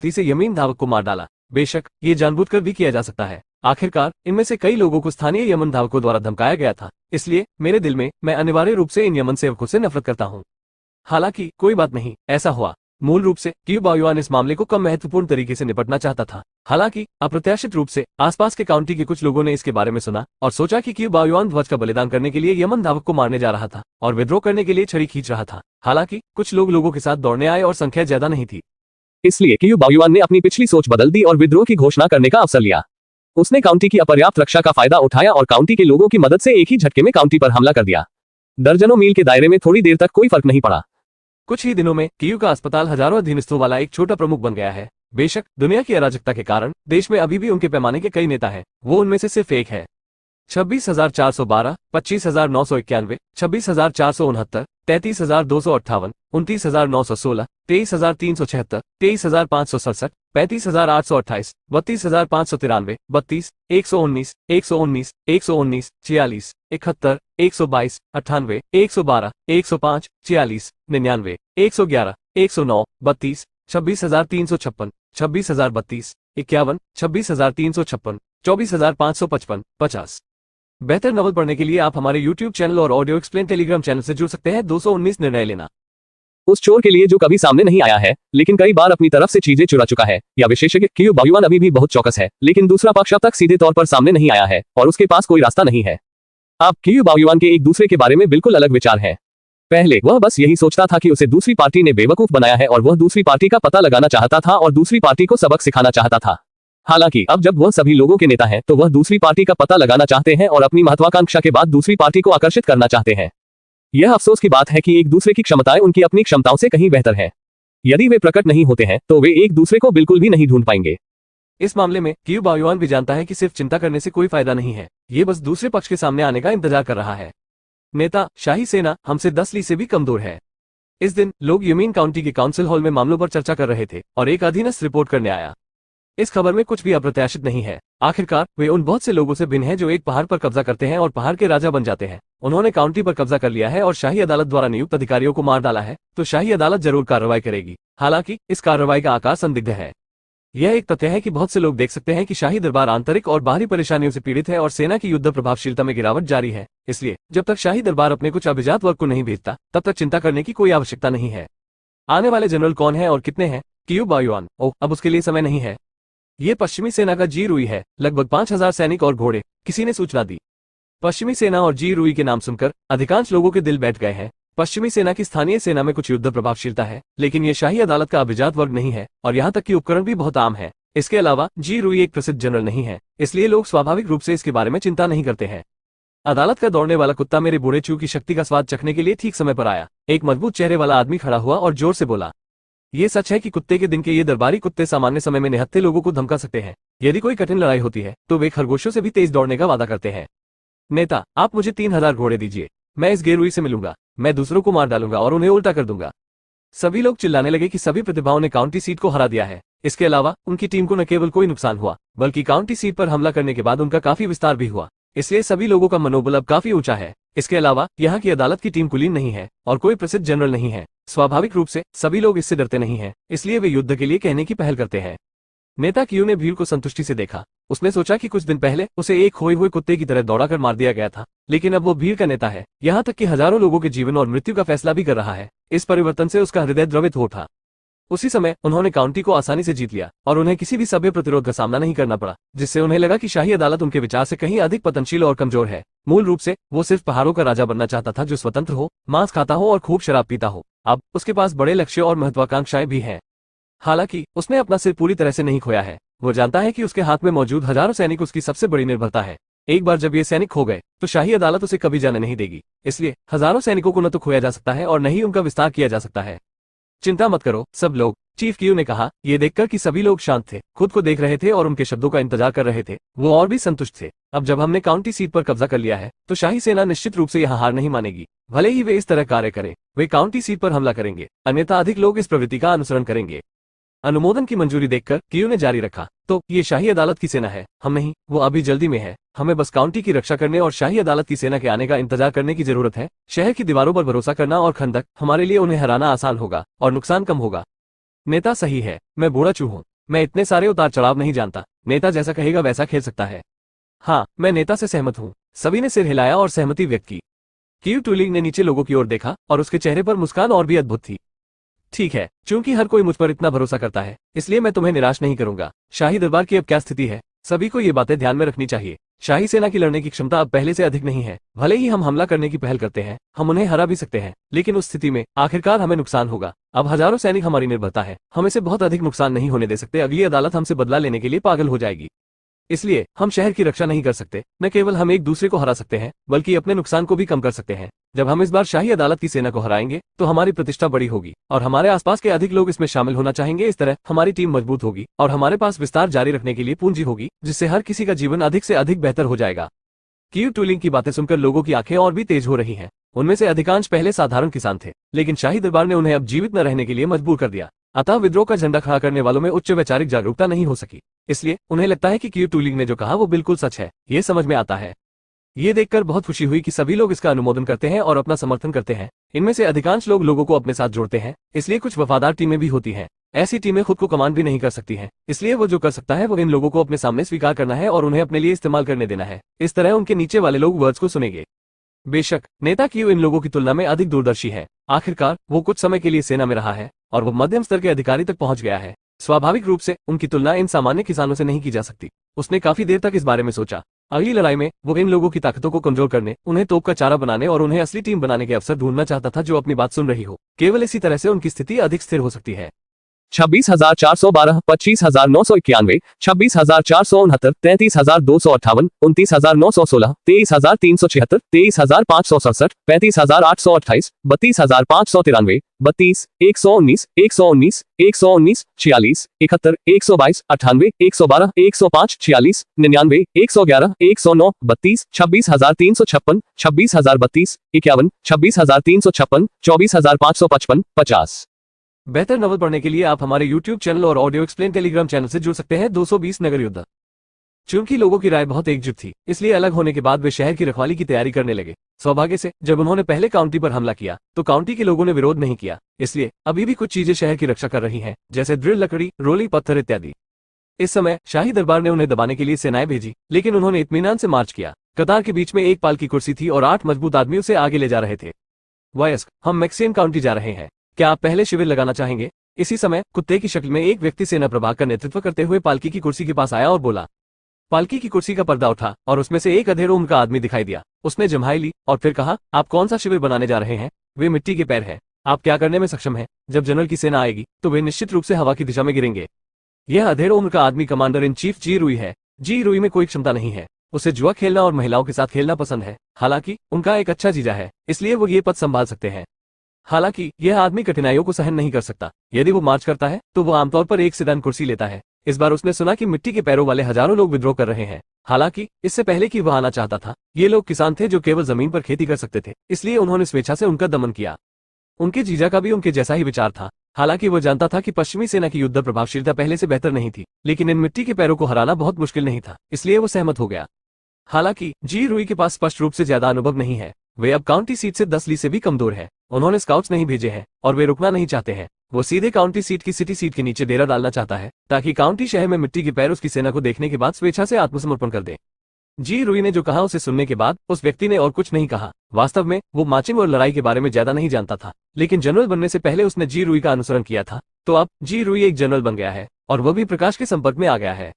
सख्ती से यमीन धावक को मार डाला। बेशक ये जानबूझकर भी किया जा सकता है। आखिरकार इनमें से कई लोगों को स्थानीय यमन धावकों द्वारा धमकाया गया था, इसलिए मेरे दिल में मैं अनिवार्य रूप से इन यमन सेवकों से नफरत करता हूँ। हालांकि कोई बात नहीं, ऐसा हुआ। मूल रूप से क्यू बाओयुआन इस मामले को कम महत्वपूर्ण तरीके से निपटना चाहता था। हालांकि अप्रत्याशित रूप से आसपास के काउंटी के कुछ लोगों ने इसके बारे में सुना और सोचा कि क्यू बाओयुआन ध्वज का बलिदान करने के लिए यमन धावक को मारने जा रहा था और विद्रोह करने के लिए छड़ी खींच रहा था। हालांकि कुछ लोगों के साथ दौड़ने आए और संख्या ज्यादा नहीं थी, इसलिए क्यू बाओयुआन ने अपनी पिछली सोच बदल दी और विद्रोह की घोषणा करने का अवसर लिया। उसने काउंटी की अपर्याप्त रक्षा का फायदा उठाया और काउंटी के लोगों की मदद से एक ही झटके में काउंटी पर हमला कर दिया। दर्जनों मील के दायरे में थोड़ी देर तक कोई फर्क नहीं पड़ा। कुछ ही दिनों में क्यू का अस्पताल हजारों अधीनस्थों वाला एक छोटा प्रमुख बन गया है। बेशक दुनिया की अराजकता के कारण देश में अभी भी उनके पैमाने के कई नेता हैं, वो उनमें से सिर्फ एक है। 26,412, 25,991, 26,469, 33,258, 29,916, 23,376, 23,567, 35,828, 32,593, 32, 119, 119, 119, 46, 71, 122, 98, 112, 105, 46, 99, 111, 109, 32, 26,356, 26,032, 51, 26,356, 24,555, 50। बेहतर नॉवल पढ़ने के लिए आप हमारे YouTube चैनल और ऑडियो एक्सप्लेन टेलीग्राम चैनल से जुड़ सकते हैं। 219 निर्णय लेना। उस चोर के लिए जो कभी सामने नहीं आया है लेकिन कई बार अपनी तरफ से चीजें चुरा चुका है, या विशेषज्ञ क्यू बाओयुआन अभी भी बहुत चौकस है, लेकिन दूसरा पक्ष अब तक सीधे तौर पर सामने नहीं आया है और उसके पास कोई रास्ता नहीं है। अब क्यू बाओयुआन के एक दूसरे के बारे में बिल्कुल अलग विचार है। पहले वह बस यही सोचता था कि उसे दूसरी पार्टी ने बेवकूफ बनाया है और वह दूसरी पार्टी का पता लगाना चाहता था और दूसरी पार्टी को सबक सिखाना चाहता था। हालांकि अब जब वह सभी लोगों के नेता हैं तो वह दूसरी पार्टी का पता लगाना चाहते हैं और अपनी महत्वाकांक्षा के बाद दूसरी पार्टी को आकर्षित करना चाहते हैं। यह अफसोस की बात है कि एक दूसरे की क्षमताएं उनकी अपनी क्षमताओं से कहीं बेहतर है। यदि वे प्रकट नहीं होते हैं तो वे एक दूसरे को बिल्कुल भी नहीं ढूंढ पाएंगे। इस मामले में क्यू बाओयुआन भी जानता है कि सिर्फ चिंता करने से कोई फायदा नहीं है, ये बस दूसरे पक्ष के सामने आने का इंतजार कर रहा है। नेता शाही सेना हमसे 10 ली से भी कमजोर है। इस दिन लोग यमीन काउंटी के काउंसिल हॉल में मामलों पर चर्चा कर रहे थे और एक अधीनस्थ रिपोर्ट करने आया। इस खबर में कुछ भी अप्रत्याशित नहीं है। आखिरकार वे उन बहुत से लोगों से भिन्न हैं जो एक पहाड़ पर कब्जा करते हैं और पहाड़ के राजा बन जाते हैं। उन्होंने काउंटी पर कब्जा कर लिया है और शाही अदालत द्वारा नियुक्त अधिकारियों को मार डाला है, तो शाही अदालत जरूर कार्रवाई करेगी। हालांकि इस कार्रवाई का आकार संदिग्ध है। यह एक तथ्य है कि बहुत से लोग देख सकते हैं कि शाही दरबार आंतरिक और बाहरी परेशानियों से पीड़ित है और सेना की युद्ध प्रभावशीलता में गिरावट जारी है। इसलिए जब तक शाही दरबार अपने कुछ अभिजात वर्ग को नहीं भेजता तब तक चिंता करने की कोई आवश्यकता नहीं है। आने वाले जनरल कौन है और कितने हैं? क्यू बाओयुआन। ओह, अब उसके लिए समय नहीं है। ये पश्चिमी सेना का जी रुई है, लगभग 5,000 सैनिक और घोड़े, किसी ने सूचना दी। पश्चिमी सेना और जी रुई के नाम सुनकर अधिकांश लोगों के दिल बैठ गए हैं। पश्चिमी सेना की स्थानीय सेना में कुछ युद्ध प्रभावशीलता है, लेकिन ये शाही अदालत का अभिजात वर्ग नहीं है और यहाँ तक कि उपकरण भी बहुत आम है। इसके अलावा जी रुई एक प्रसिद्ध जनरल नहीं है, इसलिए लोग स्वाभाविक रूप से इसके बारे में चिंता नहीं करते हैं। अदालत का दौड़ने वाला कुत्ता मेरे बूढ़े चू की शक्ति का स्वाद चखने के लिए ठीक समय पर आया। एक मजबूत चेहरे वाला आदमी खड़ा हुआ और जोर से बोला, ये सच है कि कुत्ते के दिन के ये दरबारी कुत्ते सामान्य समय में निहत्थे लोगों को धमका सकते हैं। यदि कोई कठिन लड़ाई होती है तो वे खरगोशों से भी तेज दौड़ने का वादा करते हैं। नेता, आप मुझे 3,000 घोड़े दीजिए, मैं इस गेरुई से मिलूंगा, मैं दूसरों को मार डालूंगा और उन्हें उल्टा कर दूंगा। सभी लोग चिल्लाने लगे कि सभी प्रतिभाओं ने काउंटी सीट को हरा दिया है। इसके अलावा उनकी टीम को न केवल कोई नुकसान हुआ बल्कि काउंटी सीट पर हमला करने के बाद उनका काफी विस्तार भी हुआ, इसलिए सभी लोगों का मनोबल अब काफी ऊंचा है। इसके अलावा यहाँ की अदालत की टीम कुलीन नहीं है और कोई प्रसिद्ध जनरल नहीं है। स्वाभाविक रूप से सभी लोग इससे डरते नहीं हैं, इसलिए वे युद्ध के लिए कहने की पहल करते हैं। नेता क्यू ने भीड़ को संतुष्टि से देखा। उसने सोचा कि कुछ दिन पहले उसे एक खोए हुए कुत्ते की तरह दौड़ाकर मार दिया गया था, लेकिन अब वो भीड़ का नेता है, यहाँ तक कि हजारों लोगों के जीवन और मृत्यु का फैसला भी कर रहा है। इस परिवर्तन से उसका हृदय द्रवित हो उठा। उसी समय उन्होंने काउंटी को आसानी से जीत लिया और उन्हें किसी भी सभ्य प्रतिरोध का सामना नहीं करना पड़ा, जिससे उन्हें लगा कि शाही अदालत उनके विचार से कहीं अधिक पतनशील और कमजोर है। मूल रूप से वो सिर्फ पहाड़ों का राजा बनना चाहता था जो स्वतंत्र हो, मांस खाता हो और खूब शराब पीता हो। अब उसके पास बड़े लक्ष्य और महत्वाकांक्षाएं भी हैं। हालांकि उसने अपना सिर पूरी तरह से नहीं खोया है। वो जानता है कि उसके हाथ में मौजूद हजारों सैनिक उसकी सबसे बड़ी निर्भरता है। एक बार जब ये सैनिक खो गए तो शाही अदालत उसे कभी जाने नहीं देगी, इसलिए हजारों सैनिकों को न तो खोया जा सकता है और न ही उनका विस्तार किया जा सकता है। चिंता मत करो सब लोग, चीफ क्यू ने कहा। ये देखकर कि सभी लोग शांत थे, खुद को देख रहे थे और उनके शब्दों का इंतजार कर रहे थे, वो और भी संतुष्ट थे। अब जब हमने काउंटी सीट पर कब्जा कर लिया है तो शाही सेना निश्चित रूप से यहाँ हार नहीं मानेगी, भले ही वे इस तरह कार्य करें। वे काउंटी सीट पर हमला करेंगे, अन्यथा अधिक लोग इस प्रवृत्ति का अनुसरण करेंगे। अनुमोदन की मंजूरी देखकर क्यू ने जारी रखा, तो ये शाही अदालत की सेना है, हम नहीं, वो अभी जल्दी में है। हमें बस काउंटी की रक्षा करने और शाही अदालत की सेना के आने का इंतजार करने की जरूरत है। शहर की दीवारों पर भरोसा करना और खंदक, हमारे लिए उन्हें हराना आसान होगा और नुकसान कम होगा। नेता सही है, मैं बूढ़ा चू हूँ, मैं इतने सारे उतार चढ़ाव नहीं जानता। नेता जैसा कहेगा वैसा खेल सकता है। हाँ, मैं नेता से सहमत हूँ। सभी ने सिर हिलाया और सहमति व्यक्त की। कीव टूलिंग ने नीचे लोगों की ओर देखा और उसके चेहरे पर मुस्कान और भी अद्भुत थी। ठीक है, चूंकि हर कोई मुझ पर इतना भरोसा करता है, इसलिए मैं तुम्हें निराश नहीं करूंगा। शाही दरबार की अब क्या स्थिति है? सभी को ये बातें ध्यान में रखनी चाहिए। शाही सेना की लड़ने की क्षमता अब पहले से अधिक नहीं है। भले ही हम हमला करने की पहल करते हैं, हम उन्हें हरा भी सकते हैं, लेकिन उस स्थिति में आखिरकार हमें नुकसान होगा। अब हजारों सैनिक हमारी निर्भरता है, हम इसे बहुत अधिक नुकसान नहीं होने दे सकते। अगली अदालत हमसे बदला लेने के लिए पागल हो जाएगी। इसलिए हम शहर की रक्षा नहीं कर सकते। न केवल हम एक दूसरे को हरा सकते हैं, बल्कि अपने नुकसान को भी कम कर सकते हैं। जब हम इस बार शाही अदालत की सेना को हराएंगे तो हमारी प्रतिष्ठा बड़ी होगी और हमारे आसपास के अधिक लोग इसमें शामिल होना चाहेंगे। इस तरह हमारी टीम मजबूत होगी और हमारे पास विस्तार जारी रखने के लिए पूंजी होगी, जिससे हर किसी का जीवन अधिक से अधिक बेहतर हो जाएगा। कीव टूलिंग की बातें सुनकर लोगों की आंखें और भी तेज हो रही हैं। उनमें से अधिकांश पहले साधारण किसान थे, लेकिन शाही दरबार ने उन्हें अब जीवित न रहने के लिए मजबूर कर दिया। अतः विद्रोह का झंडा खड़ा करने वालों में उच्च वैचारिक जागरूकता नहीं हो सकी। इसलिए उन्हें लगता है कि कीव टूलिंग ने जो कहा वो बिल्कुल सच है। ये समझ में आता है। ये देखकर बहुत खुशी हुई कि सभी लोग इसका अनुमोदन करते हैं और अपना समर्थन करते हैं। इनमें से अधिकांश लोग लोगों को अपने साथ जोड़ते हैं, इसलिए कुछ वफादार टीमें भी होती हैं। ऐसी टीमें खुद को कमांड भी नहीं कर सकती हैं, इसलिए वो जो कर सकता है वो इन लोगों को अपने सामने स्वीकार करना है और उन्हें अपने लिए इस्तेमाल करने देना है। इस तरह उनके नीचे वाले लोग वर्ड्स को सुनेंगे। बेशक नेता कीव इन लोगों की तुलना में अधिक दूरदर्शी है। आखिरकार वो कुछ समय के लिए सेना में रहा है और वो मध्यम स्तर के अधिकारी तक पहुंच गया है। स्वाभाविक रूप से उनकी तुलना इन सामान्य किसानों से नहीं की जा सकती। उसने काफी देर तक इस बारे में सोचा। अगली लड़ाई में वो इन लोगों की ताकतों को कमजोर करने, उन्हें तोप का चारा बनाने और उन्हें असली टीम बनाने के अवसर ढूंढना चाहता था जो अपनी बात सुन रही हो। केवल इसी तरह से उनकी स्थिति अधिक स्थिर हो सकती है। 26,412, 25,991, 26,469, 33,258, 29,916, 23,376, 23,567, 35,828, 32,593, 32, 119, 119, 119, 46, 71, 122, 98, 112, 105, 46, 99, 111, 109, 32, 26,356, 26,032, 51, 26,356, 24,555, 50। बेहतर नॉवल पढ़ने के लिए आप हमारे YouTube चैनल और ऑडियो एक्सप्लेन टेलीग्राम चैनल से जुड़ सकते हैं। 220 नगर युद्ध। चूंकि लोगों की राय बहुत एकजुट थी, इसलिए अलग होने के बाद वे शहर की रखवाली की तैयारी करने लगे। सौभाग्य से जब उन्होंने पहले काउंटी पर हमला किया तो काउंटी के लोगों ने विरोध नहीं किया, इसलिए अभी भी कुछ चीजें शहर की रक्षा कर रही हैं, जैसे दृढ़ लकड़ी, रोली पत्थर इत्यादि। इस समय शाही दरबार ने उन्हें दबाने के लिए सेनाएं भेजी, लेकिन उन्होंने इत्मीनान से मार्च किया। कतार के बीच में एक पाल की कुर्सी थी और 8 मजबूत आदमी उसे आगे ले जा रहे थे। वयस्क, हम मैक्सियन काउंटी जा रहे हैं, क्या आप पहले शिविर लगाना चाहेंगे? इसी समय कुत्ते की शक्ल में एक व्यक्ति सेना प्रभाग का नेतृत्व करते हुए पालकी की कुर्सी के पास आया और बोला। पालकी की कुर्सी का पर्दा उठा और उसमें से एक अधेड़ उम्र का आदमी दिखाई दिया। उसने जम्हाई ली और फिर कहा, आप कौन सा शिविर बनाने जा रहे हैं? वे मिट्टी के पैर हैं। आप क्या करने में सक्षम हैं? जब जनरल की सेना आएगी तो वे निश्चित रूप से हवा की दिशा में गिरेंगे। यह अधेड़ उम्र का आदमी कमांडर इन चीफ जी रुई है। जी रुई में कोई क्षमता नहीं है। उसे जुआ खेलना और महिलाओं के साथ खेलना पसंद है। हालांकि उनका एक अच्छा जीजा है, इसलिए वो ये पद संभाल सकते हैं। हालांकि यह आदमी कठिनाइयों को सहन नहीं कर सकता। यदि वो मार्च करता है तो वो आमतौर पर एक सेडान कुर्सी लेता है। इस बार उसने सुना कि मिट्टी के पैरों वाले हजारों लोग विद्रोह कर रहे हैं। हालांकि इससे पहले कि वह आना चाहता था, ये लोग किसान थे जो केवल जमीन पर खेती कर सकते थे, इसलिए उन्होंने स्वेच्छा से उनका दमन किया। उनके जीजा का भी उनके जैसा ही विचार था। हालांकि वह जानता था कि पश्चिमी सेना की युद्ध प्रभावशीलता पहले से बेहतर नहीं थी, लेकिन इन मिट्टी के पैरों को हराना बहुत मुश्किल नहीं था, इसलिए वो सहमत हो गया। हालांकि जी रुई के पास स्पष्ट रूप से ज्यादा अनुभव नहीं है। वे अब काउंटी सीट से 10 ली से भी कमजोर है। उन्होंने स्काउट्स नहीं भेजे हैं और वे रुकना नहीं चाहते हैं। वो सीधे काउंटी सीट की सिटी सीट के नीचे डेरा डालना चाहता है, ताकि काउंटी शहर में मिट्टी के पैर उसकी सेना को देखने के बाद स्वेच्छा से आत्मसमर्पण कर दे। जी रुई ने जो कहा उसे सुनने के बाद उस व्यक्ति ने और कुछ नहीं कहा। वास्तव में वो मार्चिंग और लड़ाई के बारे में ज्यादा नहीं जानता था, लेकिन जनरल बनने से पहले उसने जी रुई का अनुसरण किया था, तो अब जी रुई एक जनरल बन गया है और वह भी प्रकाश के संपर्क में आ गया है।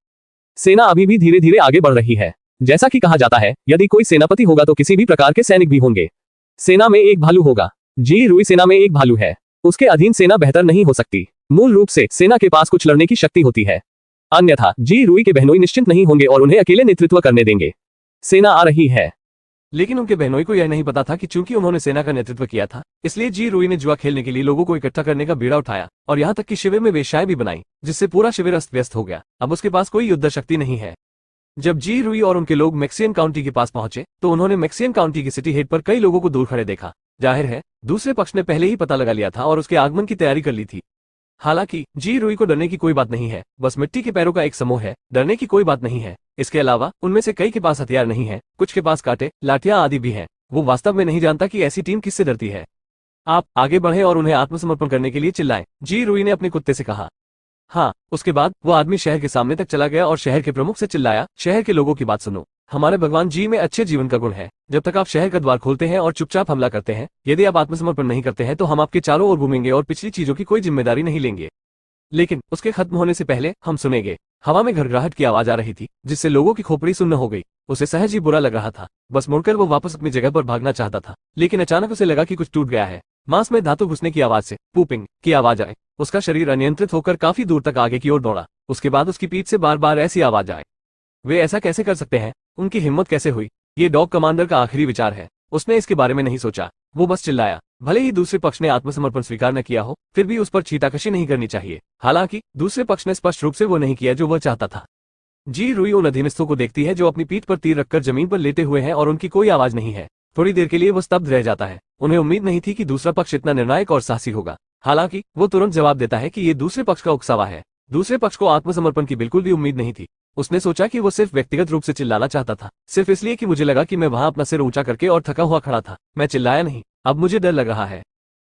सेना अभी भी धीरे धीरे आगे बढ़ रही है। जैसा कि कहा जाता है, यदि कोई सेनापति होगा तो किसी भी प्रकार के सैनिक भी होंगे। सेना में एक भालू होगा। जी रुई सेना में एक भालू है। उसके अधीन सेना बेहतर नहीं हो सकती। मूल रूप से सेना के पास कुछ लड़ने की शक्ति होती है, अन्यथा जी रुई के बहनोई निश्चिंत नहीं होंगे और उन्हें अकेले नेतृत्व करने देंगे। सेना आ रही है। लेकिन उनके बहनोई को यह नहीं पता था कि चूंकि उन्होंने सेना का नेतृत्व किया था, इसलिए जी रुई ने जुआ खेलने के लिए लोगों को इकट्ठा करने का बीड़ा उठाया और यहाँ तक कि शिविर में वेश्याएं भी बनाई, जिससे पूरा शिविर अस्त व्यस्त हो गया। अब उसके पास कोई युद्ध शक्ति नहीं है। जब जी रुई और उनके लोग मैक्सियन काउंटी के पास पहुंचे तो उन्होंने मैक्सियन काउंटी की सिटी हेड पर कई लोगों को दूर खड़े देखा। जाहिर है दूसरे पक्ष ने पहले ही पता लगा लिया था और उसके आगमन की तैयारी कर ली थी। हालांकि जी रुई को डरने की कोई बात नहीं है, बस मिट्टी के पैरों का एक समूह है। डरने की कोई बात नहीं है। इसके अलावा उनमें से कई के पास हथियार नहीं है, कुछ के पास कांटे, लाठियां आदि भी हैं। वो वास्तव में नहीं जानता कि ऐसी टीम किससे डरती है। आप आगे बढ़े और उन्हें आत्मसमर्पण करने के लिए चिल्लाएं, जी रुई ने अपने कुत्ते से कहा। हाँ, उसके बाद वो आदमी शहर के सामने तक चला गया और शहर के प्रमुख से चिल्लाया, शहर के लोगों की बात सुनो। हमारे भगवान जी में अच्छे जीवन का गुण है। जब तक आप शहर का द्वार खोलते हैं और चुपचाप हमला करते हैं, यदि आप आत्मसमर्पण नहीं करते हैं तो हम आपके चारों ओर घूमेंगे और पिछली चीजों की कोई जिम्मेदारी नहीं लेंगे। लेकिन उसके खत्म होने से पहले हम सुनेंगे। हवा में घरघराहट की आवाज आ रही थी, जिससे लोगों की खोपड़ी सुन्न हो गई। उसे सहज ही बुरा लग रहा था। बस मुड़कर वो वापस अपनी जगह पर भागना चाहता था, लेकिन अचानक उसे लगा कि कुछ टूट गया है। मांस में धातु घुसने की आवाज से पूपिंग की आवाज आए। उसका शरीर अनियंत्रित होकर काफी दूर तक आगे की ओर दौड़ा। उसके बाद उसकी पीठ से बार बार ऐसी आवाज आए। वे ऐसा कैसे कर सकते हैं? उनकी हिम्मत कैसे हुई? ये डॉग कमांडर का आखिरी विचार है। उसने इसके बारे में नहीं सोचा। वो बस चिल्लाया। भले ही दूसरे पक्ष ने आत्मसमर्पण स्वीकार न किया हो, फिर भी उस पर छीटाकशी नहीं करनी चाहिए। हालांकि दूसरे पक्ष ने स्पष्ट रूप से वो नहीं किया जो वह चाहता था। जी रुई उन अधीनस्थों को देखती है जो अपनी पीठ पर तीर रखकर जमीन पर लेटे हुए हैं और उनकी कोई आवाज नहीं है। थोड़ी देर के लिए वो स्तब्ध रह जाता है। उन्हें उम्मीद नहीं थी कि दूसरा पक्ष इतना निर्णायक और साहसी होगा। हालांकि वो तुरंत जवाब देता है कि ये दूसरे पक्ष का उकसावा है। दूसरे पक्ष को आत्मसमर्पण की बिल्कुल भी उम्मीद नहीं थी। उसने सोचा कि वो सिर्फ व्यक्तिगत रूप से चिल्लाना चाहता था, सिर्फ इसलिए कि मुझे लगा कि मैं वहां अपना सिर ऊंचा करके और थका हुआ खड़ा था। मैं चिल्लाया नहीं। अब मुझे डर लग रहा है।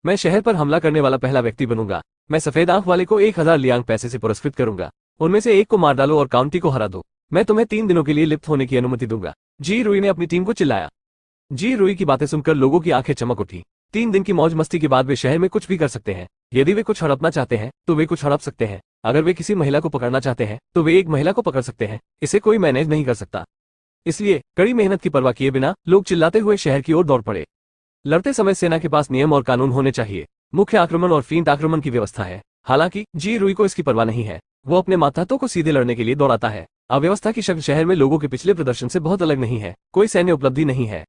मैं शहर पर हमला करने वाला पहला व्यक्ति बनूंगा। मैं सफेद आंख वाले को 1000 लियांग पैसे से पुरस्कृत करूंगा। उनमें से एक को मार डालो और काउंटी को हरा दो। मैं तुम्हें 3 दिनों के लिए लिप्त होने की अनुमति दूंगा। जी रुई ने अपनी टीम को चिल्लाया। जी रुई की बातें सुनकर लोगों की आंखें चमक उठी। 3 दिन की मौज मस्ती के बाद वे शहर में कुछ भी कर सकते हैं। यदि वे कुछ हड़पना चाहते हैं तो वे कुछ हड़प सकते हैं। अगर वे किसी महिला को पकड़ना चाहते हैं तो वे एक महिला को पकड़ सकते हैं। इसे कोई मैनेज नहीं कर सकता। इसलिए कड़ी मेहनत की परवाह किए बिना लोग चिल्लाते हुए शहर की ओर दौड़ पड़े। लड़ते समय सेना के पास नियम और कानून होने चाहिए। मुख्य आक्रमण और फेंट आक्रमण की व्यवस्था है। हालांकि जी रुई को इसकी परवाह नहीं है। वो अपने मातातों को सीधे लड़ने के लिए दौड़ाता है। अव्यवस्था की शक्ल शहर में लोगों के पिछले प्रदर्शन से बहुत अलग नहीं है। कोई सैन्य उपलब्धि नहीं है।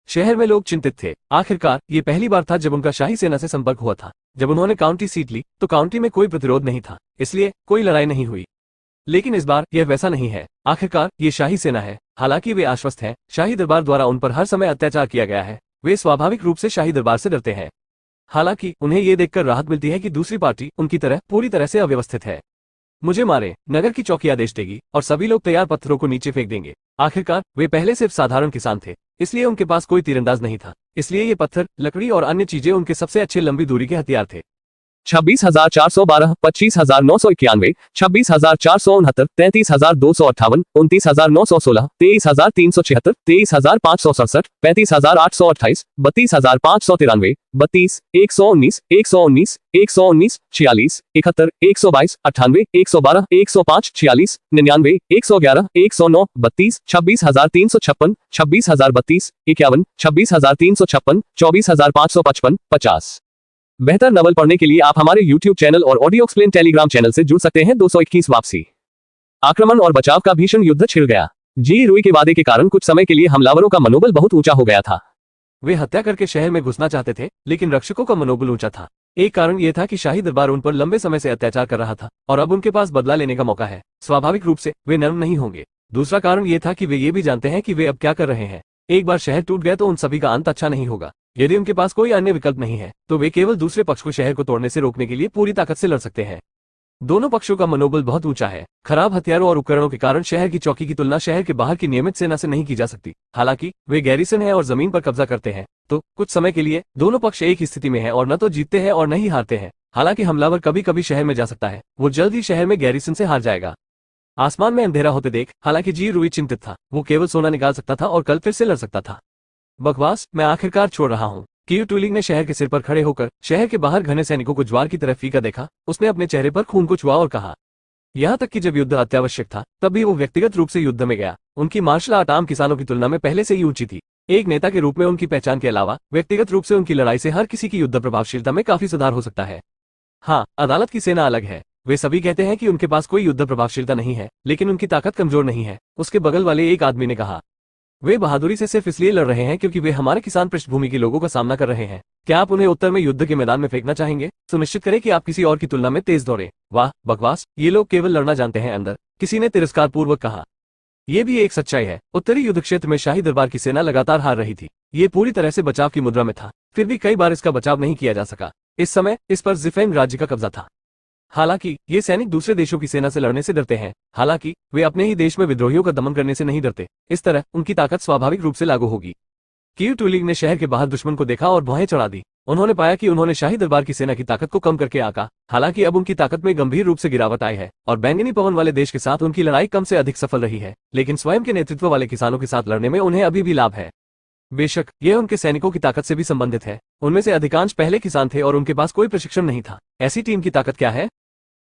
शहर में लोग चिंतित थे। आखिरकार ये पहली बार था जब उनका शाही सेना से संपर्क हुआ था। जब उन्होंने काउंटी सीट ली तो काउंटी में कोई प्रतिरोध नहीं था, इसलिए कोई लड़ाई नहीं हुई। लेकिन इस बार यह वैसा नहीं है। आखिरकार ये शाही सेना है। हालांकि वे आश्वस्त हैं, शाही दरबार द्वारा उन पर हर समय अत्याचार किया गया है। वे स्वाभाविक रूप से शाही दरबार से डरते हैं। हालांकि उन्हें ये देखकर राहत मिलती है कि दूसरी पार्टी उनकी तरह पूरी तरह से अव्यवस्थित है। मुझे मारे, नगर की चौकी आदेश देगी और सभी लोग तैयार पत्थरों को नीचे फेंक देंगे। आखिरकार वे पहले सिर्फ साधारण किसान थे, इसलिए उनके पास कोई तीरंदाज नहीं था। इसलिए ये पत्थर, लकड़ी और अन्य चीजें उनके सबसे अच्छे लंबी दूरी के हथियार थे। 26,412, 25,991, 26,469, 33,258, 29,916, 23,376, 23,567, 35,828, 32,593, 32, 119, 119, 119, 46, 71, 122, 98, 112, 105, 46, 99, 111, 109, 32, 26,356, 26,032, 51, 26,356, 24,555, 50। बेहतर नवल पढ़ने के लिए आप हमारे YouTube चैनल और ऑडियो एक्सप्लेन टेलीग्राम चैनल से जुड़ सकते हैं। 221 वापसी। आक्रमण और बचाव का भीषण युद्ध छिड़ गया। जी रुई के वादे के कारण कुछ समय के लिए हमलावरों का मनोबल बहुत ऊंचा हो गया था। वे हत्या करके शहर में घुसना चाहते थे, लेकिन रक्षकों का मनोबल ऊंचा था। एक कारण यह था कि शाही दरबार उन पर लंबे समय से अत्याचार कर रहा था और अब उनके पास बदला लेने का मौका है। स्वाभाविक रूप से वे नर्म नहीं होंगे। दूसरा कारण यह था कि वे ये भी जानते हैं कि वे अब क्या कर रहे हैं। एक बार शहर टूट गया तो उन सभी का अंत अच्छा नहीं होगा। यदि उनके पास कोई अन्य विकल्प नहीं है तो वे केवल दूसरे पक्ष को शहर को तोड़ने से रोकने के लिए पूरी ताकत से लड़ सकते हैं। दोनों पक्षों का मनोबल बहुत ऊंचा है। खराब हथियारों और उपकरणों के कारण शहर की चौकी की तुलना शहर के बाहर की नियमित सेना से नहीं की जा सकती। हालांकि वे गैरिसन है और जमीन पर कब्जा करते हैं, तो कुछ समय के लिए दोनों पक्ष एक ही स्थिति में है और न तो जीतते हैं और न ही हारते हैं। हालांकि हमलावर कभी कभी शहर में जा सकता है। वो जल्द ही शहर में गैरिसन से हार जाएगा। आसमान में अंधेरा होते देख हालांकि जी रुई चिंतित था। वो केवल सोना निकाल सकता था और कल फिर से लड़ सकता था। बकवास, मैं आखिरकार छोड़ रहा हूँ। कियू टूलिंग ने शहर के सिर पर खड़े होकर शहर के बाहर घने सैनिकों को ज्वार की तरफ फीका देखा। उसने अपने चेहरे पर खून को छुआ और कहा, यहाँ तक कि जब युद्ध अत्यावश्यक था तब भी वो व्यक्तिगत रूप से युद्ध में गया। उनकी मार्शल आर्ट आम किसानों की तुलना में पहले से ही ऊंची थी। एक नेता के रूप में उनकी पहचान के अलावा व्यक्तिगत रूप से उनकी लड़ाई से हर किसी की युद्ध प्रभावशीलता में काफी सुधार हो सकता है। हाँ, अदालत की सेना अलग है। वे सभी कहते हैं कि उनके पास कोई युद्ध प्रभावशीलता नहीं है, लेकिन उनकी ताकत कमजोर नहीं है। उसके बगल वाले एक आदमी ने कहा, वे बहादुरी से सिर्फ इसलिए लड़ रहे हैं क्योंकि वे हमारे किसान पृष्ठभूमि के लोगों का सामना कर रहे हैं। क्या आप उन्हें उत्तर में युद्ध के मैदान में फेंकना चाहेंगे? सुनिश्चित करें कि आप किसी और की तुलना में तेज दौड़े। वाह, बकवास, ये लोग केवल लड़ना जानते हैं अंदर, किसी ने तिरस्कार पूर्वक कहा। यह भी एक सच्चाई है। उत्तरी युद्ध क्षेत्र में शाही दरबार की सेना लगातार हार रही थी। ये पूरी तरह से बचाव की मुद्रा में था, फिर भी कई बार इसका बचाव नहीं किया जा सका। इस समय इस पर जिफेंग राज्य का कब्जा था। हालांकि ये सैनिक दूसरे देशों की सेना से लड़ने से डरते हैं। हालांकि वे अपने ही देश में विद्रोहियों का दमन करने से नहीं डरते। इस तरह उनकी ताकत स्वाभाविक रूप से लागू होगी। कियू टूलिंग ने शहर के बाहर दुश्मन को देखा और भौहें चढ़ा दी। उन्होंने पाया कि उन्होंने शाही दरबार की सेना की ताकत को कम करके आका। हालांकि अब उनकी ताकत में गंभीर रूप से गिरावट आई है और बैंगनी पवन वाले देश के साथ उनकी लड़ाई कम से अधिक सफल रही है, लेकिन स्वयं के नेतृत्व वाले किसानों के साथ लड़ने में उन्हें अभी भी लाभ है। बेशक यह उनके सैनिकों की ताकत से भी संबंधित है। उनमें से अधिकांश पहले किसान थे और उनके पास कोई प्रशिक्षण नहीं था। ऐसी टीम की ताकत क्या है?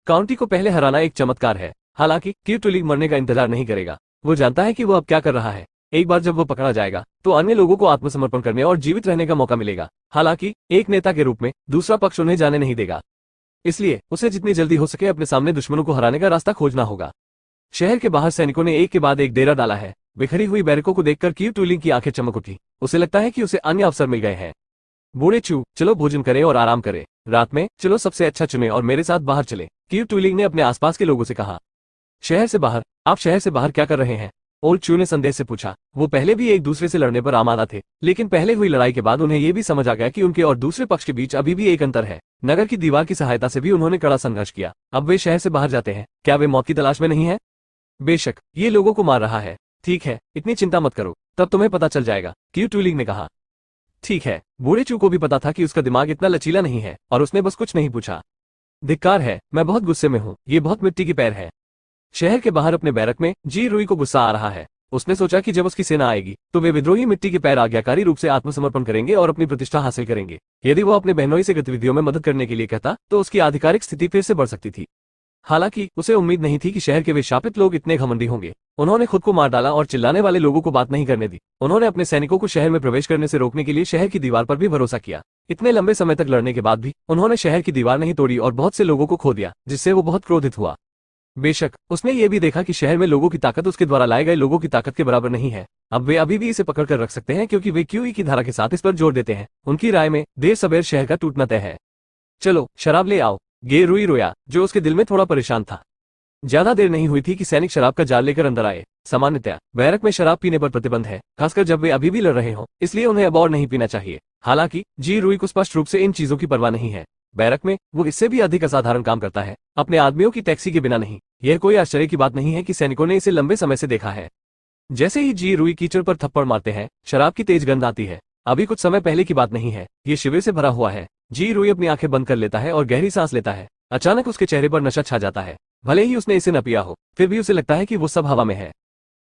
काउंटी को पहले हराना एक चमत्कार है। हालांकि क्यू टुली मरने का इंतजार नहीं करेगा। वो जानता है कि वो अब क्या कर रहा है। एक बार जब वो पकड़ा जाएगा तो अन्य लोगों को आत्मसमर्पण करने और जीवित रहने का मौका मिलेगा। हालांकि एक नेता के रूप में दूसरा पक्ष उन्हें जाने नहीं देगा, इसलिए उसे जितनी जल्दी हो सके अपने सामने दुश्मनों को हराने का रास्ता खोजना होगा। शहर के बाहर सैनिकों ने एक के बाद एक डेरा डाला है। बिखरी हुई बैरकों को देखकर क्यू टुली की आंखें चमक उठी। उसे लगता है कि उसे अन्य अवसर मिल गए हैं। बूढ़े चू, चलो भोजन करें और आराम करें। रात में चलो सबसे अच्छा चुने और मेरे साथ बाहर चले, क्यू टुली ने अपने आसपास के लोगों से कहा। शहर से बाहर? आप शहर से बाहर क्या कर रहे हैं? ओल्ड चू ने संदेह से पूछा। वो पहले भी एक दूसरे से लड़ने पर आमादा थे, लेकिन पहले हुई लड़ाई के बाद उन्हें यह भी समझ आ गया कि उनके और दूसरे पक्ष के बीच अभी भी एक अंतर है। नगर की दीवार की सहायता से भी उन्होंने कड़ा संघर्ष किया। अब वे शहर से बाहर जाते हैं। क्या वे मौत की तलाश में नहीं है? बेशक ये लोगों को मार रहा है। ठीक है, इतनी चिंता मत करो, तब तुम्हें पता चल जाएगा, क्यू टुली ने कहा। ठीक है। बूढ़े चू को भी पता था कि उसका दिमाग इतना लचीला नहीं है और उसने बस कुछ नहीं पूछा। धिक्कार है, मैं बहुत गुस्से में हूँ। ये बहुत मिट्टी की पैर है। शहर के बाहर अपने बैरक में जी रुई को गुस्सा आ रहा है। उसने सोचा कि जब उसकी सेना आएगी तो वे विद्रोही मिट्टी के पैर आज्ञाकारी रूप से आत्मसमर्पण करेंगे और अपनी प्रतिष्ठा हासिल करेंगे। यदि वो अपने बहनोई से गतिविधियों में मदद करने के लिए कहता तो उसकी आधिकारिक स्थिति फिर से बढ़ सकती थी। हालांकि उसे उम्मीद नहीं थी कि शहर के वे शापित लोग इतने घमंडी होंगे। उन्होंने खुद को मार डाला और चिल्लाने वाले लोगों को बात नहीं करने दी। उन्होंने अपने सैनिकों को शहर में प्रवेश करने से रोकने के लिए शहर की दीवार पर भी भरोसा किया। इतने लंबे समय तक लड़ने के बाद भी उन्होंने शहर की दीवार नहीं तोड़ी और बहुत से लोगों को खो दिया, जिससे वो बहुत क्रोधित हुआ। बेशक उसने ये भी देखा कि शहर में लोगों की ताकत उसके द्वारा लाए गए लोगों की ताकत के बराबर नहीं है। अब वे अभी भी इसे पकड़ कर रख सकते हैं क्योंकि वे क्यूई की धारा के साथ इस पर जोर देते हैं। उनकी राय में देर सबेर शहर का टूटना तय है। चलो शराब ले आओ, गे रुई रोया, जो उसके दिल में थोड़ा परेशान था। ज्यादा देर नहीं हुई थी कि सैनिक शराब का जार लेकर अंदर आए। सामान्यतया बैरक में शराब पीने पर प्रतिबंध है, खासकर जब वे अभी भी लड़ रहे हों, इसलिए उन्हें अब और नहीं पीना चाहिए। हालांकि जी रुई को स्पष्ट रूप से इन चीजों की परवाह नहीं है। बैरक में वो इससे भी अधिक असाधारण काम करता है, अपने आदमियों की टैक्सी के बिना नहीं। यह कोई आश्चर्य की बात नहीं है कि सैनिकों ने इसे लंबे समय से देखा है। जैसे ही जी रुई कीचड़ पर थप्पड़ मारते हैं, शराब की तेज गंध आती है। अभी कुछ समय पहले की बात नहीं है, ये शिविर से भरा हुआ है। जी रुई अपनी आंखें बंद कर लेता है और गहरी सांस लेता है। अचानक उसके चेहरे पर नशा छा जाता है। भले ही उसने इसे न पिया हो, फिर भी उसे लगता है कि वो सब हवा में है।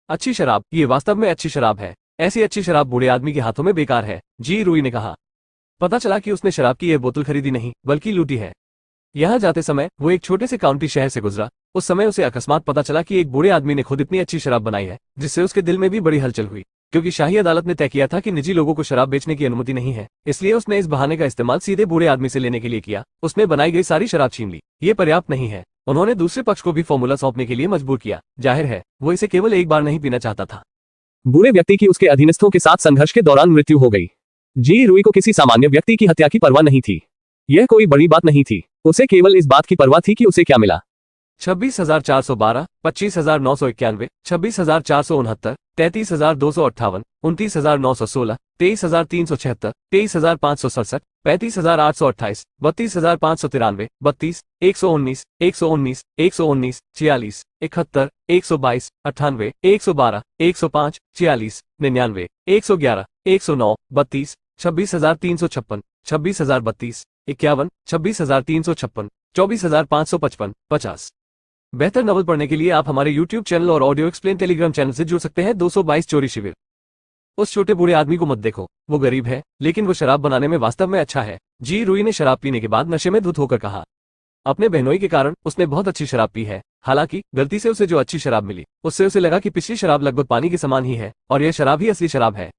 अच्छी शराब, ये वास्तव में अच्छी शराब है। ऐसी अच्छी शराब बूढ़े आदमी के हाथों में बेकार है, जी रुई ने कहा। पता चला कि उसने शराब की यह बोतल खरीदी नहीं बल्कि लूटी है। यहाँ जाते समय वो एक छोटे से काउंटी शहर से गुजरा। उस समय उसे अकस्मात पता चला कि एक बूढ़े आदमी ने खुद इतनी अच्छी शराब बनाई है, जिससे उसके दिल में भी बड़ी हलचल हुई। क्योंकि शाही अदालत ने तय किया था कि निजी लोगों को शराब बेचने की अनुमति नहीं है, इसलिए उसने इस बहाने का इस्तेमाल सीधे बूढ़े आदमी से लेने के लिए किया। उसने बनाई गई सारी शराब छीन ली। ये पर्याप्त नहीं है, उन्होंने दूसरे पक्ष को भी फॉर्मूला सौंपने के लिए मजबूर किया। जाहिर है वो इसे केवल एक बार नहीं पीना चाहता था। बूढ़े व्यक्ति की उसके अधीनस्थों के साथ संघर्ष के दौरान मृत्यु हो गई। जी रुई को किसी सामान्य व्यक्ति की हत्या की परवाह नहीं थी। यह कोई बड़ी बात नहीं थी, उसे केवल इस बात की परवाह थी कि उसे क्या मिला। 26,412, 25,991, 26,469, 33,258, 29,916, 23,376, 23,567, 35,828, 32,593, 32, 119, 119, 119, 46, 71, 122, 98, 112, 105, 46, 99, 111, 109, 32, 26,356, 26,032, 51, 26,356, 24,555, 50। बेहतर नवल पढ़ने के लिए आप हमारे YouTube चैनल और ऑडियो एक्सप्लेन टेलीग्राम चैनल से जुड़ सकते हैं। 222 चोरी शिविर। उस छोटे बूढ़े आदमी को मत देखो, वो गरीब है, लेकिन वो शराब बनाने में वास्तव में अच्छा है, जी रुई ने शराब पीने के बाद नशे में धुत होकर कहा। अपने बहनोई के कारण उसने बहुत अच्छी शराब पी है। हालांकि गलती से उसे जो अच्छी शराब मिली, उससे उसे लगा कि पिछली शराब लगभग पानी के समान ही है और यह शराब ही असली शराब है।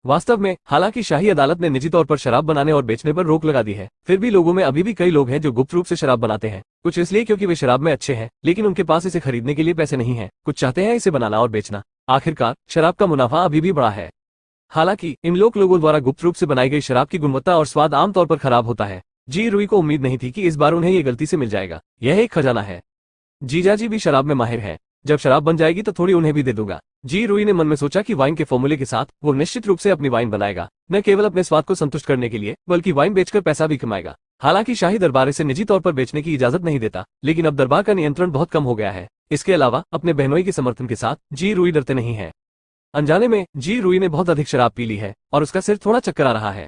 वास्तव में हालांकि शाही अदालत ने निजी तौर पर शराब बनाने और बेचने पर रोक लगा दी है, फिर भी लोगों में अभी भी कई लोग हैं जो गुप्त रूप से शराब बनाते हैं। कुछ इसलिए क्योंकि वे शराब में अच्छे हैं, लेकिन उनके पास इसे खरीदने के लिए पैसे नहीं हैं। कुछ चाहते हैं इसे बनाना और बेचना। आखिरकार शराब का मुनाफा अभी भी बड़ा है। हालांकि इन लोगों द्वारा गुप्त रूप से बनाई गई शराब की गुणवत्ता और स्वाद आमतौर पर खराब होता है। जी रुई को उम्मीद नहीं थी कि इस बार उन्हें ये गलती से मिल जाएगा। यह एक खजाना है। जीजाजी भी शराब में माहिर है, जब शराब बन जाएगी तो थोड़ी उन्हें भी दे दूंगा। जी रुई ने मन में सोचा कि वाइन के फॉर्मूले के साथ वो निश्चित रूप से अपनी वाइन बनाएगा, न केवल अपने स्वाद को संतुष्ट करने के लिए बल्कि वाइन बेचकर पैसा भी कमाएगा। हालांकि शाही दरबार इसे निजी तौर पर बेचने की इजाजत नहीं देता, लेकिन अब दरबार का नियंत्रण बहुत कम हो गया है। इसके अलावा अपने बहनोई के समर्थन के साथ जी रुई डरते नहीं है। अनजाने में जी रुई ने बहुत अधिक शराब पी ली है और उसका सिर थोड़ा चक्कर आ रहा है।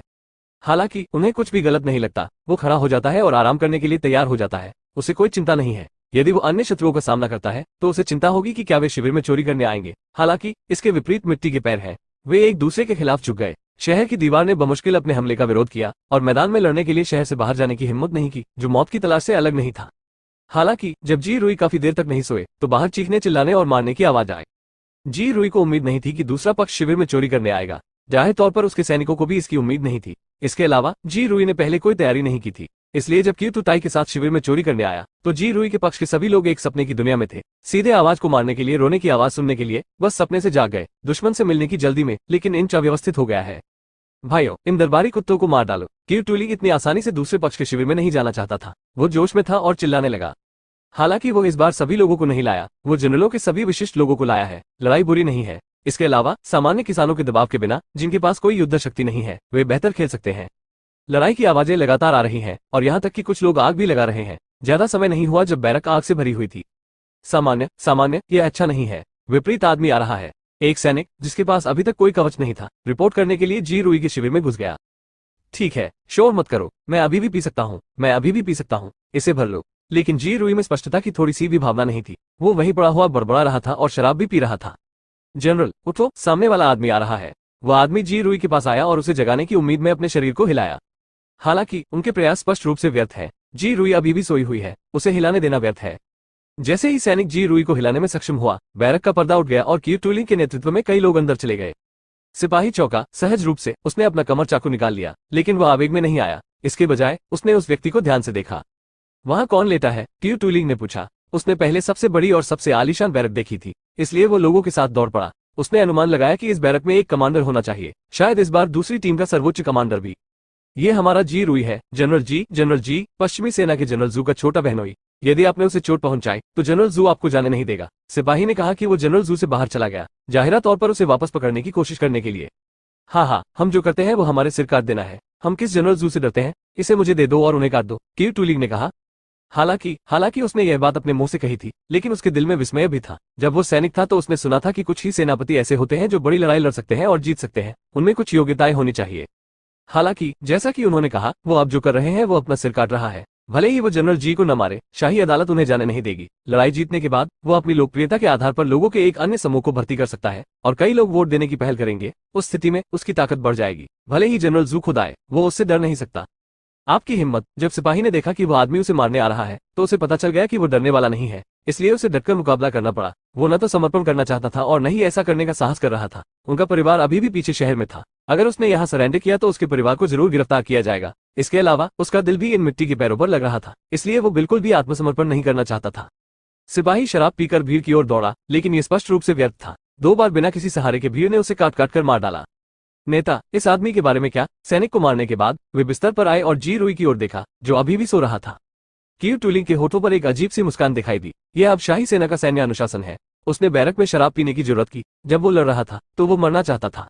हालांकि उन्हें कुछ भी गलत नहीं लगता। वो खड़ा हो जाता है और आराम करने के लिए तैयार हो जाता है। उसे कोई चिंता नहीं है। यदि वो अन्य शत्रुओं का सामना करता है तो उसे चिंता होगी कि क्या वे शिविर में चोरी करने आएंगे। हालांकि इसके विपरीत मिट्टी के पैर हैं। वे एक दूसरे के खिलाफ झुक गए। शहर की दीवार ने बमुश्किल अपने हमले का विरोध किया और मैदान में लड़ने के लिए शहर से बाहर जाने की हिम्मत नहीं की, जो मौत की तलाश से अलग नहीं था। हालांकि जब जी रुई काफी देर तक नहीं सोए तो बाहर चीखने, चिल्लाने और मारने की आवाज आई। जी रुई को उम्मीद नहीं थी कि दूसरा पक्ष शिविर में चोरी करने आएगा। जाहिर तौर पर उसके सैनिकों को भी इसकी उम्मीद नहीं थी। इसके अलावा जी रुई ने पहले कोई तैयारी नहीं की थी, इसलिए जब क्यू तुताई के साथ शिविर में चोरी करने आया तो जी रुई के पक्ष के सभी लोग एक सपने की दुनिया में थे। सीधे आवाज को मारने के लिए, रोने की आवाज सुनने के लिए बस सपने से जाग गए, दुश्मन से मिलने की जल्दी में। लेकिन इंच अव्यवस्थित हो गया है। भाइयों, इन दरबारी कुत्तों को मार डालो। क्यू टूली इतनी आसानी से दूसरे पक्ष के शिविर में नहीं जाना चाहता था। वो जोश में था और चिल्लाने लगा। हालांकि वो इस बार सभी लोगों को नहीं लाया, वो जनरलों के सभी विशिष्ट लोगों को लाया है। लड़ाई बुरी नहीं है। इसके अलावा सामान्य किसानों के दबाव के बिना, जिनके पास कोई युद्ध शक्ति नहीं है, वे बेहतर खेल सकते हैं। लड़ाई की आवाजें लगातार आ रही हैं और यहाँ तक कि कुछ लोग आग भी लगा रहे हैं। ज्यादा समय नहीं हुआ जब बैरक आग से भरी हुई थी। सामान्य सामान्य यह अच्छा नहीं है। विपरीत आदमी आ रहा है। एक सैनिक जिसके पास अभी तक कोई कवच नहीं था, रिपोर्ट करने के लिए जी रुई के शिविर में घुस गया। ठीक है, शोर मत करो, मैं अभी भी पी सकता हूँ, मैं अभी भी पी सकता हूँ, इसे भर लो। लेकिन जी रुई में स्पष्टता की थोड़ी सी भी भावना नहीं थी। वो वहीं पड़ा हुआ बड़बड़ा रहा था और शराब भी पी रहा था। जनरल उठो, सामने वाला आदमी आ रहा है। वह आदमी जी रुई के पास आया और उसे जगाने की उम्मीद में अपने शरीर को हिलाया। हालांकि उनके प्रयास स्पष्ट रूप से व्यर्थ है। जी रुई अभी भी सोई हुई है, उसे हिलाने देना व्यर्थ है। जैसे ही सैनिक जी रुई को हिलाने में सक्षम हुआ, बैरक का पर्दा उठ गया और क्यू टूली के नेतृत्व में कई लोग अंदर चले गए। सिपाही चौका। सहज रूप से उसने अपना कमर चाकू निकाल लिया, लेकिन वह आवेग में नहीं आया। इसके बजाय उसने उस व्यक्ति को ध्यान से देखा। वहां कौन लेटा है? क्यू टूली ने पूछा। उसने पहले सबसे बड़ी और सबसे आलीशान बैरक देखी थी, इसलिए वो लोगों के साथ दौड़ पड़ा। उसने अनुमान लगाया कि इस बैरक में एक कमांडर होना चाहिए, शायद इस बार दूसरी टीम का सर्वोच्च कमांडर भी। ये हमारा जी रुई है, जनरल जी। जनरल जी, पश्चिमी सेना के जनरल जू का छोटा बहनोई। यदि आपने उसे चोट पहुंचाई तो जनरल जू आपको जाने नहीं देगा। सिपाही ने कहा कि वो जनरल जू से बाहर चला गया, जाहिरा तौर पर उसे वापस पकड़ने की कोशिश करने के लिए। हाँ, हम जो करते हैं वो हमारे सिर काट देना है। हम किस जनरल जू से डरते हैं? इसे मुझे दे दो और उन्हें काट दो, क्यू टूली ने कहा। हालांकि उसने यह बात अपने मुंह से कही थी, लेकिन उसके दिल में विस्मय भी था। जब वो सैनिक था तो उसने सुना था कि कुछ ही सेनापति ऐसे होते हैं जो बड़ी लड़ाई लड़ सकते हैं और जीत सकते हैं। उनमें कुछ योग्यताएं होनी चाहिए। हालांकि जैसा कि उन्होंने कहा, वो अब जो कर रहे हैं वो अपना सिर काट रहा है। भले ही वो जनरल जी को न मारे, शाही अदालत उन्हें जाने नहीं देगी। लड़ाई जीतने के बाद वो अपनी लोकप्रियता के आधार पर लोगों के एक अन्य समूह को भर्ती कर सकता है और कई लोग वोट देने की पहल करेंगे। उस स्थिति में उसकी ताकत बढ़ जाएगी। भले ही जनरल जू खुद आए, वो उससे डर नहीं सकता। आपकी हिम्मत। जब सिपाही ने देखा कि वो आदमी उसे मारने आ रहा है तो उसे पता चल गया कि वो डरने वाला नहीं है, इसलिए उसे डटकर मुकाबला करना पड़ा। वो न तो समर्पण करना चाहता था और न ही ऐसा करने का साहस कर रहा था। उनका परिवार अभी भी पीछे शहर में था। अगर उसने यहाँ सरेंडर किया तो उसके परिवार को जरूर गिरफ्तार किया जाएगा। इसके अलावा उसका दिल भी इन मिट्टी के पैरों पर लग रहा था, इसलिए वो बिल्कुल भी आत्मसमर्पण नहीं करना चाहता था। सिपाही शराब पीकर भीड़ की ओर दौड़ा, लेकिन ये स्पष्ट रूप से व्यर्थ था। 2 बार बिना किसी सहारे के भीड़ ने उसे काट काट कर मार डाला। नेता, इस आदमी के बारे में क्या? सैनिक को मारने के बाद वे बिस्तर पर आए और जी रुई की ओर देखा, जो अभी भी सो रहा था। क्यू टूलिंग के होठों पर एक अजीब सी मुस्कान दिखाई दी। यह अब शाही सेना का सैन्य अनुशासन है। उसने बैरक में शराब पीने की जरूरत की। जब वो लड़ रहा था तो वो मरना चाहता था।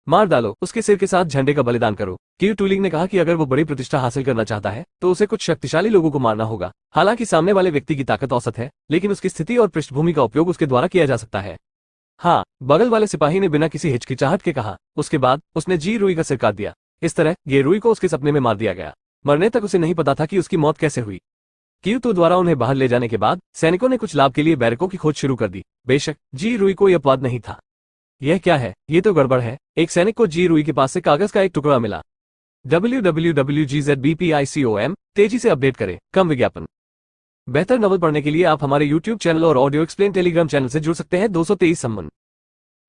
मार डालो, उसके सिर के साथ झंडे का बलिदान करो। क्यू टूलिंग ने कहा कि अगर वो बड़ी प्रतिष्ठा हासिल करना चाहता है तो उसे कुछ शक्तिशाली लोगों को मारना होगा। हालांकि सामने वाले व्यक्ति की ताकत औसत है, लेकिन उसकी स्थिति और पृष्ठभूमि का उपयोग उसके द्वारा किया जा सकता है। हाँ, बगल वाले सिपाही ने बिना किसी हिचकिचाहट के कहा। उसके बाद उसने जी रुई का सिर काट दिया। इस तरह ये रुई को उसके सपने में मार दिया गया। मरने तक उसे नहीं पता था कि उसकी मौत कैसे हुई। क्यू तो द्वारा उन्हें बाहर ले जाने के बाद सैनिकों ने कुछ लाभ के लिए बैरकों की खोज शुरू कर दी। बेशक जी रुई कोई अपवाद नहीं था। यह क्या है? ये तो गड़बड़ है। एक सैनिक को जी रुई के पास से कागज का एक टुकड़ा मिला। www.gzbpicom तेजी से अपडेट करें, कम विज्ञापन। बेहतर नॉवल पढ़ने के लिए आप हमारे YouTube चैनल और ऑडियो एक्सप्लेन टेलीग्राम चैनल से जुड़ सकते हैं। 223 संबंध।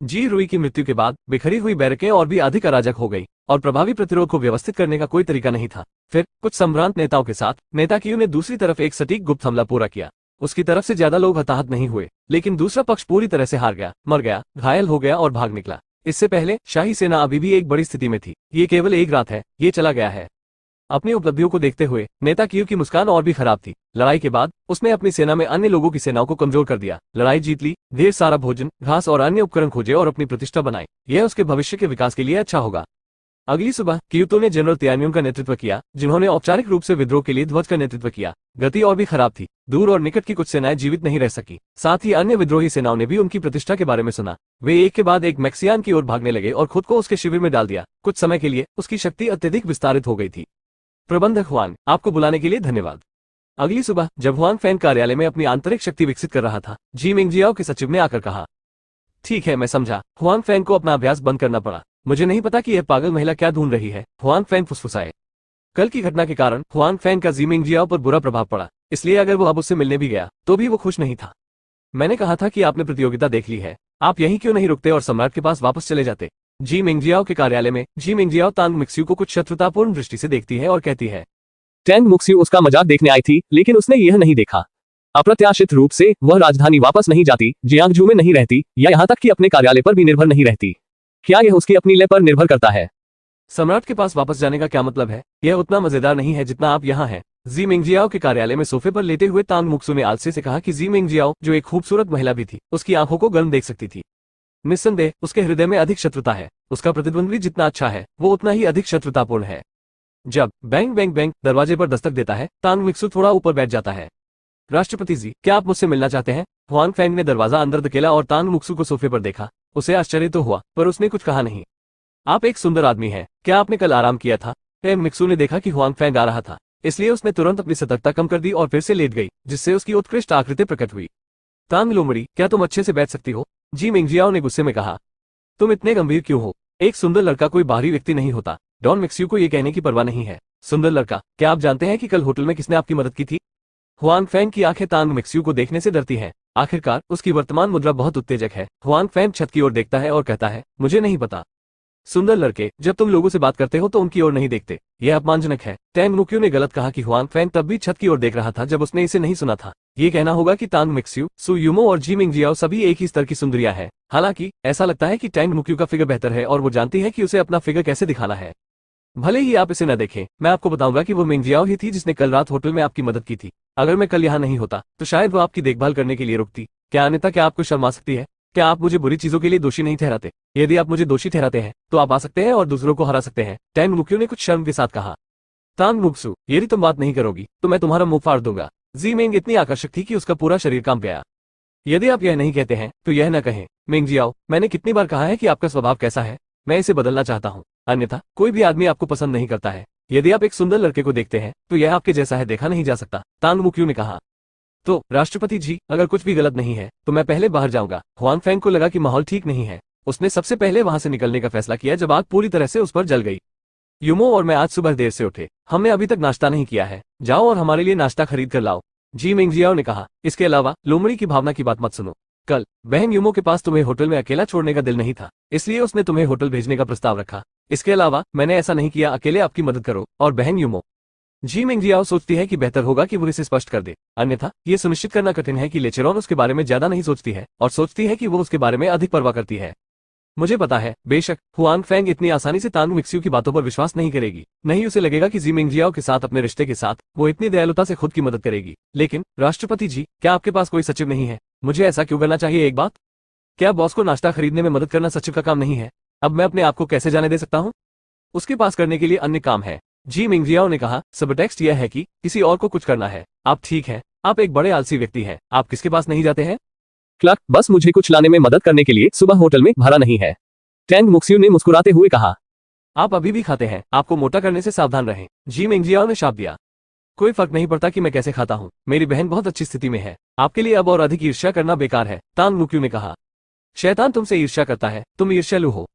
जी रुई की मृत्यु के बाद बिखरी हुई बैरकें और भी अधिक अराजक हो गई और प्रभावी प्रतिरोध को व्यवस्थित करने का कोई तरीका नहीं था। फिर कुछ संभ्रांत नेताओं के साथ नेता क्यू ने दूसरी तरफ एक सटीक गुप्त हमला पूरा किया। उसकी तरफ से ज्यादा लोग हताहत नहीं हुए, लेकिन दूसरा पक्ष पूरी तरह से हार गया, मर गया, घायल हो गया और भाग निकला। इससे पहले शाही सेना अभी भी एक बड़ी स्थिति में थी। ये केवल एक रात है, ये चला गया है। अपनी उपलब्धियों को देखते हुए नेता क्यू की मुस्कान और भी खराब थी। लड़ाई के बाद उसने अपनी सेना में अन्य लोगों की सेनाओं को कमजोर कर दिया, लड़ाई जीत ली, ढेर सारा भोजन, घास और अन्य उपकरण खोजे और अपनी प्रतिष्ठा बनाई। यह उसके भविष्य के विकास के लिए अच्छा होगा। अगली सुबह क्यूतो ने जनरल तियान्युन का नेतृत्व किया, जिन्होंने औपचारिक रूप से विद्रोह के लिए ध्वज का नेतृत्व किया। गति और भी खराब थी। दूर और निकट की कुछ सेनाएं जीवित नहीं रह सकी। साथ ही अन्य विद्रोही सेनाओं ने भी उनकी प्रतिष्ठा के बारे में सुना। वे एक के बाद एक मैक्सियान की ओर भागने लगे और खुद को उसके शिविर में डाल दिया। कुछ समय के लिए उसकी शक्ति अत्यधिक विस्तारित हो गई थी। प्रबंधक हुआन, आपको बुलाने के लिए धन्यवाद। अगली सुबह जब हुआन फैन कार्यालय में अपनी आंतरिक शक्ति विकसित कर रहा था, जी मिंगजियाओ के सचिव ने आकर कहा, ठीक है, मैं समझा। हुआन फैन को अपना अभ्यास बंद करना पड़ा। मुझे नहीं पता कि यह पागल महिला क्या ढूंढ रही है। हुआन फैन फुसफुसाए। कल की घटना के कारण हुआन फैन का जी मिंगजियाओ पर बुरा प्रभाव पड़ा, इसलिए अगर वो अब उससे मिलने भी गया तो भी वो खुश नहीं था। मैंने कहा था कि आपने प्रतियोगिता देख ली है, आप यहीं क्यों नहीं रुकते और सम्राट के पास वापस चले जाते। जी मिंगजियाओ के कार्यालय में जी मिंगजियाओ तांग मिक्स्यू को कुछ शत्रुतापूर्ण दृष्टि से देखती है और कहती है, टैंग मुक्स्यू उसका मजाक देखने आई थी, लेकिन उसने यह नहीं देखा। अप्रत्याशित रूप से वह राजधानी वापस नहीं जाती, जियांगजू में नहीं रहती, या यहाँ तक कि अपने कार्यालय पर भी निर्भर नहीं रहती। क्या यह उसकी अपनी लय पर निर्भर करता है? सम्राट के पास वापस जाने का क्या मतलब है? यह उतना मजेदार नहीं है जितना आप यहाँ हैं। जी मिंगजियाओ के कार्यालय में सोफे पर लेटे हुए तांग मुक्सू ने आलसी से कहा कि जी मिंगजियाओ, जो एक खूबसूरत महिला भी थी, उसकी आंखों को गर्म देख सकती थी। निस्संदेह उसके हृदय में अधिक शत्रुता है। उसका प्रतिद्वंद्वी जितना अच्छा है, वो उतना ही अधिक शत्रुतापूर्ण है। जब बैंग बैंग बैंग दरवाजे पर दस्तक देता है, तांग मिक्सू थोड़ा ऊपर बैठ जाता है। राष्ट्रपति जी, क्या आप मुझसे मिलना चाहते हैं? हुआन फैंग ने दरवाजा अंदर धकेला और तांग मुक्सू को सोफे पर देखा। उसे आश्चर्य तो हुआ, पर उसने कुछ कहा नहीं। आप एक सुंदर आदमी हैं, क्या आपने कल आराम किया था? टैंग मिक्सू ने देखा कि हुआन फैंग आ रहा था, इसलिए उसने तुरंत अपनी सतर्कता कम कर दी और फिर से लेट गई, जिससे उसकी उत्कृष्ट आकृति प्रकट हुई। तांग लोमड़ी, क्या तुम अच्छे से बैठ सकती हो? जी मिंगजियाओ ने गुस्से में कहा। तुम इतने गंभीर क्यों हो? एक सुंदर लड़का कोई बाहरी व्यक्ति नहीं होता। डॉन मिक्स्यू को ये कहने की परवाह नहीं है। सुंदर लड़का, क्या आप जानते हैं कि कल होटल में किसने आपकी मदद की थी? हुआन फैंग की आंखें तांग मिक्स्यू को देखने से डरती हैं। आखिरकार उसकी वर्तमान मुद्रा बहुत उत्तेजक है। हुआन फैंग छत की ओर देखता है और कहता है, मुझे नहीं पता। सुंदर लड़के, जब तुम लोगों से बात करते हो तो उनकी ओर नहीं देखते, यह अपमानजनक है। टैंग मुक्यू ने गलत कहा कि हुआन फैंग तब भी छत की ओर देख रहा था जब उसने इसे नहीं सुना था। ये कहना होगा कि तांग मिक्स्यू, सु यूमो और जी मिंगजियाओ सभी एक ही स्तर की सुंदरियां हैं। हालांकि ऐसा लगता है कि टैंग मुक्यू का फिगर बेहतर है और वो जानती है कि उसे अपना फिगर कैसे दिखाना है। भले ही आप इसे न देखें, मैं आपको बताऊंगा कि वो मिंगजियाओ ही थी जिसने कल रात होटल में आपकी मदद की थी। अगर मैं कल यहाँ नहीं होता तो शायद वो आपकी देखभाल करने के लिए रुकती। क्या अन्यथा क्या आपको शर्म आ सकती है? क्या आप मुझे बुरी चीजों के लिए दोषी नहीं ठहराते? यदि आप मुझे दोषी ठहराते हैं तो आप आ सकते हैं और दूसरों को हरा सकते हैं। टैंग मुक्यू ने कुछ शर्म के साथ कहा। तांग मुक्सू, यदि तुम बात नहीं करोगी तो मैं तुम्हारा मुंह फाड़ दूंगा। जी मिंग इतनी आकर्षक थी कि उसका पूरा शरीर कांप गया। यदि आप यह नहीं कहते हैं तो यह न कहें। मिंगजियाओ, मैंने कितनी बार कहा है कि आपका स्वभाव कैसा है? मैं इसे बदलना चाहता हूँ, अन्यथा कोई भी आदमी आपको पसंद नहीं करता है। यदि आप एक सुंदर लड़के को देखते हैं तो यह आपके जैसा है, देखा नहीं जा सकता। तांग मुक्यू ने कहा। तो राष्ट्रपति जी, अगर कुछ भी गलत नहीं है तो मैं पहले बाहर जाऊंगा। हुआन फैंग को लगा कि माहौल ठीक नहीं है। उसने सबसे पहले वहां से निकलने का फैसला किया जब आग पूरी तरह से उस पर जल गई। यूमो और मैं आज सुबह देर से उठे, हमने अभी तक नाश्ता नहीं किया है। जाओ और हमारे लिए नाश्ता खरीद कर लाओ, जी मिंगजियाओ ने कहा। इसके अलावा लोमड़ी की भावना की बात मत सुनो। कल बहन यूमो के पास तुम्हें होटल में अकेला छोड़ने का दिल नहीं था, इसलिए उसने तुम्हें होटल भेजने का प्रस्ताव रखा। इसके अलावा मैंने ऐसा नहीं किया। अकेले आपकी मदद करो और बहन यूमो। जी मिंगजियाओ सोचती है कि बेहतर होगा कि वो इसे स्पष्ट कर दे, अन्यथा ये सुनिश्चित करना कठिन है कि लेचेरॉन उसके बारे में ज्यादा नहीं सोचती है और सोचती है कि वो उसके बारे में अधिक परवाह करती है। मुझे पता है, बेशक हुआन फैंग इतनी आसानी से तांग मिक्स्यू की बातों पर विश्वास नहीं करेगी। नहीं, उसे लगेगा कि जी मिंगजियाओ के साथ अपने रिश्ते के साथ वो इतनी दयालुता से खुद की मदद करेगी। लेकिन राष्ट्रपति जी, क्या आपके पास कोई सचिव नहीं है? मुझे ऐसा क्यों करना चाहिए? एक बात, क्या बॉस को नाश्ता खरीदने में मदद करना सचिव का काम नहीं है? अब मैं अपने आप को कैसे जाने दे सकता हूँ? उसके पास करने के लिए अन्य काम है। जी मिंगजियाओ ने कहा। सबटेक्स्ट यह है कि किसी और को कुछ करना है। आप ठीक है, आप एक बड़े आलसी व्यक्ति हैं। आप किसके पास नहीं जाते हैं? क्लर्क, बस मुझे कुछ लाने में मदद करने के लिए सुबह होटल में भरा नहीं है, टैंग मुक्स्यू ने मुस्कुराते हुए कहा। आप अभी भी खाते हैं, आपको मोटा करने से सावधान रहें, जी मिंगजियाओ ने शाप दिया। कोई फर्क नहीं पड़ता कि मैं कैसे खाता हूँ, मेरी बहन बहुत अच्छी स्थिति में है। आपके लिए अब और अधिक ईर्ष्या करना बेकार है, तांग मुक्यू ने कहा। शैतान तुमसे ईर्ष्या करता है, तुम ईर्ष्यालु हो।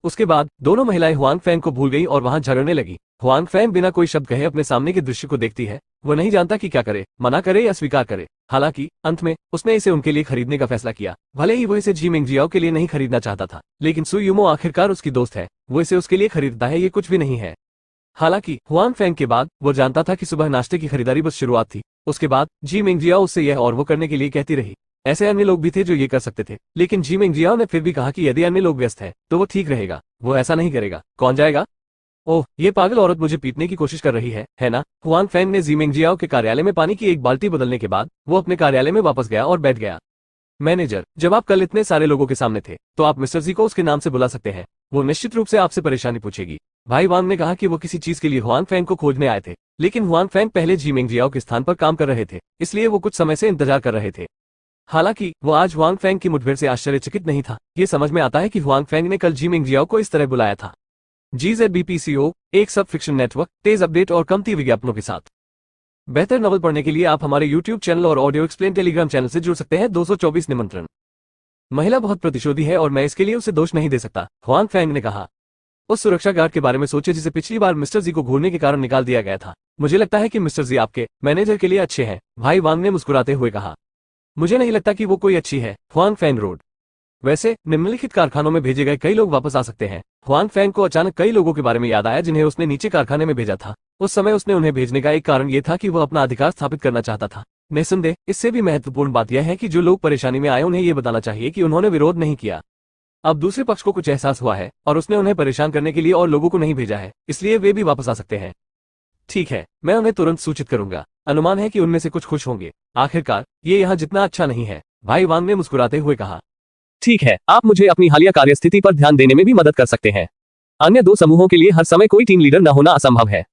उसके बाद दोनों महिलाएं हुआन फैंग को भूल गई और वहां झगड़ने लगी। हुआन फैंग बिना कोई शब्द कहे अपने सामने के दृश्य को देखती है। वो नहीं जानता कि क्या करे, मना करे या स्वीकार करे। हालांकि अंत में उसने इसे उनके लिए खरीदने का फैसला किया। भले ही वो इसे जी मिंगजियाओ के लिए नहीं खरीदना चाहता था, लेकिन सु यूमो आखिरकार उसकी दोस्त है, वो इसे उसके लिए खरीदता है, ये कुछ भी नहीं है। हालांकि हुआन फैंग के बाद वो जानता था कि सुबह नाश्ते की खरीदारी बस शुरुआत थी। उसके बाद जी मिंगजियाओ उससे यह और वो करने के लिए कहती रही। ऐसे अन्य लोग भी थे जो ये कर सकते थे, लेकिन जी मिंगजियाओ ने फिर भी कहा कि यदि अन्य लोग व्यस्त हैं तो वो ठीक रहेगा। वो ऐसा नहीं करेगा, कौन जाएगा? ओह, ये पागल औरत मुझे पीटने की कोशिश कर रही है ना? हुआन फैंग ने जी मिंगजियाओ के कार्यालय में पानी की एक बाल्टी बदलने के बाद वो अपने कार्यालय में वापस गया और बैठ गया। मैनेजर, जब आप कल इतने सारे लोगों के सामने थे तो आप मिस्टर जी को उसके नाम से बुला सकते हैं। वो निश्चित रूप से आपसे परेशानी पूछेगी। भाई वांग ने कहा कि वो किसी चीज के लिए हुआन फैंग को खोजने आए थे, लेकिन हुआन फैंग पहले जी मिंगजियाओ के स्थान पर काम कर रहे थे, इसलिए वो कुछ समय से इंतजार कर रहे थे। हालांकि वो आज हुआंग फेंग की मुठभेड़ से आश्चर्यचकित नहीं था। ये समझ में आता है कि हुआंग फेंग ने कल जी मिंगजियाओ को इस तरह बुलाया था। GZBPCO, एक सब फिक्शन नेटवर्क, तेज अपडेट और कमती विज्ञापनों के साथ। बेहतर नॉवल पढ़ने के लिए आप हमारे YouTube चैनल और ऑडियो एक्सप्लेन टेलीग्राम चैनल से जुड़ सकते हैं। 224 निमंत्रण। महिला बहुत प्रतिशोधी है और मैं इसके लिए उसे दोष नहीं दे सकता, हुआंग फेंग ने कहा। उस सुरक्षा गार्ड के बारे में सोचे जिसे पिछली बार मिस्टर जी को घूरने के कारण निकाल दिया गया था। मुझे लगता है कि मिस्टर जी आपके मैनेजर के लिए अच्छे हैं, भाई वांग ने मुस्कुराते हुए कहा। मुझे नहीं लगता कि वो कोई अच्छी है, हुआंग फेंग रोड। वैसे निम्नलिखित कारखानों में भेजे गए कई लोग वापस आ सकते हैं। हुआंग फेंग को अचानक कई लोगों के बारे में याद आया जिन्हें उसने नीचे कारखाने में भेजा था। उस समय उसने उन्हें भेजने का एक कारण यह था कि वह अपना अधिकार स्थापित करना चाहता था। निस्संदेह इससे भी महत्वपूर्ण बात यह है कि जो लोग परेशानी में आए उन्हें यह बताना चाहिए कि उन्होंने विरोध नहीं किया। अब दूसरे पक्ष को कुछ एहसास हुआ है और उसने उन्हें परेशान करने के लिए और लोगों को नहीं भेजा है, इसलिए वे भी वापस आ सकते हैं। ठीक है, मैं उन्हें तुरंत सूचित करूंगा। अनुमान है कि उनमें से कुछ खुश होंगे। आखिरकार ये यहाँ जितना अच्छा नहीं है, भाई वांग ने मुस्कुराते हुए कहा। ठीक है, आप मुझे अपनी हालिया कार्यस्थिति पर ध्यान देने में भी मदद कर सकते हैं। अन्य दो समूहों के लिए हर समय कोई टीम लीडर न होना असंभव है।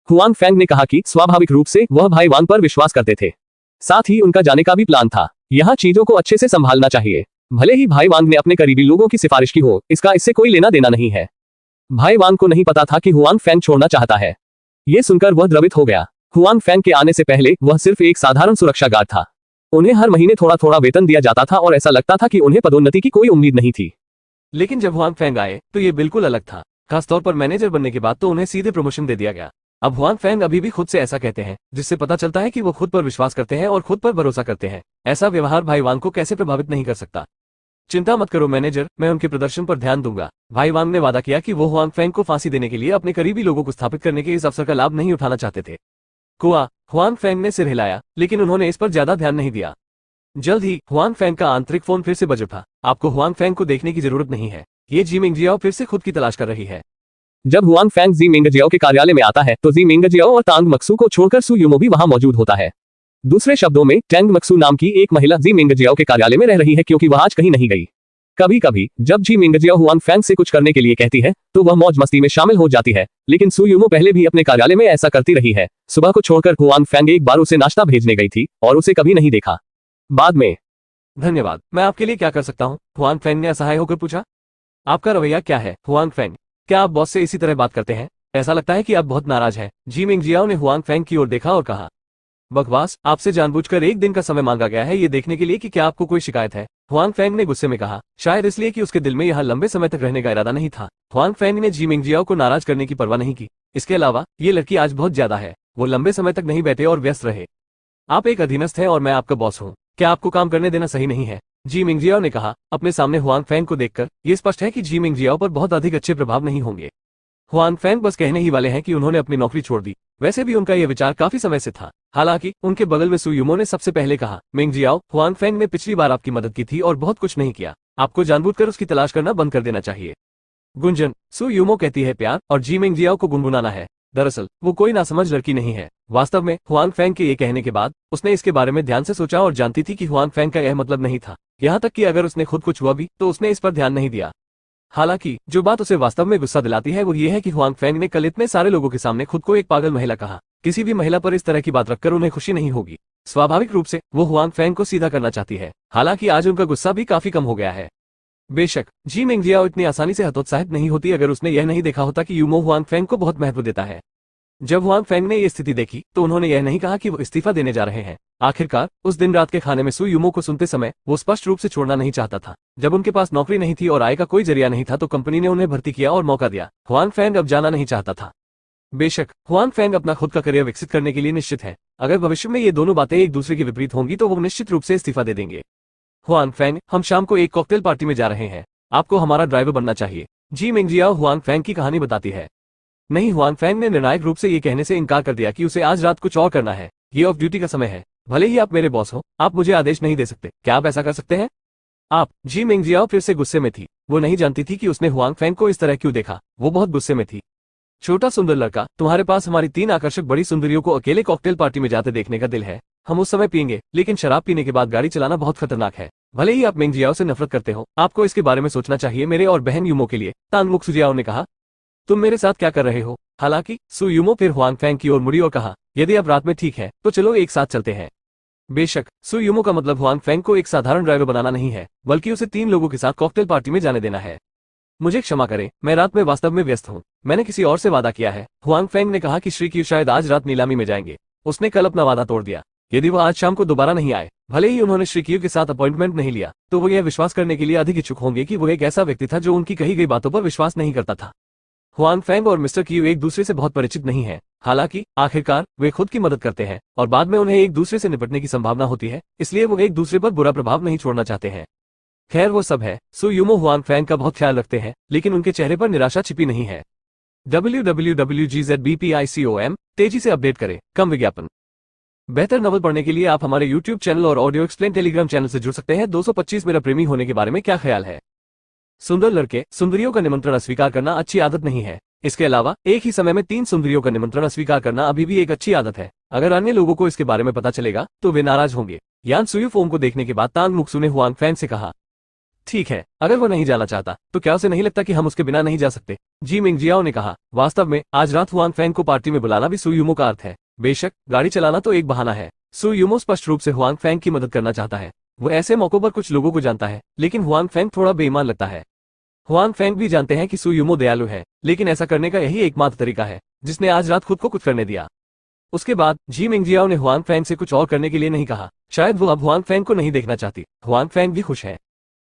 हुआंग फेंग ने कहा कि स्वाभाविक रूप से वह भाई वांग पर विश्वास करते थे। साथ ही उनका जाने का भी प्लान था। यहाँ चीजों को अच्छे से संभालना चाहिए। भले ही भाई वांग ने अपने करीबी लोगों की सिफारिश की हो, इसका इससे कोई लेना देना नहीं है। भाई वांग को नहीं पता था कि हुआंग फेंग छोड़ना चाहता है। ये सुनकर वह द्रवित हो गया। हुआंग फेंग के आने से पहले वह सिर्फ एक साधारण सुरक्षा गार्ड था। उन्हें हर महीने थोड़ा थोड़ा वेतन दिया जाता था और ऐसा लगता था कि उन्हें पदोन्नति की कोई उम्मीद नहीं थी। लेकिन जब हुआंग फेंग आए तो ये बिल्कुल अलग था। खासतौर पर मैनेजर बनने के बाद तो उन्हें सीधे प्रमोशन दे दिया गया। अब हुआंग फेंग अभी भी खुद से ऐसा कहते हैं, जिससे पता चलता है कि वो खुद पर विश्वास करते हैं और खुद पर भरोसा करते हैं। ऐसा व्यवहार भाई वांग को कैसे प्रभावित नहीं कर सकता। चिंता मत करो मैनेजर, मैं उनके प्रदर्शन पर ध्यान दूंगा। भाई वांग ने वादा किया कि वो हुआंग फेंग को फांसी देने के लिए अपने करीबी लोगों को स्थापित करने के इस अवसर का लाभ नहीं उठाना चाहते थे। कुआ, हुआंग फेंग ने सिर हिलाया, लेकिन उन्होंने इस पर ज्यादा ध्यान नहीं दिया। जल्द ही हुआंग फेंग का आंतरिक फोन फिर से बज उठा। आपको हुआंग फेंग को देखने की जरूरत नहीं है, ये जी मिंगजियाओ फिर से खुद की तलाश कर रही है। जब हुआंग फेंग जी मिंगजियाओ के कार्यालय में आता है तो जी मिंगजियाओ और तांग मक्सू को छोड़कर सु यूमो भी वहां मौजूद होता है। दूसरे शब्दों में टैंग मक्सू नाम की एक महिला जी मिंगजियाओ के कार्यालय में रह रही है क्योंकि वह आज कहीं नहीं गई। कभी कभी जब जी मिंगजियाओ हुआंग फेंग से कुछ करने के लिए कहती है तो वह मौज मस्ती में शामिल हो जाती है, लेकिन सु यूमो पहले भी अपने कार्यालय में ऐसा करती रही है। सुबह को छोड़कर हुआंग फेंग एक बार उसे नाश्ता भेजने गई थी और उसे कभी नहीं देखा। बाद में। धन्यवाद, मैं आपके लिए क्या कर सकता हूँ? हुआंग फेंग ने असहाय होकर पूछा। आपका रवैया क्या है हुआंग फेंग? क्या आप बॉस से इसी तरह बात करते हैं? ऐसा लगता है कि आप बहुत नाराज हैं। जी मिंगजियाओ ने हुआंग फेंग की ओर देखा और कहा, बकवास, आपसे जानबूझकर एक दिन का समय मांगा गया है ये देखने के लिए कि क्या आपको कोई शिकायत है। हुआंग फेंग ने गुस्से में कहा, शायद इसलिए कि उसके दिल में यहाँ लंबे समय तक रहने का इरादा नहीं था। हुआंग फेंग ने जी मिंगजियाओ को नाराज करने की परवाह नहीं की। इसके अलावा ये लड़की आज बहुत ज्यादा है। वो लंबे समय तक नहीं बैठे और व्यस्त रहे। आप एक अधीनस्थ हैं और मैं आपका बॉस हूँ। क्या आपको काम करने देना सही नहीं है? जी मिंगजियाओ ने कहा, अपने सामने हुआंग फेंग को देखकर। ये स्पष्ट है कि जी मिंगजियाओ पर बहुत अधिक अच्छे प्रभाव नहीं होंगे। हुआंग फेंग बस कहने ही वाले हैं कि उन्होंने अपनी नौकरी छोड़ दी। वैसे भी उनका यह विचार काफी समय से था। हालांकि उनके बगल में सु यूमो ने सबसे पहले कहा, मिंगजियाओ, हुआंग फेंग ने पिछली बार आपकी मदद की थी और बहुत कुछ नहीं किया। आपको जानबूझकर उसकी तलाश करना बंद कर देना चाहिए। गुंजन, सु यूमो कहती है प्यार और जी मिंगजियाओ को गुनगुनाना है। दरअसल वो कोई नासमझ लड़की नहीं है। वास्तव में हुआंग फेंग के ये कहने के बाद उसने इसके बारे में ध्यान से सोचा और जानती थी कि हुआंग फेंग का यह मतलब नहीं था। यहाँ तक कि अगर उसने खुद कुछ हुआ भी तो उसने इस पर ध्यान नहीं दिया। हालांकि जो बात उसे वास्तव में गुस्सा दिलाती है वो ये है कि हुआंग फेंग ने कल इतने सारे लोगों के सामने खुद को एक पागल महिला कहा। किसी भी महिला पर इस तरह की बात रखकर उन्हें खुशी नहीं होगी। स्वाभाविक रूप से वो हुआंग फेंग को सीधा करना चाहती है। हालांकि आज उनका गुस्सा भी काफी कम हो गया है। बेशक जी मिंगजियाओ इतनी आसानी से हतोत्साहित नहीं होती अगर उसने यह नहीं देखा होता कि यूमो हुआंग फेंग को बहुत महत्व देता है। जब हुआंग फेंग ने यह स्थिति देखी तो उन्होंने यह नहीं कहा कि वो इस्तीफा देने जा रहे हैं। आखिरकार उस दिन रात के खाने में सु यूमो को सुनते समय वो स्पष्ट रूप से छोड़ना नहीं चाहता था। जब उनके पास नौकरी नहीं थी और आय का कोई जरिया नहीं था तो कंपनी ने उन्हें भर्ती किया और मौका दिया। हुआंग फेंग अब जाना नहीं चाहता था। बेशक हुआंग फेंग अपना खुद का करियर विकसित करने के लिए निश्चित है। अगर भविष्य में ये दोनों बातें एक दूसरे के विपरीत होंगी तो वो निश्चित रूप से इस्तीफा दे देंगे। हुआंग फेंग, हम शाम को एक कॉकटेल पार्टी में जा रहे हैं। आपको हमारा ड्राइवर बनना चाहिए। जी मिंगजियाओ हुआंग फेंग की कहानी बताती है। नहीं, हुआंग फेंग ने निर्णायक रूप से ये कहने से इनकार कर दिया कि उसे आज रात कुछ और करना है। ये ऑफ ड्यूटी का समय है। भले ही आप मेरे बॉस हो, आप मुझे आदेश नहीं दे सकते। क्या आप ऐसा कर सकते हैं? आप। जी मिंगजियाओ फिर से गुस्से में थी। वो नहीं जानती थी कि उसने हुआंग फेंग को इस तरह क्यों देखा। वो बहुत गुस्से में थी। छोटा सुंदर लड़का, तुम्हारे पास हमारी 3 आकर्षक बड़ी सुंदरियों को अकेले कॉकटेल पार्टी में जाते देखने का दिल है। हम उस समय पियेंगे, लेकिन शराब पीने के बाद गाड़ी चलाना बहुत खतरनाक है। भले ही आप मिंगजियाओ से नफरत करते हो, आपको इसके बारे में सोचना चाहिए मेरे और बहन यूमो के लिए। तांग मुक्सुजियाओ ने कहा, तुम मेरे साथ क्या कर रहे हो? हालांकि सु यूमो फिर हुआंग फेंग की ओर मुड़ी और कहा, यदि अब रात में ठीक है तो चलो एक साथ चलते हैं। बेशक सु यूमो का मतलब हुआंग फेंग को एक साधारण ड्राइवर बनाना नहीं है, बल्कि उसे 3 लोगों के साथ कॉकटेल पार्टी में जाने देना है। मुझे क्षमा करें, मैं रात में वास्तव में व्यस्त हूँ। मैंने किसी और से वादा किया है। हुआंग फेंग ने कहा कि श्री क्यू शायद आज रात नीलामी में जाएंगे। उसने कल अपना वादा तोड़ दिया। यदि वह आज शाम को दोबारा नहीं आए, भले ही उन्होंने श्री क्यू के साथ अपॉइंटमेंट नहीं लिया, तो वो यह विश्वास करने के लिए अधिक इच्छुक होंगे कि वह एक ऐसा व्यक्ति था जो उनकी कही गई बातों पर विश्वास नहीं करता था। हुआंग फेंग और मिस्टर क्यू एक दूसरे से बहुत परिचित नहीं हैं। हालांकि आखिरकार वे खुद की मदद करते हैं और बाद में उन्हें एक दूसरे से निपटने की संभावना होती है, इसलिए वो एक दूसरे पर बुरा प्रभाव नहीं छोड़ना चाहते हैं। खैर वो सब है। सु यूमो हुआंग फेंग का बहुत ख्याल रखते हैं, लेकिन उनके चेहरे पर निराशा छिपी नहीं है। www.gzbpicom तेजी से अपडेट करें, कम विज्ञापन। बेहतर नॉवल पढ़ने के लिए आप हमारे YouTube चैनल और ऑडियो एक्सप्लेन टेलीग्राम चैनल से जुड़ सकते हैं। 225 मेरा प्रेमी होने के बारे में क्या ख्याल है? सुंदर लड़के सुंदरियों का निमंत्रण अस्वीकार करना अच्छी आदत नहीं है। इसके अलावा एक ही समय में 3 सुंदरियों का निमंत्रण अस्वीकार करना अभी भी एक अच्छी आदत है। अगर अन्य लोगों को इसके बारे में पता चलेगा तो वे नाराज होंगे। यान सुयु फोम को देखने के बाद तांग मुक्सू ने हुआंग फेंग से कहा, ठीक है, अगर वो नहीं जाना चाहता तो क्या उसे नहीं लगता कि हम उसके बिना नहीं जा सकते? जी मिंगजियाओ ने कहा, वास्तव में आज रात हुआंग फेंग को पार्टी में बुलाना भी सु यूमो का अर्थ है। बेशक गाड़ी चलाना तो एक बहाना है। सु यूमो स्पष्ट रूप से हुआंग फेंग की मदद करना चाहता है। वो ऐसे मौकों पर कुछ लोगों को जानता है, लेकिन हुआंग फेंग थोड़ा बेईमान लगता है। हुआंग फेंग भी जानते हैं कि सु यूमो दयालु है, लेकिन ऐसा करने का यही एकमात्र तरीका है जिसने आज रात खुद को कुछ करने दिया। उसके बाद जी मिंगजियाओ ने हुआंग फेंग से कुछ और करने के लिए नहीं कहा। शायद वो अब हुआंग फेंग को नहीं देखना चाहती। हुआंग फेंग भी खुश है।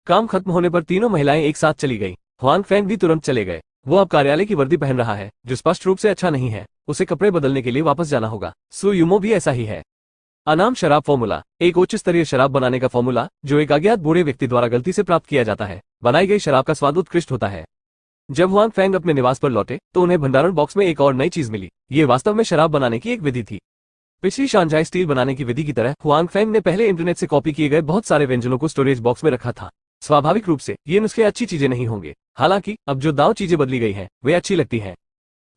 काम खत्म होने पर तीनों महिलाएं एक साथ चली गई। हुआंग फेंग भी तुरंत चले गए। वो अब कार्यालय की वर्दी पहन रहा है, जो स्पष्ट रूप से अच्छा नहीं है। उसे कपड़े बदलने के लिए वापस जाना होगा। सु यूमो भी ऐसा ही है। अनाम शराब फॉर्मूला, एक उच्च स्तरीय शराब बनाने का फॉर्मूला जो एक अज्ञात बूढ़े व्यक्ति द्वारा गलती से प्राप्त किया जाता है। बनाई गई शराब का स्वाद उत्कृष्ट होता है। जब हुआंग फेंग अपने निवास पर लौटे तो उन्हें भंडारण बॉक्स में एक और नई चीज मिली। ये वास्तव में शराब बनाने की एक विधि थी। पिछली शानजाई स्टील बनाने की विधि की तरह हुआंग फेंग ने पहले इंटरनेट से कॉपी किए गए बहुत सारे व्यंजनों को स्टोरेज बॉक्स में रखा था। स्वाभाविक रूप से ये नुस्खे अच्छी चीजें नहीं होंगे। हालांकि अब जो दांव चीजें बदली गई हैं, वे अच्छी लगती हैं।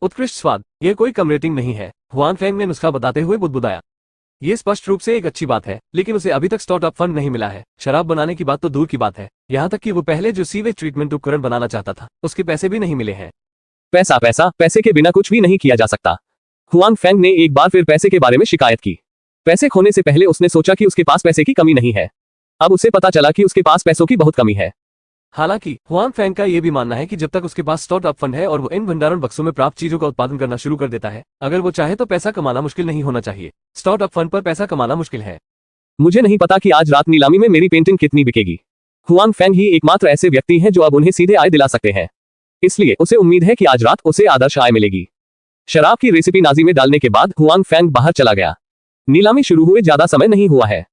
उत्कृष्ट स्वाद, यह कोई कम रेटिंग नहीं है। हुआंग फेंग ने नुस्खा बताते हुए बुदबुदाया। ये स्पष्ट रूप से एक अच्छी बात है, लेकिन उसे अभी तक स्टार्टअप फंड नहीं मिला है। शराब बनाने की बात तो दूर की बात है, यहाँ तक कि वो पहले जो सीवेज ट्रीटमेंट उपकरण बनाना चाहता था, उसके पैसे भी नहीं मिले हैं। पैसा पैसा, पैसे के बिना कुछ भी नहीं किया जा सकता। हुआंग फेंग ने एक बार फिर पैसे के बारे में शिकायत की। पैसे खोने से पहले उसने सोचा कि उसके पास पैसे की कमी नहीं है। अब उसे पता चला कि उसके पास पैसों की बहुत कमी है। हालांकि हुआंग फेंग का यह भी मानना है कि जब तक उसके पास स्टॉक अप फंड है और वो इन भंडारण बक्सों में प्राप्त चीजों का उत्पादन करना शुरू कर देता है, अगर वो चाहे तो पैसा कमाना मुश्किल नहीं होना चाहिए। स्टॉक अप फंड पर पैसा कमाना मुश्किल है। मुझे नहीं पता कि आज रात नीलामी में मेरी पेंटिंग कितनी बिकेगी। हुआंग फेंग ही एकमात्र ऐसे व्यक्ति हैं जो अब उन्हें सीधे आय दिला सकते हैं, इसलिए उसे उम्मीद है कि आज रात उसे आदर्श आय मिलेगी। शराब की रेसिपी नाजी में डालने के बाद हुआंग फेंग बाहर चला गया। नीलामी शुरू हुए ज्यादा समय नहीं हुआ है।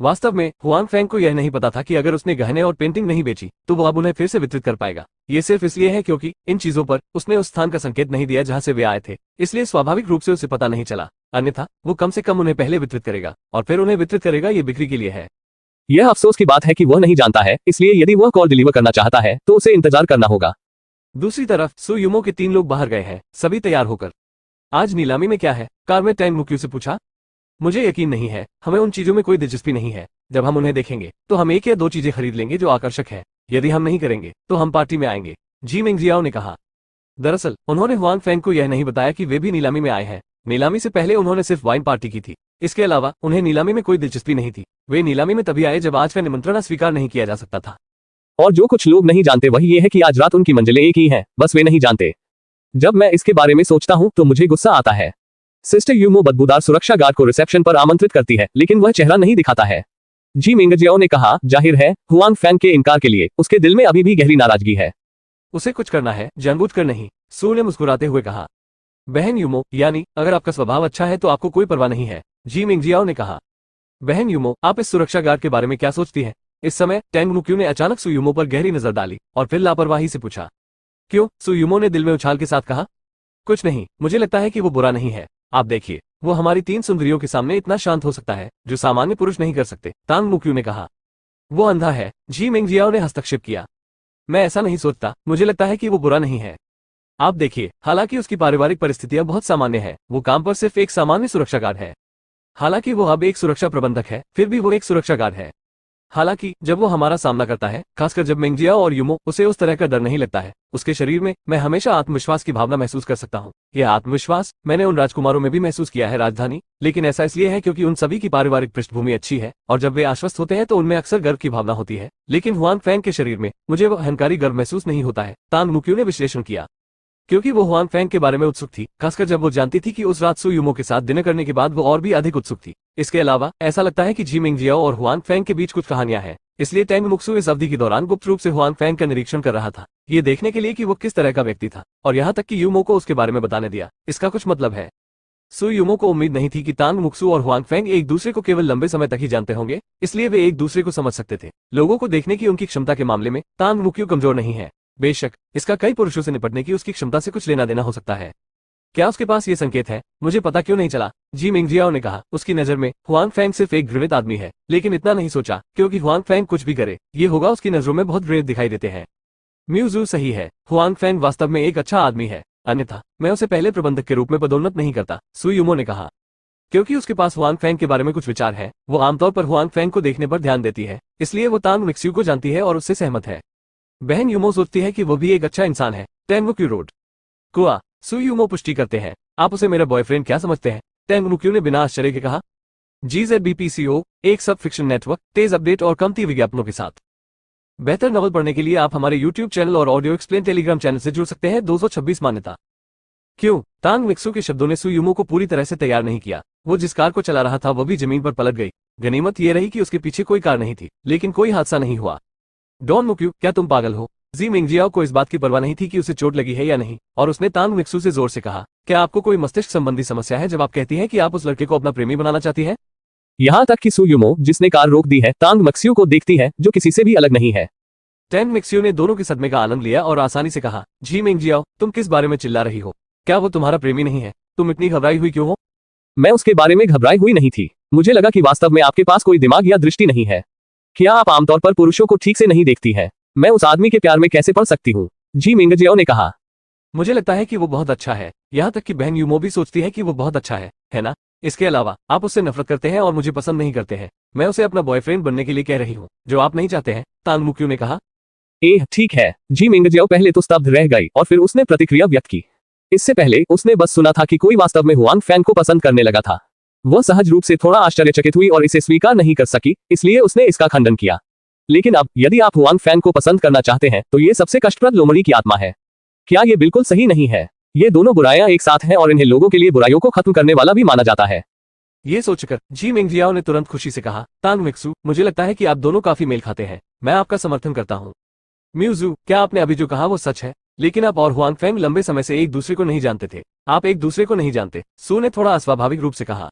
वास्तव में हुआंग फेंग को यह नहीं पता था कि अगर उसने गहने और पेंटिंग नहीं बेची तो वो अब उन्हें फिर से वितरित कर पाएगा। ये सिर्फ इसलिए है क्योंकि इन चीजों पर उसने उस स्थान का संकेत नहीं दिया जहां से वे आए थे, इसलिए स्वाभाविक रूप से उसे पता नहीं चला। अन्यथा वो कम से कम उन्हें पहले वितरित करेगा और फिर उन्हें वितरित करेगा। ये बिक्री के लिए है। यह अफसोस की बात है कि वह नहीं जानता है, इसलिए यदि वह कॉल डिलीवर करना चाहता है तो उसे इंतजार करना होगा। दूसरी तरफ सु यूमो के 3 लोग बाहर गए हैं, सभी तैयार होकर। आज नीलामी में क्या है? कार में टैंग मुक्यू से पूछा। मुझे यकीन नहीं है, हमें उन चीजों में कोई दिलचस्पी नहीं है। जब हम उन्हें देखेंगे तो हम 1 या 2 चीजें खरीद लेंगे जो आकर्षक है। यदि हम नहीं करेंगे तो हम पार्टी में आएंगे, जी मिंगजियाओ ने कहा। दरअसल उन्होंने हुआंग फेंग को यह नहीं बताया कि वे भी नीलामी में आए हैं। नीलामी से पहले उन्होंने सिर्फ वाइन पार्टी की थी। इसके अलावा उन्हें नीलामी में कोई दिलचस्पी नहीं थी। वे नीलामी में तभी आए जब आज का निमंत्रण स्वीकार नहीं किया जा सकता था। और जो कुछ लोग नहीं जानते वही ये है कि आज रात उनकी मंजिलें एक ही हैं, बस वे नहीं जानते। जब मैं इसके बारे में सोचता हूं तो मुझे गुस्सा आता है। सिस्टर यूमो बदबूदार सुरक्षा गार्ड को रिसेप्शन पर आमंत्रित करती है, लेकिन वह चेहरा नहीं दिखाता है। जी मिंगजियाओ ने कहा, जाहिर है हुआंग फेंग के इनकार के लिए उसके दिल में अभी भी गहरी नाराजगी है। उसे कुछ करना है, जानबूझकर नहीं, सू ने मुस्कुराते हुए कहा। बहन यूमो, यानी अगर आपका स्वभाव अच्छा है तो आपको कोई परवाह नहीं है, जी मिंगजियाओ ने कहा। बहन यूमो, आप इस सुरक्षा गार्ड के बारे में क्या सोचती हैं? इस समय टैंग मुक्यू ने अचानक सु यूमो पर गहरी नजर डाली और फिर लापरवाही से पूछा। क्यों? सु यूमो ने दिल में उछाल के साथ कहा। कुछ नहीं, मुझे लगता है कि वो बुरा नहीं है। आप देखिए, वो हमारी 3 सुंदरियों के सामने इतना शांत हो सकता है जो सामान्य पुरुष नहीं कर सकते, तांग मुक्यू ने कहा। वो अंधा है, जी मिंगजियाओ ने हस्तक्षेप किया। मैं ऐसा नहीं सोचता, मुझे लगता है कि वो बुरा नहीं है। आप देखिए, हालांकि उसकी पारिवारिक परिस्थितियां बहुत सामान्य है, वो काम पर सिर्फ एक सामान्य सुरक्षा गार्ड है। हालांकि वो अब एक सुरक्षा प्रबंधक है, फिर भी वो एक सुरक्षा गार्ड है। हालांकि जब वो हमारा सामना करता है, खासकर जब मेंगजियाओ और यूमो, उसे उस तरह का डर नहीं लगता है। उसके शरीर में मैं हमेशा आत्मविश्वास की भावना महसूस कर सकता हूँ। यह आत्मविश्वास मैंने उन राजकुमारों में भी महसूस किया है राजधानी, लेकिन ऐसा इसलिए है क्योंकि उन सभी की पारिवारिक पृष्ठभूमि अच्छी है और जब वे आश्वस्त होते हैं तो उनमें अक्सर गर्व की भावना होती है। लेकिन हुआंग फैंग के शरीर में मुझे वो अहंकारी गर्व महसूस नहीं होता है, तांग मुक्यू ने विश्लेषण किया। क्योंकि वो हुआंग फैंग के बारे में उत्सुक थी, खासकर जब वो जानती थी कि उस रात सु यूमो के साथ डिनर करने के बाद वो और भी अधिक उत्सुक थी। इसके अलावा ऐसा लगता है कि जी मिंगजियाओ और हुआंग फैंग के बीच कुछ कहानियां हैं, इसलिए टैंग मुक्सु इस अवधि के दौरान गुप्त रूप से हुआंग फैंग का निरीक्षण कर रहा था, ये देखने के लिए कि वो किस तरह का व्यक्ति था, और यहाँ तक कि यूमो को उसके बारे में बताने दिया। इसका कुछ मतलब है सु यूमो को उम्मीद नहीं थी कि तांग मुक्सु और हुआंग फैंग एक दूसरे को केवल लंबे समय तक ही जानते होंगे, इसलिए वे एक दूसरे को समझ सकते थे। लोगों को देखने की उनकी क्षमता के मामले में तांग मुक्यू कमजोर नहीं है। बेशक इसका कई पुरुषों से निपटने की उसकी क्षमता से कुछ लेना देना हो सकता है। क्या उसके पास ये संकेत है? मुझे पता क्यों नहीं चला, जी मिंगजियाओ ने कहा। उसकी नजर में हुआंग फैंग सिर्फ एक घृणित आदमी है, लेकिन इतना नहीं सोचा क्योंकि हुआंग फैंग कुछ भी करे ये होगा उसकी नजरों में बहुत घृणित दिखाई देते हैं। म्यूजू सही है, हुआंग फैंग वास्तव में एक अच्छा आदमी है, अन्यथा मैं उसे पहले प्रबंधक के रूप में पदोन्नत नहीं करता, सु यूमो ने कहा। क्योंकि उसके पास हुआंग फैंग के बारे में कुछ विचार है, वो आमतौर पर हुआंग फैंग को देखने पर ध्यान देती है, इसलिए वो तांग मिक्स्यू को जानती है और उससे सहमत है। बहन यूमो सोचती है कि वो भी एक अच्छा इंसान है। टैंग मुक्यू रोड कुआ सु यूमो पुष्टि करते हैं। आप उसे मेरा बॉयफ्रेंड क्या समझते हैं? टैंग मुक्यू ने बिना आश्चर्य के कहा। GZBPCO एक सब फिक्शन नेटवर्क, तेज अपडेट और कमती विज्ञापनों के साथ। बेहतर नॉवल पढ़ने के लिए आप हमारे YouTube चैनल और ऑडियो एक्सप्लेन टेलीग्राम चैनल से जुड़ सकते हैं। 226 मान्यता। क्यों? तांग मिक्सू के शब्दों ने सु यूमो को पूरी तरह से तैयार नहीं किया। वो जिस कार को चला रहा था वो भी जमीन पर पलट गई। गनीमत ये रही कि उसके पीछे कोई कार नहीं थी, लेकिन कोई हादसा नहीं हुआ। डॉन मुक्यू, क्या तुम पागल हो? जी मिंगजियाओ को इस बात की परवाह नहीं थी कि उसे चोट लगी है या नहीं, और उसने तांग मिक्सू से जोर से कहा, क्या आपको कोई मस्तिष्क संबंधी समस्या है जब आप कहती हैं कि आप उस लड़के को अपना प्रेमी बनाना चाहती हैं? यहाँ तक कि सु यूमो, जिसने कार रोक दी है, तांग मिक्स्यू को देखती है, जो किसी से भी अलग नहीं है। टैंग मिक्स्यू ने दोनों के सदमे का आनंद लिया और आसानी से कहा, जी मिंगजियाओ, तुम किस बारे में चिल्ला रही हो? क्या वो तुम्हारा प्रेमी नहीं है? तुम इतनी घबराई हुई क्यों हो? मैं उसके बारे में घबराई हुई नहीं थी। मुझे लगा कि वास्तव में आपके पास कोई दिमाग या दृष्टि नहीं है। क्या आप आमतौर पर पुरुषों को ठीक से नहीं देखती है? मैं उस आदमी के प्यार में कैसे पड़ सकती हूँ? जी मिंगजियाओ ने कहा। मुझे लगता है कि वो बहुत अच्छा है, यहाँ तक कि बहन यूमो भी सोचती है कि वो बहुत अच्छा है ना? इसके अलावा आप उससे नफरत करते हैं और मुझे पसंद नहीं करते हैं। मैं उसे अपना बॉयफ्रेंड बनने के लिए कह रही हूँ, जो आप नहीं चाहते हैं, तांग मुक्यू ने कहा। ठीक है। जी मिंगजियाओ पहले तो स्तब्ध रह गई और फिर उसने प्रतिक्रिया व्यक्त की। इससे पहले उसने बस सुना था कि कोई वास्तव में हुआंग फैंग को पसंद करने लगा था। वह सहज रूप से थोड़ा आश्चर्यचकित हुई और इसे स्वीकार नहीं कर सकी, इसलिए उसने इसका खंडन किया। लेकिन अब यदि आप हुआंग फैंग को पसंद करना चाहते हैं तो ये सबसे कष्टप्रद लोमड़ी की आत्मा है। क्या ये बिल्कुल सही नहीं है? ये दोनों बुराइयां एक साथ हैं और इन्हें लोगों के लिए बुराइयों को खत्म करने वाला भी माना जाता है। ये सोचकर जी मिंगजियाओ ने तुरंत खुशी से कहा, तांग मिक्सू, मुझे लगता है कि आप दोनों काफी मेल खाते हैं। मैं आपका समर्थन करता हूँ। म्यूजू, क्या आपने अभी जो कहा वो सच है? लेकिन आप और हुआंग फैंग लंबे समय से एक दूसरे को नहीं जानते थे। आप एक दूसरे को नहीं जानते, सु ने थोड़ा अस्वाभाविक रूप से कहा।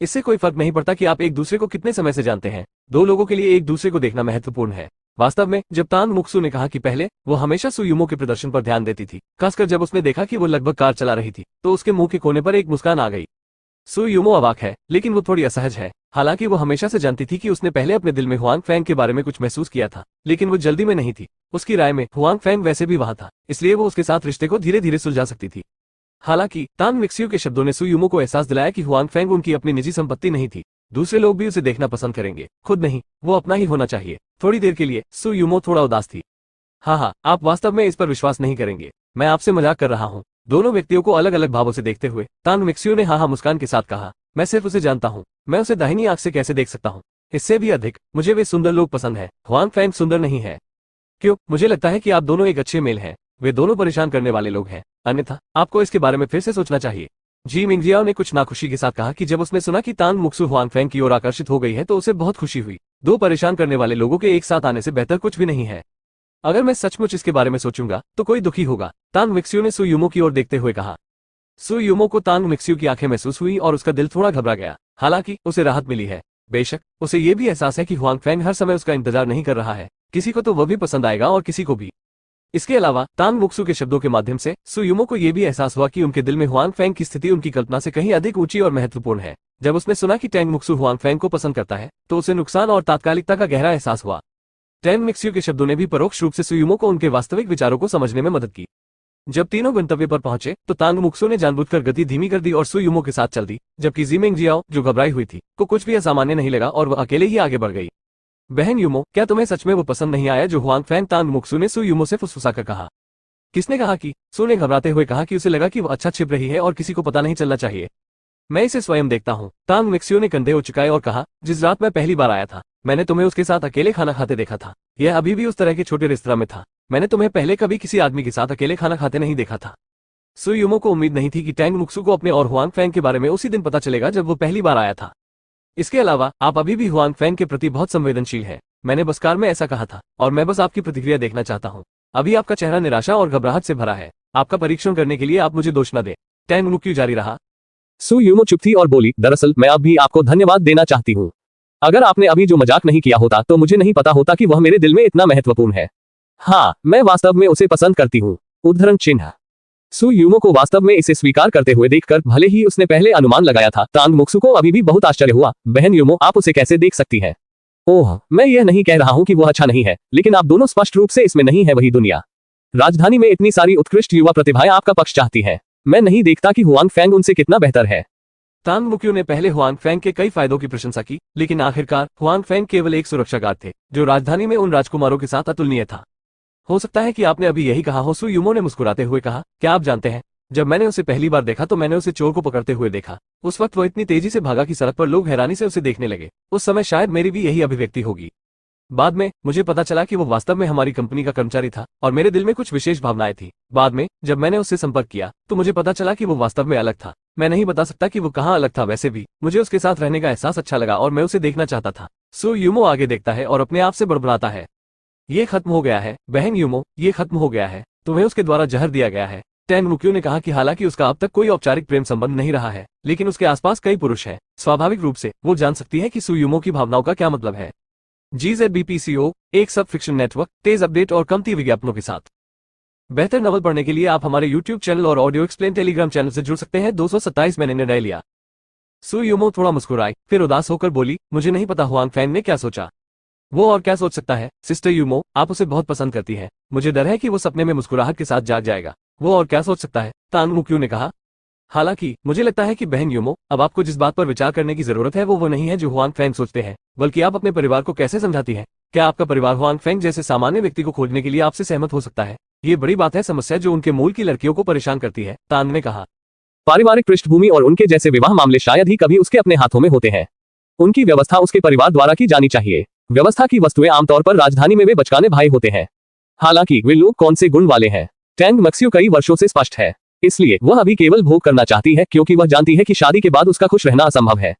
इससे कोई फर्क नहीं पड़ता कि आप एक दूसरे को कितने समय से जानते हैं। दो लोगों के लिए एक दूसरे को देखना महत्वपूर्ण है। वास्तव में जब तांग मुक्सू ने कहा कि पहले वो हमेशा सु यूमो के प्रदर्शन पर ध्यान देती थी, खासकर जब उसने देखा कि वो लगभग कार चला रही थी, तो उसके मुंह के कोने पर एक मुस्कान आ गई। सु यूमो अवाक है, लेकिन वो थोड़ी असहज है। हालांकि वो हमेशा से जानती थी कि उसने पहले अपने दिल में हुआंग फैंग के बारे में कुछ महसूस किया था, लेकिन वो जल्दी में नहीं थी। उसकी राय में हुआंग फैंग वैसे भी वहां था, इसलिए वो उसके साथ रिश्ते को धीरे धीरे सुलझा सकती थी। हालांकि तांग मिक्स्यू के शब्दों ने सु यूमो को एहसास दिलाया कि हुआंग फैंग उनकी अपनी निजी संपत्ति नहीं थी। दूसरे लोग भी उसे देखना पसंद करेंगे, खुद नहीं। वो अपना ही होना चाहिए। थोड़ी देर के लिए सु यूमो थोड़ा उदास थी। हाँ, आप वास्तव में इस पर विश्वास नहीं करेंगे, मैं आपसे मजाक कर रहा हूँ। दोनों व्यक्तियों को अलग अलग भावों से देखते हुए तांग मिक्स्यू ने हाँ मुस्कान के साथ कहा, मैं सिर्फ उसे जानता हूँ। मैं उसे दाहिनी आंख से कैसे देख सकता हूँ? इससे भी अधिक मुझे वे सुंदर लोग पसंद है। हुआंग फैंग सुंदर नहीं है। क्यों? मुझे लगता है कि आप दोनों एक अच्छे मेल हैं। वे दोनों परेशान करने वाले लोग हैं, अन्यथा आपको इसके बारे में फिर से सोचना चाहिए। जी मिंगजियाओ ने कुछ नाखुशी के साथ कहा कि जब उसने सुना कि तांग मुक्सू हुआंग फैंग की ओर आकर्षित हो गई है तो उसे बहुत खुशी हुई। दो परेशान करने वाले लोगों के एक साथ आने से बेहतर कुछ भी नहीं है। अगर मैं सचमुच इसके बारे में सोचूंगा तो कोई दुखी होगा, तांग मिक्स्यू ने सु यूमो की ओर देखते हुए कहा। सु यूमो को तांग मिक्स्यू की आंखें महसूस हुई और उसका दिल थोड़ा घबरा गया। हालांकि उसे राहत मिली है। बेशक उसे ये भी एहसास है कि हुआंग फैंग हर समय उसका इंतजार नहीं कर रहा है। किसी को तो वह भी पसंद आएगा और किसी को भी। इसके अलावा तांग मुक्सू के शब्दों के माध्यम से सु यूमो को यह भी एहसास हुआ कि उनके दिल में हुआंग फैंग की स्थिति उनकी कल्पना से कहीं अधिक ऊंची और महत्वपूर्ण है। जब उसने सुना कि टैंग मुक्सू हुआंग फैंग को पसंद करता है तो उसे नुकसान और तात्कालिकता का गहरा एहसास हुआ। टैंग मिक्स्यू के शब्दों ने भी परोक्ष रूप से सु यूमो को उनके वास्तविक विचारों को समझने में मदद की। जब तीनों गंतव्य पर पहुंचे तो तांग मुक्सू ने जानबूझकर गति धीमी कर दी और सु यूमो के साथ चल दी, जबकि जी मिंगजियाओ, जो घबराई हुई थी, को कुछ भी असामान्य नहीं लगा और वह अकेले ही आगे बढ़ गई। बहन यूमो, क्या तुम्हें सच में वो पसंद नहीं आया जो हुआंग फैंग तांग मुक्सू ने सु यूमो से फुसफुसाकर कहा? किसने कहा कि? सु ने घबराते हुए कहा कि उसे लगा कि वो अच्छा छिप रही है और किसी को पता नहीं चलना चाहिए। मैं इसे स्वयं देखता हूँ। तांग मिक्सियो ने कंधे उचकाए और कहा, जिस रात मैं पहली बार आया था मैंने तुम्हें उसके साथ अकेले खाना खाते देखा था। यह अभी भी उस तरह के छोटे रेस्तरां में था। मैंने तुम्हें पहले कभी किसी आदमी के साथ अकेले खाना खाते नहीं देखा था। सु यूमो को उम्मीद नहीं थी कि टैंग मुक्सू को अपने और हुआंग फैंग के बारे में उसी दिन पता चलेगा जब वो पहली बार आया था। इसके अलावा आप अभी भी हुआंग फैंग के प्रति बहुत संवेदनशील है। मैंने बस कार में ऐसा कहा था और मैं बस आपकी प्रतिक्रिया देखना चाहता हूँ। अभी आपका चेहरा निराशा और घबराहट से भरा है। आपका परीक्षण करने के लिए आप मुझे दोष न दें। टैंग मुक्सू जारी रहा। सु यूमो चुप थी और बोली, दरअसल मैं अब भी आपको धन्यवाद देना चाहती हूँ। अगर आपने अभी जो मजाक नहीं किया होता तो मुझे नहीं पता होता कि वह मेरे दिल में इतना महत्वपूर्ण है। हाँ, मैं वास्तव में उसे पसंद करती हूँ। उद्धरण चिन्ह। सु यूमो को वास्तव में इसे स्वीकार करते हुए देखकर भले ही उसने पहले अनुमान लगाया था, तांग मुक्सू को अभी भी बहुत आश्चर्य हुआ। बहन यूमो, आप उसे कैसे देख सकती हैं? ओह, मैं यह नहीं कह रहा हूँ कि वह अच्छा नहीं है, लेकिन आप दोनों स्पष्ट रूप से इसमें नहीं है वही दुनिया। राजधानी में इतनी सारी उत्कृष्ट युवा प्रतिभाएं आपका पक्ष चाहती हैं। मैं नहीं देखता कि हुआंग फैंग उनसे कितना बेहतर है। तांग मुक्यू ने पहले हुआंग फैंग के कई फायदों की प्रशंसा की, लेकिन आखिरकार हुआंग फैंग केवल एक सुरक्षा गार्ड थे जो राजधानी में उन राजकुमारों के साथ अतुलनीय था। हो सकता है कि आपने अभी यही कहा हो। सु यूमो ने मुस्कुराते हुए कहा, क्या आप जानते हैं, जब मैंने उसे पहली बार देखा तो मैंने उसे चोर को पकड़ते हुए देखा। उस वक्त वो इतनी तेजी से भागा कि सड़क पर लोग हैरानी से उसे देखने लगे। उस समय शायद मेरी भी यही अभिव्यक्ति होगी। बाद में मुझे पता चला कि वो वास्तव में हमारी कंपनी का कर्मचारी था और मेरे दिल में कुछ विशेष भावनाएं थी। बाद में जब मैंने उससे संपर्क किया तो मुझे पता चला कि वो वास्तव में अलग था। मैं नहीं बता सकता कि वो कहाँ अलग था। वैसे भी मुझे उसके साथ रहने का एहसास अच्छा लगा और मैं उसे देखना चाहता था। सु यूमो आगे देखता है और अपने आप से बड़बड़ाता है, ये खत्म हो गया है बहन यूमो, ये खत्म हो गया है। तुम्हें उसके द्वारा जहर दिया गया है। टैंग मुक्यू ने कहा कि हालांकि उसका अब तक कोई औपचारिक प्रेम संबंध नहीं रहा है, लेकिन उसके आसपास कई पुरुष हैं। स्वाभाविक रूप से वो जान सकती है कि सु यूमो की भावनाओं का क्या मतलब है। GZBPCO, एक सब फिक्शन नेटवर्क, तेज अपडेट और कमती विज्ञापनों के साथ। बेहतर नवल पढ़ने के लिए आप हमारे YouTube चैनल और ऑडियो एक्सप्लेन टेलीग्राम चैनल से जुड़ सकते हैं। 227 मैंने निर्णय लिया। सु यूमो थोड़ा मुस्कुराई, फिर उदास होकर बोली, मुझे नहीं पता हुआंग फैंग ने क्या सोचा। वो और क्या सोच सकता है? सिस्टर यूमो, आप उसे बहुत पसंद करती हैं। मुझे डर है कि वो सपने में मुस्कुराहट के साथ जाग जाएगा। वो और क्या सोच सकता है? तांग मुक्यू ने कहा। हालांकि मुझे लगता है कि बहन यूमो, अब आपको जिस बात पर विचार करने की जरूरत है वो नहीं है जो हुआंग फैंग सोचते हैं, बल्कि आप अपने परिवार को कैसे समझाती हैं। क्या आपका परिवार हुआंग फैंग जैसे सामान्य व्यक्ति को खोजने के लिए आपसे सहमत हो सकता है? ये बड़ी बात है, समस्या जो उनके मूल की लड़कियों को परेशान करती है, तांग ने कहा। पारिवारिक पृष्ठभूमि और उनके जैसे विवाह मामले शायद ही कभी उसके अपने हाथों में होते हैं। उनकी व्यवस्था उसके परिवार द्वारा की जानी चाहिए। व्यवस्था की वस्तुएं आमतौर पर राजधानी में वे बचकाने भाई होते हैं। हालांकि वे लोग कौन से गुण वाले हैं, टैंग मक्सियो कई वर्षों से स्पष्ट है। इसलिए वह अभी केवल भोग करना चाहती है, क्योंकि वह जानती है कि शादी के बाद उसका खुश रहना असंभव है।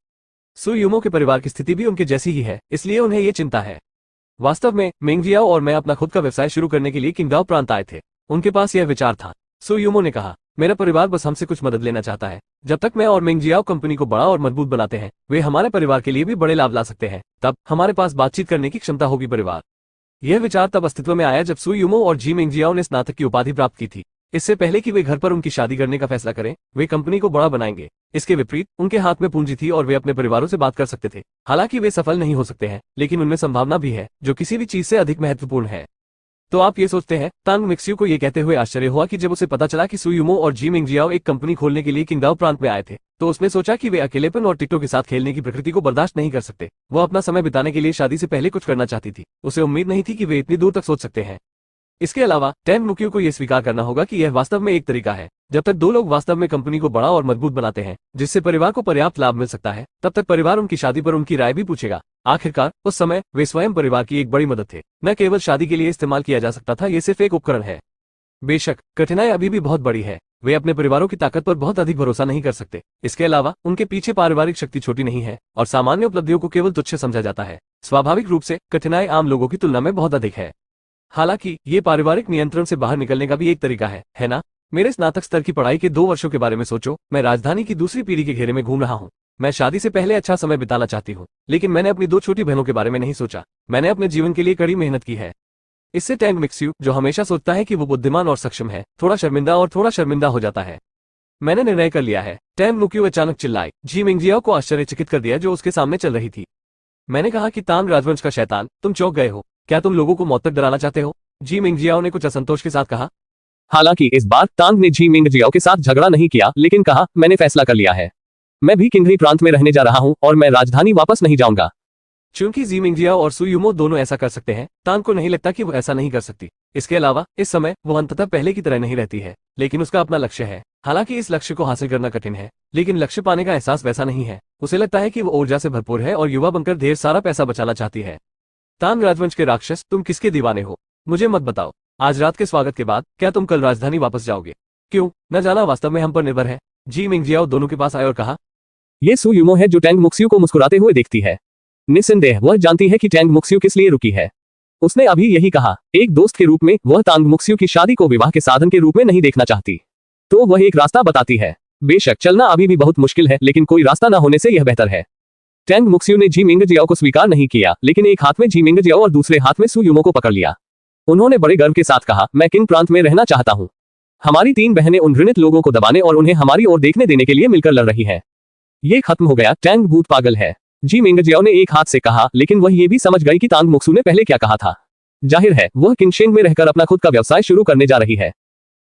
सु यूमो के परिवार की स्थिति भी उनके जैसी ही है, इसलिए उन्हें ये चिंता है। वास्तव में मेंगजियाओ और मैं अपना खुद का व्यवसाय शुरू करने के लिए किंगडाओ प्रांत आए थे। उनके पास यह विचार था। सु यूमो ने कहा, मेरा परिवार बस हमसे कुछ मदद लेना चाहता है। जब तक मैं और मेंगजियाओ कंपनी को बड़ा और मजबूत बनाते हैं, वे हमारे परिवार के लिए भी बड़े लाभ ला सकते हैं। तब हमारे पास बातचीत करने की क्षमता होगी। परिवार, यह विचार तब अस्तित्व में आया जब सु यूमो और जी मेंगजियाओ ने स्नातक की उपाधि प्राप्त की थी। इससे पहले कि वे घर पर उनकी शादी करने का फैसला करें, वे कंपनी को बड़ा बनाएंगे। इसके विपरीत उनके हाथ में पूंजी थी और वे अपने परिवारों से बात कर सकते थे। हालांकि वे सफल नहीं हो सकते हैं, लेकिन उनमें संभावना भी है, जो किसी भी चीज से अधिक महत्वपूर्ण है। तो आप ये सोचते हैं? तांग मिक्सियो को ये कहते हुए आश्चर्य हुआ कि जब उसे पता चला कि सु यूमो और जी मेंगजियाओ एक कंपनी खोलने के लिए किंगडाओ प्रांत में आए थे, तो उसने सोचा कि वे अकेलेपन और टिकटों के साथ खेलने की प्रकृति को बर्दाश्त नहीं कर सकते। वो अपना समय बिताने के लिए शादी से पहले कुछ करना चाहती थी। उसे उम्मीद नहीं थी कि वे इतनी दूर तक सोच सकते हैं। इसके अलावा टैंग मुक्यू को यह स्वीकार करना होगा कि यह वास्तव में एक तरीका है। जब तक दो लोग वास्तव में कंपनी को बड़ा और मजबूत बनाते हैं, जिससे परिवार को पर्याप्त लाभ मिल सकता है, तब तक परिवार उनकी शादी पर उनकी राय भी पूछेगा। आखिरकार उस समय वे स्वयं परिवार की एक बड़ी मदद थे। न केवल शादी के लिए इस्तेमाल किया जा सकता था, ये सिर्फ एक उपकरण है। बेशक कठिनाई अभी भी बहुत बड़ी है। वे अपने परिवारों की ताकत पर बहुत अधिक भरोसा नहीं कर सकते। इसके अलावा उनके पीछे पारिवारिक शक्ति छोटी नहीं है और सामान्य उपलब्धियों को केवल तुच्छ समझा जाता है। स्वाभाविक रूप से कठिनाई आम लोगों की तुलना में बहुत अधिक है। हालांकि ये पारिवारिक नियंत्रण से बाहर निकलने का भी एक तरीका है ना? मेरे स्नातक स्तर की पढ़ाई के 2 वर्षों के बारे में सोचो। मैं राजधानी की दूसरी पीढ़ी के घेरे में घूम रहा हूँ। मैं शादी से पहले अच्छा समय बिताना चाहती हूँ, लेकिन मैंने अपनी 2 छोटी बहनों के बारे में नहीं सोचा। मैंने अपने जीवन के लिए कड़ी मेहनत की है। इससे टैंग मिक्सियो, जो हमेशा सोचता है कि वो बुद्धिमान और सक्षम है, थोड़ा शर्मिंदा हो जाता है। मैंने निर्णय कर लिया है। टैंग मुक्यू अचानक चिल्लाई। जी मेंगजियाओ को आश्चर्यचकित कर दिया जो उसके सामने चल रही थी। मैंने कहा कि तांग राजवंश का शैतान, तुम चौंक गए हो। क्या तुम लोगों को मौत तक डराना चाहते हो? जी मेंगजियाओ ने कुछ असंतोष के साथ कहा। हालांकि इस बार तांग ने जी मेंगजियाओ के साथ झगड़ा नहीं किया, लेकिन कहा, मैंने फैसला कर लिया है। मैं भी किंगरी प्रांत में रहने जा रहा हूं और मैं राजधानी वापस नहीं जाऊंगा। चूंकि जी मिंगजियाओ और सु युमो दोनों ऐसा कर सकते हैं, तान को नहीं लगता कि वो ऐसा नहीं कर सकती। इसके अलावा इस समय वो अंततः पहले की तरह नहीं रहती है, लेकिन उसका अपना लक्ष्य है। हालांकि इस लक्ष्य को हासिल करना कठिन है, लेकिन लक्ष्य पाने का एहसास वैसा नहीं है। उसे लगता है कि वो ऊर्जा से भरपूर है और युवा बनकर ढेर सारा पैसा बचाना चाहती है। तान राजवंश के राक्षस, तुम किसके दीवाने हो? मुझे मत बताओ। आज रात के स्वागत के बाद क्या तुम कल राजधानी वापस जाओगे? क्यों न जाना वास्तव में हम पर निर्भर है। जी मिंगजियाओ दोनों के पास आए और कहा, ये सु युमो है जो टैंग मुक्सियो को मुस्कुराते हुए देखती है। निस्संदेह वह जानती है कि टैंग मुक्सियो किस लिए रुकी है। उसने अभी यही कहा, एक दोस्त के रूप में वह तांग मुक्सियो की शादी को विवाह के साधन के रूप में नहीं देखना चाहती। तो वह एक रास्ता बताती है। बेशक चलना अभी भी बहुत मुश्किल है, लेकिन कोई रास्ता न होने से यह बेहतर है। टैंग मुक्सियो ने जी मिंगजियाओ को स्वीकार नहीं किया, लेकिन एक हाथ में जी मिंगजियाओ और दूसरे हाथ में सु युमो को पकड़ लिया। उन्होंने बड़े गर्व के साथ कहा, मैं किंग प्रांत में रहना चाहता हूँ। हमारी 3 बहनें उन घृणित लोगों को दबाने और उन्हें हमारी ओर देखने देने के लिए मिलकर लड़ रही हैं। ये खत्म हो गया। टैंग भूत पागल है, जी मिंगजियाओ ने एक हाथ से कहा, लेकिन वह ये भी समझ गई कि तांग मुक्सु ने पहले क्या कहा था। जाहिर है वह किंगशेंग में रहकर अपना खुद का व्यवसाय शुरू करने जा रही है।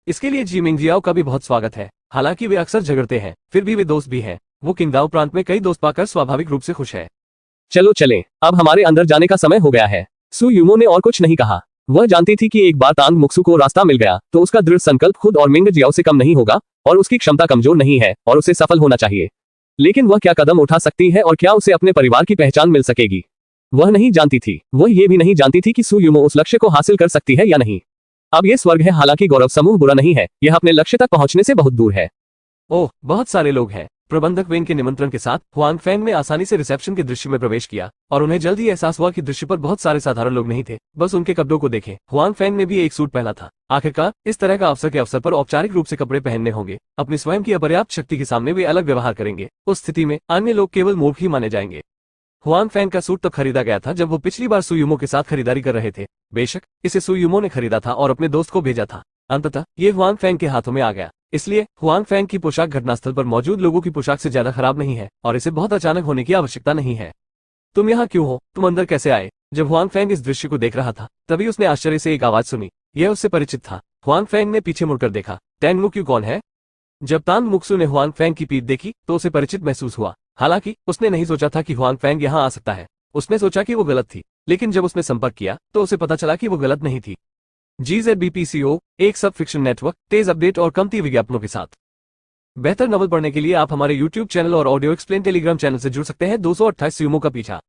इसके लिए जी मिंगजियाओ का भी बहुत स्वागत है। हालांकि वे अक्सर झगड़ते हैं, फिर भी वे दोस्त भी हैं। वो किंगदाओ प्रांत में कई दोस्त पाकर स्वाभाविक रूप से खुश है। चलो चलें, अब हमारे अंदर जाने का समय हो गया है। सु युमो ने और कुछ नहीं कहा। वह जानती थी कि एक बार तांग मुक्सु को रास्ता मिल गया तो उसका दृढ़ संकल्प खुद और मिंगजियाओ से कम नहीं होगा, और उसकी क्षमता कमजोर नहीं है और उसे सफल होना चाहिए। लेकिन वह क्या कदम उठा सकती है और क्या उसे अपने परिवार की पहचान मिल सकेगी, वह नहीं जानती थी। वह ये भी नहीं जानती थी कि सु युमो उस लक्ष्य को हासिल कर सकती है या नहीं। अब यह स्वर्ग है, हालांकि गौरव समूह बुरा नहीं है, यह अपने लक्ष्य तक पहुंचने से बहुत दूर है। ओह, बहुत सारे लोग हैं। प्रबंधक वेन के निमंत्रण के साथ हुआंग फैंग ने आसानी से रिसेप्शन के दृश्य में प्रवेश किया और उन्हें जल्द ही एहसास हुआ कि दृश्य पर बहुत सारे साधारण लोग नहीं थे। बस उनके कपड़ों को देखें। हुआंग फैंग ने भी एक सूट पहना था। आखिरकार इस तरह का अवसर के अवसर पर औपचारिक रूप से कपड़े पहनने होंगे। अपनी स्वयं की अपर्याप्त शक्ति के सामने वे अलग व्यवहार करेंगे। उस स्थिति में अन्य लोग केवल मूर्ख ही माने जाएंगे। हुआंग फैंग का सूट तब खरीदा गया था जब वो पिछली बार सु युमो के साथ खरीदारी कर रहे थे। बेशक इसे सु युमो ने खरीदा था और अपने दोस्त को भेजा था। अंततः ये हुआंग फैंग के हाथों में आ गया। इसलिए हुआंग फैंग की पोशाक घटनास्थल पर मौजूद लोगों की पोशाक से ज्यादा खराब नहीं है और इसे बहुत अचानक होने की आवश्यकता नहीं है। तुम यहाँ क्यों हो? तुम अंदर कैसे आए? जब हुआंग फैंग इस दृश्य को देख रहा था तभी उसने आश्चर्य से एक आवाज सुनी। यह उससे परिचित था। हुआंग फैंग ने पीछे मुड़कर देखा। टैंग मुक्सु कौन है? जब तांग मुक्सु ने हुआंग फैंग की पीठ देखी तो उसे परिचित महसूस हुआ। हालांकि उसने नहीं सोचा था कि हुआंग फैंग यहाँ आ सकता है। उसने सोचा कि वो गलत थी, लेकिन जब उसने संपर्क किया तो उसे पता चला कि वो गलत नहीं थी। GZBPCO, एक सब फिक्शन नेटवर्क, तेज अपडेट और कमती विज्ञापनों के साथ। बेहतर नॉवल पढ़ने के लिए आप हमारे YouTube चैनल और ऑडियो एक्सप्लेन टेलीग्राम चैनल से जुड़ सकते हैं। 228 युमो का पीछा।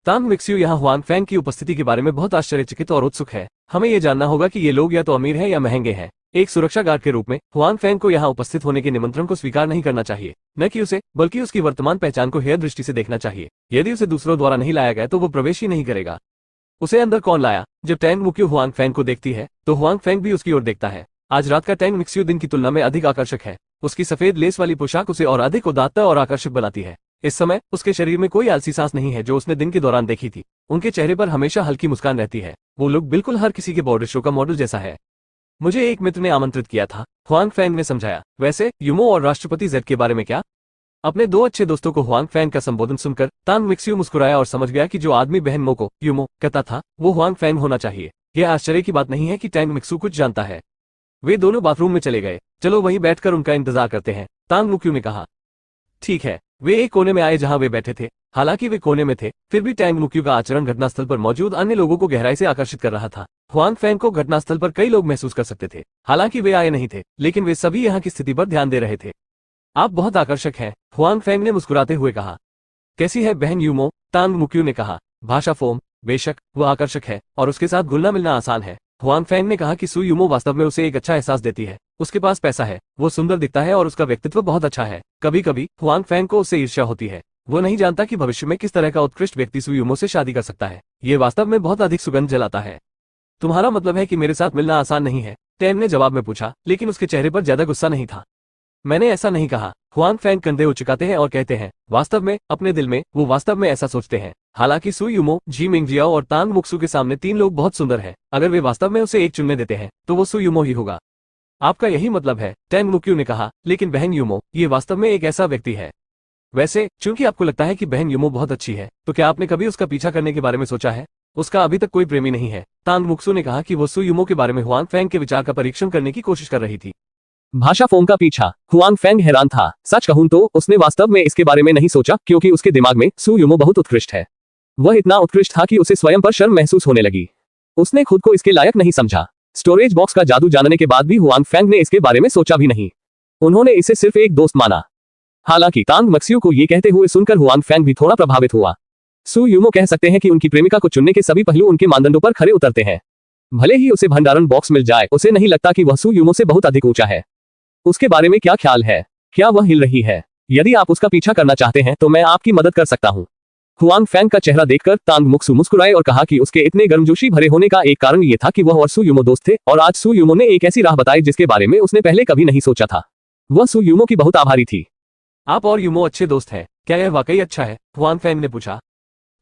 तांग मिक्सियो यहाँ हुआंग फैंग की उपस्थिति के बारे में बहुत आश्चर्यचकित और उत्सुक है। हमें यह जानना होगा कि ये लोग या तो अमीर हैं या महंगे हैं। एक सुरक्षा गार्ड के रूप में हुआंग फैंग को यहाँ उपस्थित होने के निमंत्रण को स्वीकार नहीं करना चाहिए। न कि उसे, बल्कि उसकी वर्तमान पहचान को हेय दृष्टि से देखना चाहिए। यदि उसे दूसरों द्वारा नहीं लाया गया तो वो प्रवेश ही नहीं करेगा। उसे अंदर कौन लाया? जब टैंग मुक्सु हुआंग फैंग को देखती है तो हुआंग फैंग भी उसकी ओर देखता है। आज रात का टैंग मिक्सियो दिन की तुलना में अधिक आकर्षक है। उसकी सफेद लेस वाली पोशाक उसे और अधिक उदात्त और आकर्षक बनाती है। इस समय उसके शरीर में कोई आलसी सांस नहीं है जो उसने दिन के दौरान देखी थी। उनके चेहरे पर हमेशा हल्की मुस्कान रहती है। वो लुक बिल्कुल हर किसी के बॉर्डर शो का मॉडल जैसा है। मुझे एक मित्र ने आमंत्रित किया था, हुआंग फैंग ने समझाया। वैसे युमो और राष्ट्रपति जेड के बारे में क्या? अपने 2 अच्छे दोस्तों को हुआंग फैंग का संबोधन सुनकर तांग मिक्सियो मुस्कुराया और समझ गया कि जो आदमी बहन मो को युमो कहता था वो हुआंग फैंग होना चाहिए। यह आश्चर्य की बात नहीं है कि टैंग मिक्सु कुछ जानता है। वे दोनों बाथरूम में चले गए। चलो वहीं बैठकर उनका इंतजार करते हैं, तांग मुक्सु ने कहा। ठीक है। वे एक कोने में आए जहां वे बैठे थे। हालांकि वे कोने में थे, फिर भी टैंग मुक्सु का आचरण घटनास्थल पर मौजूद अन्य लोगों को गहराई से आकर्षित कर रहा था। हुआंग फैंग को घटनास्थल पर कई लोग महसूस कर सकते थे। हालांकि वे आए नहीं थे, लेकिन वे सभी यहाँ की स्थिति पर ध्यान दे रहे थे। आप बहुत आकर्षक हैं, हुआंग फैंग ने मुस्कुराते हुए कहा। कैसी है बहन युमो? तांग मुक्सु ने कहा। भाषा फोम। बेशक वह आकर्षक है और उसके साथ घुलना मिलना आसान है। हुआंग फैंग ने कहा कि सु युमो वास्तव में उसे एक अच्छा एहसास देती है। उसके पास पैसा है, वो सुंदर दिखता है और उसका व्यक्तित्व बहुत अच्छा है। कभी कभी हुआंग फैंग को उससे ईर्ष्या होती है। वो नहीं जानता कि भविष्य में किस तरह का उत्कृष्ट व्यक्ति सु युमो से शादी कर सकता है। ये वास्तव में बहुत अधिक सुगंध जलाता है। तुम्हारा मतलब है कि मेरे साथ मिलना आसान नहीं है? टैंग ने जवाब में पूछा, लेकिन उसके चेहरे पर ज्यादा गुस्सा नहीं था। मैंने ऐसा नहीं कहा। हुआंग फैंग कंधे उचकाते हैं और कहते हैं, वास्तव में अपने दिल में वो वास्तव में ऐसा सोचते हैं। हालांकि सु युमो, जी मिंगजियाओ और तांग मुक्सु के सामने 3 लोग बहुत सुंदर हैं। अगर वे वास्तव में उसे एक चुनने देते हैं तो वो सु युमो ही होगा। आपका यही मतलब है? टैंग मुक्सु ने कहा। लेकिन बहन युमो, ये वास्तव में एक ऐसा व्यक्ति है। वैसे चूंकि आपको लगता है कि बहन युमो बहुत अच्छी है, तो क्या आपने कभी उसका पीछा करने के बारे में सोचा है? उसका अभी तक कोई प्रेमी नहीं है। तांग मुक्सु ने कहा कि वो सु युमो के बारे में हुआंग फैंग के विचार का परीक्षण करने की कोशिश कर रही थी। भाषा फोम का पीछा। हुआंग फैंग हैरान था। सच कहूं तो उसने वास्तव में इसके बारे में नहीं सोचा, क्योंकि उसके दिमाग में सु युमो बहुत उत्कृष्ट है। वह इतना उत्कृष्ट था कि उसे स्वयं पर शर्म महसूस होने लगी। उसने खुद को इसके लायक नहीं समझा। स्टोरेज बॉक्स का जादू जानने के बाद भी हुआंग फेंग ने इसके बारे में सोचा भी नहीं। उन्होंने इसे सिर्फ एक दोस्त माना। हालांकि तांग मक्सियो को ये कहते हुए सुनकर हुआंग फेंग भी थोड़ा प्रभावित हुआ। सु यूमो कह सकते हैं कि उनकी प्रेमिका को चुनने के सभी पहलू उनके मानदंडों पर खरे उतरते हैं। भले ही उसे भंडारण बॉक्स मिल जाए, उसे नहीं लगता कि वह सु यूमो से बहुत अधिक ऊंचा है। उसके बारे में क्या ख्याल है? क्या वह हिल रही है? यदि आप उसका पीछा करना चाहते हैं तो मैं आपकी मदद कर सकता हूँ। हुआंग फेंग का चेहरा देखकर तांग मुक्सु मुस्कुराए और कहा कि उसके इतने गर्मजोशी भरे होने का एक कारण ये था कि वह और सु यूमो दोस्त थे और आज सु यूमो ने एक ऐसी राह बताई जिसके बारे में उसने पहले कभी नहीं सोचा था। वह सु यूमो की बहुत आभारी थी। आप और यूमो अच्छे दोस्त हैं, क्या यह वाकई अच्छा है? हुआंग फेंग ने पूछा।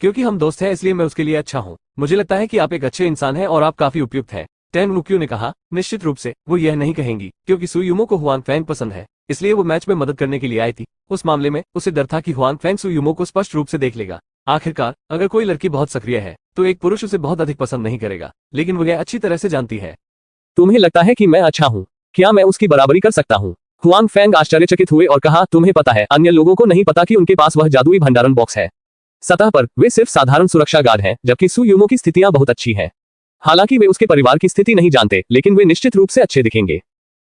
क्योंकि हम दोस्त हैं इसलिए मैं उसके लिए अच्छा हूँ। मुझे लगता है कि आप एक अच्छे इंसान हैं और आप काफी उपयुक्त हैं। टेंग मुक्यू ने कहा। निश्चित रूप से वो यह नहीं कहेंगी क्योंकि सु यूमो को हुआंग फेंग पसंद है, इसलिए वो मैच में मदद करने के लिए आई थी। उस मामले में उसे डर था कि हुआंग फेंग सु यूमो को स्पष्ट रूप से देख लेगा। आखिरकार अगर कोई लड़की बहुत सक्रिय है तो एक पुरुष उसे बहुत अधिक पसंद नहीं करेगा, लेकिन वो यह अच्छी तरह से जानती है। तुम्हें लगता है कि मैं अच्छा हूँ? क्या मैं उसकी बराबरी कर सकता हूँ? हुआंग फेंग आश्चर्यचकित हुए और कहा, तुम्हें पता है अन्य लोगों को नहीं पता कि उनके पास वह जादुई भंडारण बॉक्स है। सतह पर वे सिर्फ साधारण सुरक्षा गार्ड हैं, जबकि सु यूमो की स्थितियां बहुत अच्छी हैं। हालांकि वे उसके परिवार की स्थिति नहीं जानते, लेकिन वे निश्चित रूप से अच्छे दिखेंगे।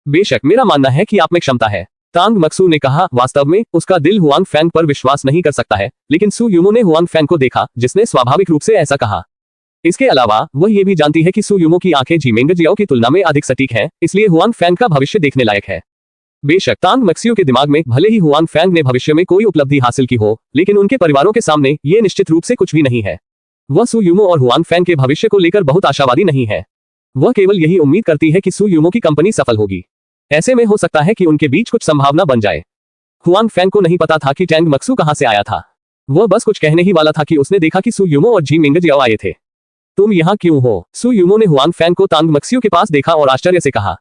बेशक मेरा मानना है कि आप में क्षमता है, तांग मक्सू ने कहा। वास्तव में उसका दिल हुआंग फेंग पर विश्वास नहीं कर सकता है, लेकिन सु यूमो ने हुआंग फेंग को देखा जिसने स्वाभाविक रूप से ऐसा कहा। इसके अलावा वह ये भी जानती है कि सु यूमो की आंखें झीमेंग जियाओ की तुलना में अधिक सटीक हैं, इसलिए हुआंग फेंग का भविष्य देखने लायक है। बेशक तांग मक्सियो के दिमाग में भले ही हुआंग फेंग ने भविष्य में कोई उपलब्धि हासिल की हो, लेकिन उनके परिवारों के सामने ये निश्चित रूप से कुछ भी नहीं है। वह सु यूमो और हुआंग फेंग के भविष्य को लेकर बहुत आशावादी नहीं है। वह केवल यही उम्मीद करती है कि सु यूमो की कंपनी सफल होगी। ऐसे में हो सकता है कि उनके बीच कुछ संभावना बन जाए। हुआंग फेंग को नहीं पता था कि टेंग मक्सू कहां से आया था। वह बस कुछ कहने ही वाला था कि उसने देखा कि सु यूमो और जी मिंग जियाओ आए थे। तुम यहाँ क्यों हो? सु यूमो ने हुआंग फेंग को तांग मक्सियो के पास देखा और आश्चर्य से कहा।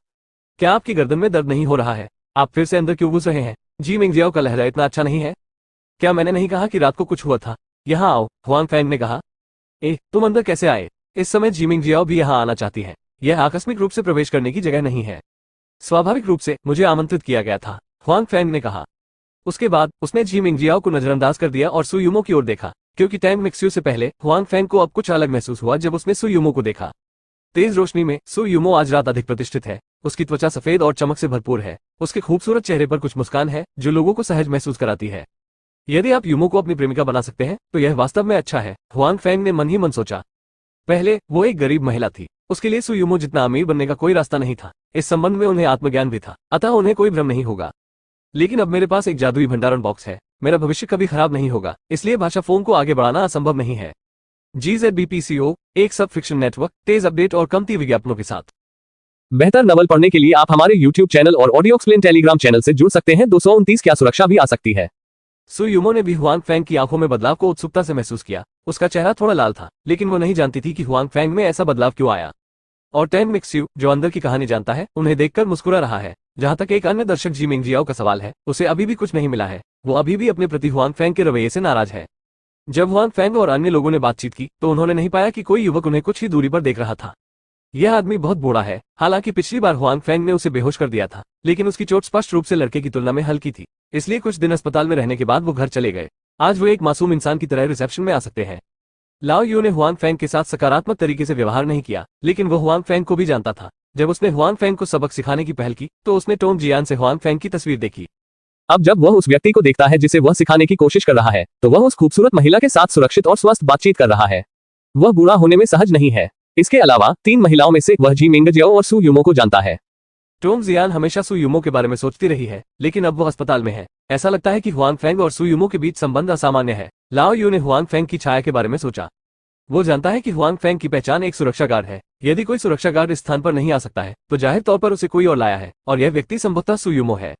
क्या आपकी गर्दन में दर्द नहीं हो रहा है? आप फिर से अंदर क्यों घुस रहे हैं? जी मिंग जियाओ का लहजा इतना अच्छा नहीं है। क्या मैंने नहीं कहा कि रात को कुछ हुआ था? यहाँ आओ, हुआंग फेंग ने कहा। तुम अंदर कैसे आए? इस समय जी मिंग जियाओ भी यहाँ आना चाहती है। यह आकस्मिक रूप से प्रवेश करने की जगह नहीं है। स्वाभाविक रूप से मुझे आमंत्रित किया गया था, हुआंग फेंग ने कहा। उसके बाद उसने जी मिंग जियाओ को नजरअंदाज कर दिया और सु यूमो की ओर देखा, क्योंकि टैंग मिक्सियो से पहले हुआंग फेंग को अब कुछ अलग महसूस हुआ जब उसने सु यूमो को देखा। तेज रोशनी में सु यूमो आज रात अधिक प्रतिष्ठित है। उसकी त्वचा सफेद और चमक से भरपूर है। उसके खूबसूरत चेहरे पर कुछ मुस्कान है जो लोगों को सहज महसूस कराती है। यदि आप यूमो को अपनी प्रेमिका बना सकते हैं तो यह वास्तव में अच्छा है, हुआंग फेंग ने मन ही मन सोचा। पहले वो एक गरीब महिला थी, उसके लिए सु यूमो जितना अमीर बनने का कोई रास्ता नहीं था। इस संबंध में उन्हें आत्मज्ञान भी था, अतः उन्हें कोई भ्रम नहीं होगा। लेकिन अब मेरे पास एक जादुई भंडारण बॉक्स है, मेरा भविष्य कभी खराब नहीं होगा, इसलिए भाषा फोन को आगे बढ़ाना असंभव नहीं है। GZBPCO, एक सब फिक्शन नेटवर्क, तेज अपडेट और कमती विज्ञापनों के साथ। बेहतर नवल पढ़ने के लिए आप हमारे YouTube चैनल और ऑडियो एक्सप्लेन टेलीग्राम चैनल से जुड़ सकते हैं। 229 क्या सुरक्षा भी आ सकती है। सु यूमो ने भी हुआंग फेंग की आंखों में बदलाव को उत्सुकता से महसूस किया। उसका चेहरा थोड़ा लाल था, लेकिन वो नहीं जानती थी कि हुआंग फेंग में ऐसा बदलाव क्यों आया। और टैंग मिक्सियो, जो अंदर की कहानी जानता है, उन्हें देखकर मुस्कुरा रहा है। जहां तक एक अन्य दर्शक जी मिंग जियाओ का सवाल है, उसे अभी भी कुछ नहीं मिला है। वो अभी भी अपने प्रति हुआंग फेंग के रवैये से नाराज है। जब हुआंग फेंग और अन्य लोगों ने बातचीत की तो उन्होंने नहीं पाया कि कोई युवक उन्हें कुछ ही दूरी पर देख रहा था। यह आदमी बहुत बूढ़ा है। हालांकि पिछली बार हुआंग फेंग ने उसे बेहोश कर दिया था, लेकिन उसकी चोट स्पष्ट रूप से लड़के की तुलना में हल्की थी, इसलिए कुछ दिन अस्पताल में रहने के बाद वो घर चले गए। आज वो एक मासूम इंसान की तरह रिसेप्शन में आ सकते हैं। लाओ यू ने हुआंग फेंग के साथ सकारात्मक तरीके से व्यवहार नहीं किया, लेकिन वो हुआंग फेंग को भी जानता था। जब उसने हुआंग फेंग को सबक सिखाने की पहल की तो उसने टोंग जियान से हुआंग फेंग की तस्वीर देखी। अब जब वह उस व्यक्ति को देखता है जिसे वह सिखाने की कोशिश कर रहा है, तो वह उस खूबसूरत महिला के साथ सुरक्षित और स्वस्थ बातचीत कर रहा है। वह बुरा होने में सहज नहीं है। इसके अलावा 3 महिलाओं में से वह जी मिंग जियाओ और सु यूमो को जानता है। टोंग जियान हमेशा सु यूमो के बारे में सोचती रही है, लेकिन अब वो अस्पताल में है। ऐसा लगता है कि हुआंग फेंग और सु यूमो के बीच संबंध असामान्य है। लाओ यू ने हुआंग फेंग की छाया के बारे में सोचा। वो जानता है कि हुआंग फेंग की पहचान एक सुरक्षा गार्ड है। यदि कोई सुरक्षा गार्ड इस स्थान पर नहीं आ सकता है तो जाहिर तौर पर उसे कोई और लाया है, और यह व्यक्ति संभवतः सु यूमो है।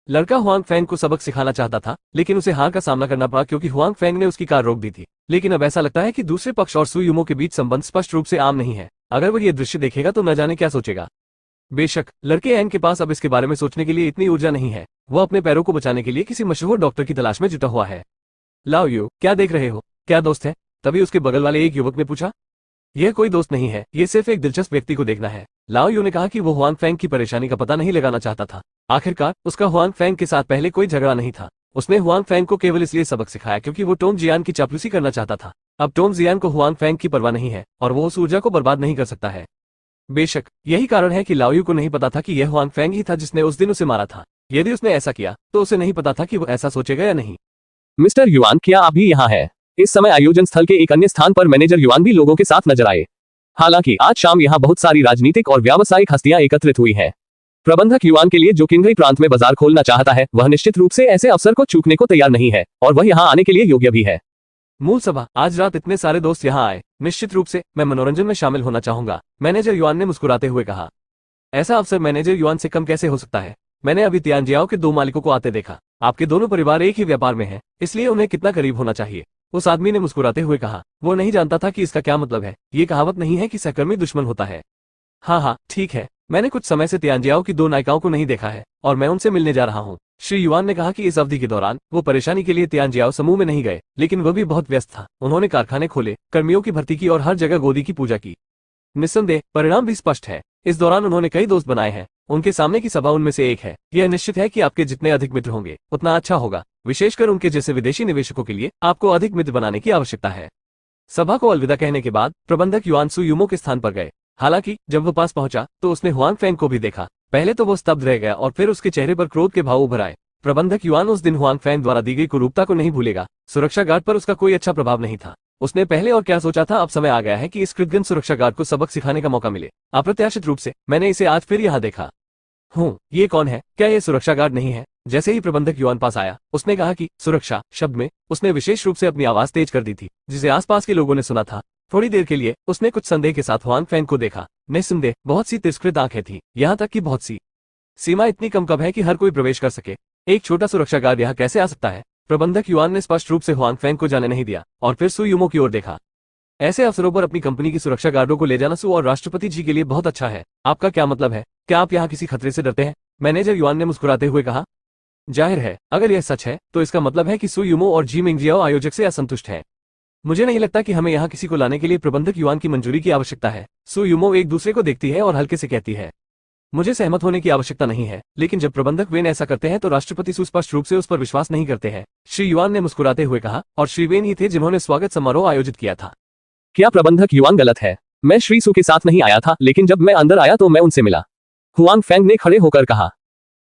लड़का हुआंग फेंग को सबक सिखाना चाहता था, लेकिन उसे हार का सामना करना पड़ा क्योंकि हुआंग फेंग ने उसकी कार रोक दी थी। लेकिन अब ऐसा लगता है कि दूसरे पक्ष और सु यूमो के बीच संबंध स्पष्ट रूप से आम नहीं है। अगर वो ये दृश्य देखेगा तो न जाने क्या सोचेगा। बेशक लड़के एन के पास अब इसके बारे में सोचने के लिए इतनी ऊर्जा नहीं है। वह अपने पैरों को बचाने के लिए किसी मशहूर डॉक्टर की तलाश में जुटा हुआ है। लाओ यू, क्या देख रहे हो? क्या दोस्त है? तभी उसके बगल वाले एक युवक ने पूछा। यह कोई दोस्त नहीं है, ये सिर्फ एक दिलचस्प व्यक्ति को देखना है। लाओ यू ने कहा कि वो हुआंग फेंग की परेशानी का पता नहीं लगाना चाहता था। आखिरकार उसका हुआंग फेंग के साथ पहले कोई झगड़ा नहीं था। उसने हुआंग फेंग को केवल इसलिए सबक सिखाया क्योंकि वो टोंग जियान की चापलूसी करना चाहता था। अब टोम जियान को हुआंग फैंग की परवाह नहीं है और वो उस ऊर्जा को बर्बाद नहीं कर सकता है। बेशक यही कारण है कि लाओयू को नहीं पता था कि यह हुआंग फैंग ही था जिसने उस दिन उसे मारा था। यदि उसने ऐसा किया तो उसे नहीं पता था कि वो ऐसा सोचेगा या नहीं। मिस्टर युआन, क्या आप भी यहाँ हैं? इस समय आयोजन स्थल के एक अन्य स्थान पर मैनेजर युआन भी लोगों के साथ नजर आए। हालांकि आज शाम यहाँ बहुत सारी राजनीतिक और व्यावसायिक हस्तियां एकत्रित हुई हैं। प्रबंधक युआन के लिए जो किंगई प्रांत में बाजार खोलना चाहता है वह निश्चित रूप से ऐसे अवसर को चूकने को तैयार नहीं है और वह यहाँ आने के लिए योग्य भी है। मूल सभा, आज रात इतने सारे दोस्त यहाँ आए, निश्चित रूप से मैं मनोरंजन में शामिल होना चाहूंगा, मैनेजर युआन ने मुस्कुराते हुए कहा। ऐसा अवसर मैनेजर युआन से कम कैसे हो सकता है? मैंने अभी तियानजियाओ के 2 मालिकों को आते देखा। आपके दोनों परिवार एक ही व्यापार में हैं, इसलिए उन्हें कितना करीब होना चाहिए? उस आदमी ने मुस्कुराते हुए कहा। वो नहीं जानता था कि इसका क्या मतलब है। ये कहावत नहीं है कि सहकर्मी दुश्मन होता है। हाँ, ठीक है, मैंने कुछ समय से तियानजियाओ की 2 नायिकाओं को नहीं देखा है और मैं उनसे मिलने जा रहा हूँ। श्री युआन ने कहा कि इस अवधि के दौरान वो परेशानी के लिए तियानजियाओ समूह में नहीं गए, लेकिन वह भी बहुत व्यस्त था। उन्होंने कारखाने खोले, कर्मियों की भर्ती की और हर जगह गोदी की पूजा की। निस्संदेह परिणाम भी स्पष्ट है। इस दौरान उन्होंने कई दोस्त बनाए हैं। उनके सामने की सभा उनमें से एक है। यह निश्चित है कि आपके जितने अधिक मित्र होंगे उतना अच्छा होगा। विशेषकर उनके जैसे विदेशी निवेशकों के लिए आपको अधिक मित्र बनाने की आवश्यकता है। सभा को अलविदा कहने के बाद प्रबंधक युआन सु युमो के स्थान पर गए। हालांकि जब वो पास पहुंचा तो उसने हुआंग फैंग को भी देखा। पहले तो वो स्तब्ध रह गया और फिर उसके चेहरे पर क्रोध के भाव उभर आए। प्रबंधक युआन उस दिन हुआंग फैंग द्वारा दी गई कुरूपता को नहीं भूलेगा। सुरक्षा गार्ड पर उसका कोई अच्छा प्रभाव नहीं था। उसने पहले और क्या सोचा था, अब समय आ गया है कि इस कृतघ्न सुरक्षा गार्ड को सबक सिखाने का मौका मिले। अप्रत्याशित रूप से मैंने इसे आज फिर यहाँ देखा। ये कौन है? क्या ये सुरक्षा गार्ड नहीं है? जैसे ही प्रबंधक युआन पास आया उसने कहा कि सुरक्षा शब्द में उसने विशेष रूप से अपनी आवाज तेज कर दी थी, जिसे आसपास के लोगों ने सुना था। थोड़ी देर के लिए उसने कुछ संदेह के साथ हुआंग फैंग को देखा। निस्संदेह बहुत सी तिरस्कृत आंखें थी, यहाँ तक कि बहुत सी। सीमा इतनी कम कब है कि हर कोई प्रवेश कर सके? एक छोटा सुरक्षा गार्ड यहाँ कैसे आ सकता है? प्रबंधक युआन ने स्पष्ट रूप से हुआंग फैंग को जाने नहीं दिया और फिर सु युमो की ओर देखा। ऐसे अवसरों पर अपनी कंपनी की सुरक्षा गार्डों को ले जाना सु और राष्ट्रपति जी के लिए बहुत अच्छा है। आपका क्या मतलब है? क्या आप यहाँ किसी खतरे से डरते हैं? मैनेजर युआन ने मुस्कुराते हुए कहा। जाहिर है, अगर यह सच है तो इसका मतलब है कि सु युमो और जी मिंगजियाओ आयोजक से असंतुष्ट हैं। मुझे नहीं लगता कि हमें यहाँ किसी को लाने के लिए प्रबंधक युआन की मंजूरी की आवश्यकता है। सु युमो एक दूसरे को देखती है और हल्के से कहती है। मुझे सहमत होने की आवश्यकता नहीं है, लेकिन जब प्रबंधक वेन ऐसा करते हैं तो राष्ट्रपति सुस्पष्ट रूप से उस पर विश्वास नहीं करते हैं, श्री युआन ने मुस्कुराते हुए कहा। और श्री वेन ही थे जिन्होंने स्वागत समारोह आयोजित किया था। क्या प्रबंधक युआन गलत है? मैं श्री सु के साथ नहीं आया था, लेकिन जब मैं अंदर आया तो मैं उनसे मिला, हुआंग फैंग ने खड़े होकर कहा।